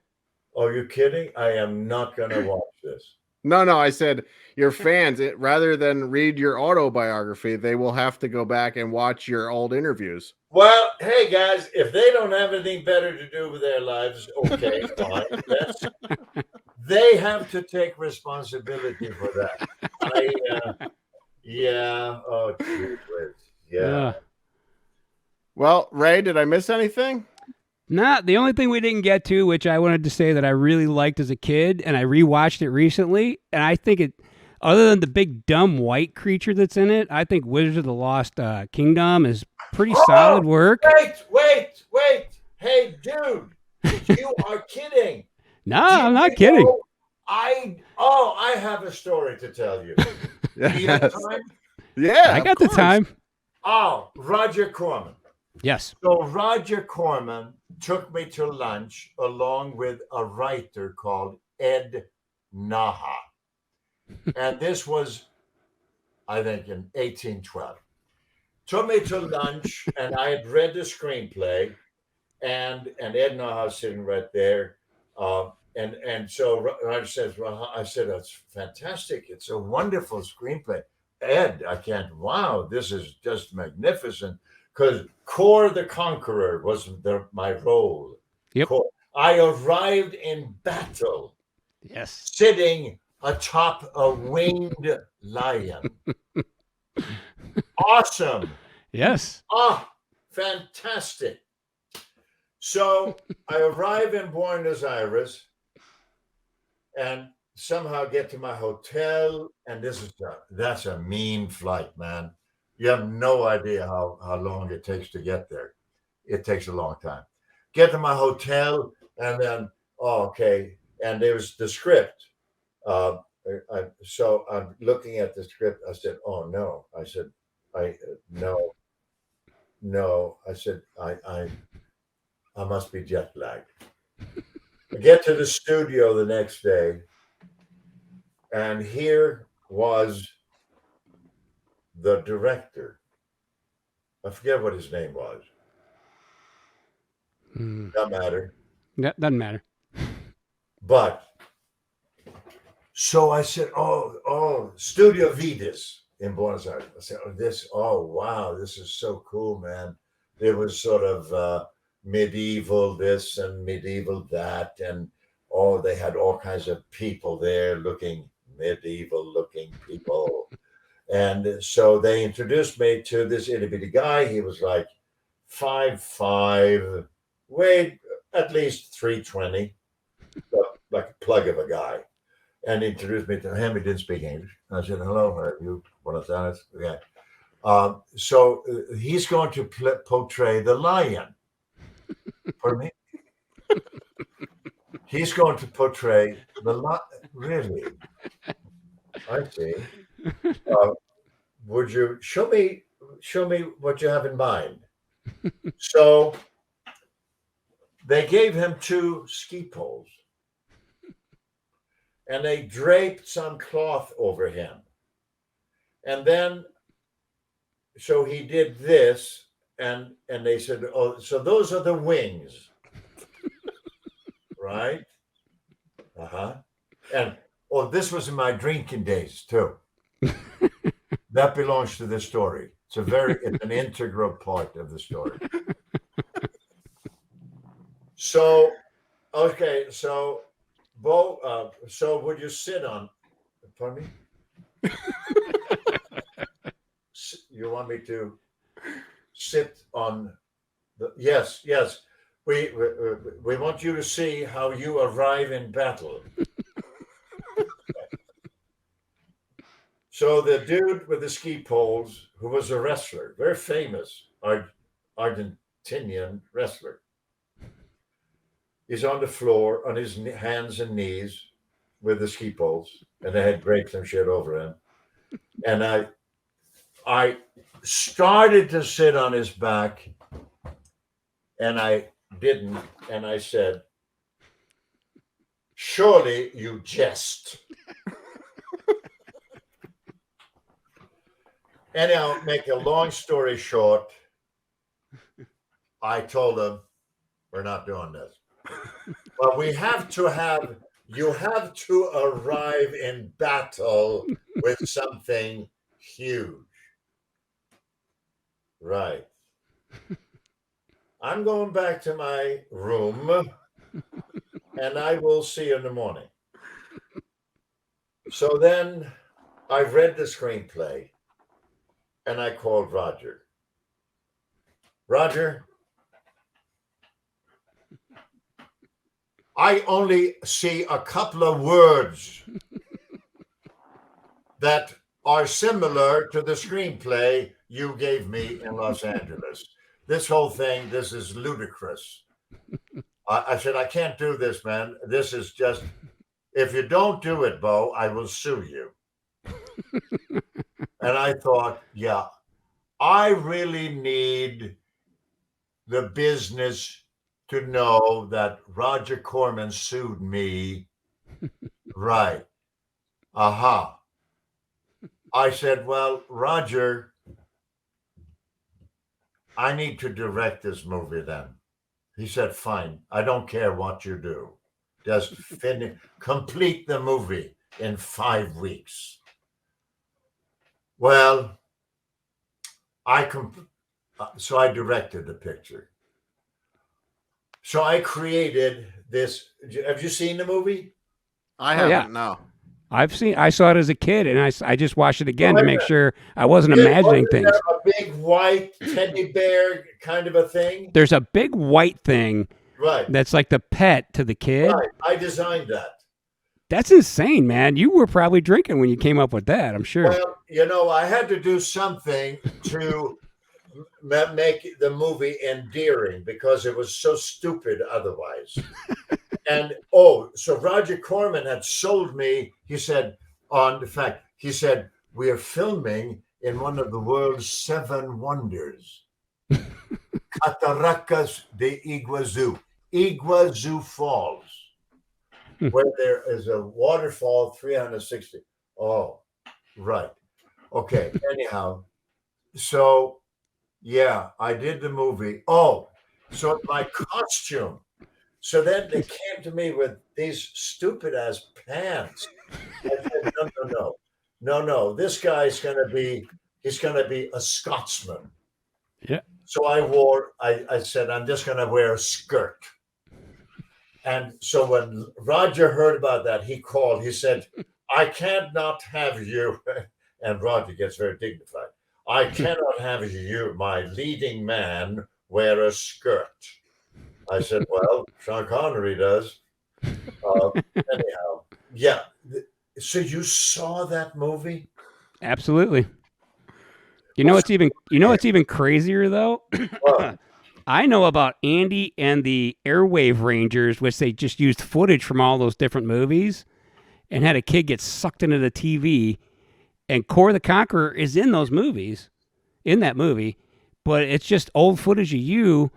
Are you kidding? I am not going to watch this. No, I said your fans, rather than read your autobiography, they will have to go back and watch your old interviews. Well, hey, guys, if they don't have anything better to do with their lives, okay, fine. They have to take responsibility for that. Yeah. Oh, geez, yeah. Well, Ray, did I miss anything? Nah, the only thing we didn't get to, which I wanted to say that I really liked as a kid, and I rewatched it recently, and I think it, other than the big dumb white creature that's in it, I think Wizards of the Lost Kingdom is pretty solid work. Wait. Hey, dude, you are kidding. No, I'm not kidding. I have a story to tell you. You have time? Yeah, I got the time. Oh, Roger Corman. Yes. So Roger Corman took me to lunch along with a writer called Ed Naha. And this was, I think, in 1812. Took me to lunch, and I had read the screenplay, and Ed Naha sitting right there. And so Roger says, well, I said, that's fantastic. It's a wonderful screenplay. Ed, wow, this is just magnificent. Because Kor the Conqueror was my role. Yep. I arrived in battle. Yes. Sitting atop a winged lion. Awesome. Yes. Fantastic. So I arrive in Buenos Aires and somehow get to my hotel. And that's a mean flight, man. You have no idea how long it takes to get there. It takes a long time. Get to my hotel, and then, okay. And there's the script. So I'm looking at the script. I said, oh, no. I said, no. I said, I must be jet lagged. I get to the studio the next day, and here was the director. I forget what his name was. Doesn't matter. That doesn't matter. But so I said, oh, Studio Vidas in Buenos Aires. I said, wow, this is so cool, man. It was sort of medieval this and medieval that. And they had all kinds of people there medieval looking people. And so they introduced me to this itty bitty guy. He was like 5'5", weighed at least 320, like a plug of a guy. And he introduced me to him. He didn't speak English. I said, hello, are you Buenos Aires? Okay. So he's going to portray the lion. Pardon me? He's going to portray really. I see. Would you show me what you have in mind? So they gave him 2 ski poles, and they draped some cloth over him. And then, so he did this, and they said, oh, so those are the wings, right? And, oh, this was in my drinking days, too. That belongs to this story. It's an integral part of the story. So, okay, so, Bo, so would you sit on, pardon me? You want me to sit on yes. We want you to see how you arrive in battle. So the dude with the ski poles, who was a wrestler, very famous Argentinian wrestler, is on the floor on his hands and knees with the ski poles, and they had drapes and shit over him. And I started to sit on his back, and I didn't. And I said, "Surely you jest." Anyhow, make a long story short, I told him, we're not doing this. But you have to arrive in battle with something huge. Right. I'm going back to my room, and I will see you in the morning. So then I read the screenplay, and I called Roger. Roger, I only see a couple of words that are similar to the screenplay you gave me in Los Angeles. This whole thing, this is ludicrous. I said, I can't do this, man. This is just, if you don't do it, Bo, I will sue you. And I thought, yeah, I really need the business to know that Roger Corman sued me. Right. Aha. I said, well, Roger, I need to direct this movie then. He said, fine. I don't care what you do. Just complete the movie in 5 weeks. Well, so I directed the picture. So I created this. Have you seen the movie? I haven't, no. I saw it as a kid, and I just watched it again to make sure I wasn't imagining things. A big white teddy bear kind of a thing? There's a big white thing. Right. That's like the pet to the kid. Right. I designed that. That's insane, man. You were probably drinking when you came up with that, I'm sure. Well, I had to do something to make the movie endearing because it was so stupid otherwise. And, so Roger Corman had sold me, he said, we are filming in one of the world's 7 wonders. Cataracas de Iguazu Falls. Where there is a waterfall 360. Oh, right. Okay. Anyhow, so yeah, I did the movie. Oh, so my costume. So then they came to me with these stupid ass pants. I said, no. This guy's he's gonna be a Scotsman. Yeah. So I said, I'm just gonna wear a skirt. And so when Roger heard about that, he called. He said, I cannot have you. And Roger gets very dignified. I cannot have you, my leading man, wear a skirt. I said, well, Sean Connery does. Anyhow, yeah. So you saw that movie? Absolutely. You know what's even crazier though? I know about Andy and the Airwave Rangers, which they just used footage from all those different movies and had a kid get sucked into the TV. And Core the Conqueror is in those movies, in that movie, but it's just old footage of you.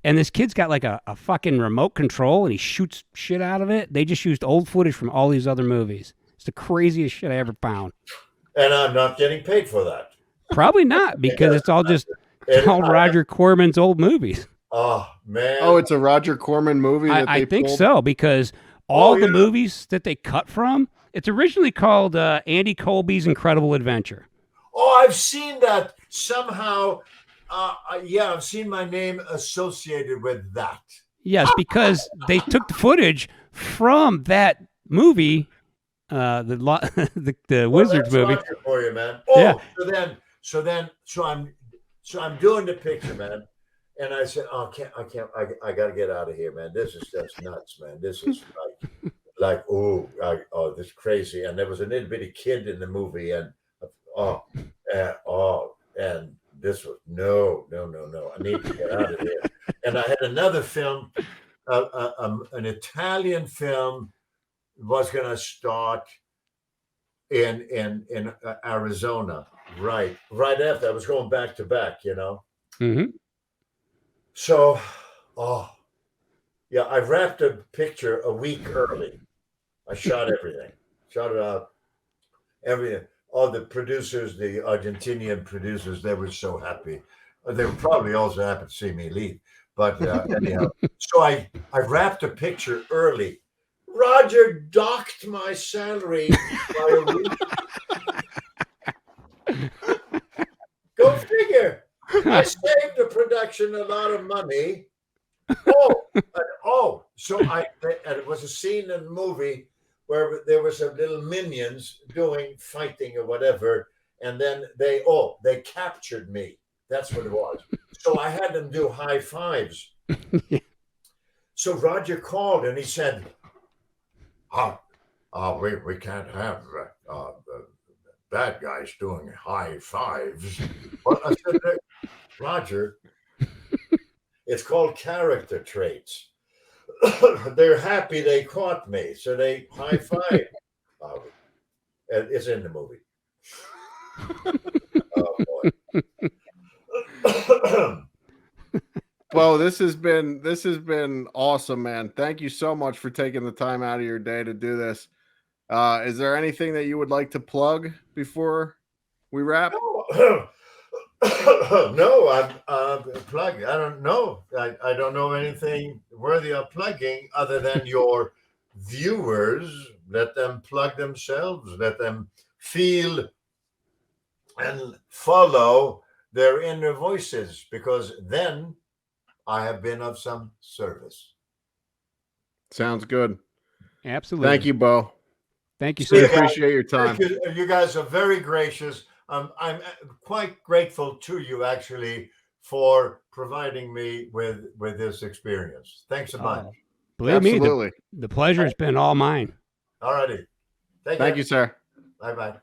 And this kid's got like a fucking remote control and he shoots shit out of it. They just used old footage from all these other movies. It's the craziest shit I ever found. And I'm not getting paid for that. Probably not, because it's all Roger Corman's old movies. Oh, man. Oh, it's a Roger Corman movie that I they think pulled? so, because all the movies that they cut from, it's originally called Andy Colby's Incredible Adventure. Oh, I've seen that somehow. Yeah, I've seen my name associated with that. Yes, because they took the footage from that movie, the Wizards movie. For you, man. Oh, yeah. So I'm doing the picture, man. And I said, oh, I got to get out of here, man. This is just nuts, man. This is like, this is crazy. And there was an itty bitty kid in the movie, and and this was no. I need to get out of here. And I had another film, an Italian film was going to start in Arizona, right after I was going back to back, you know. Mm-hmm. So, I wrapped a picture a week early. I shot everything, shot it out, everything. All the producers, the Argentinian producers, they were so happy. They were probably also happy to see me leave. But anyhow, so I wrapped a picture early. Roger docked my salary by a week. Go figure. I saved the production a lot of money. So it was a scene in the movie where there was some little minions doing fighting or whatever, and then they captured me. That's what it was. So I had them do high fives. So Roger called and he said, we can't have bad guys doing high fives. But I said, Roger, it's called character traits. They're happy they caught me, so they high five. It's in the movie. Oh boy. Well, this has been awesome, man. Thank you so much for taking the time out of your day to do this. Is there anything that you would like to plug before we wrap? No, I'm plugged. I don't know. I don't know anything worthy of plugging other than your viewers. Let them plug themselves. Let them feel and follow their inner voices, because then I have been of some service. Sounds good. Absolutely. Thank you, Bo. Thank you, We sir. appreciate your time. You guys are very gracious. I'm quite grateful to you, actually, for providing me with this experience. Thanks a bunch. Believe Absolutely. me, the pleasure has been all mine. All righty. Thank you, sir. Bye-bye.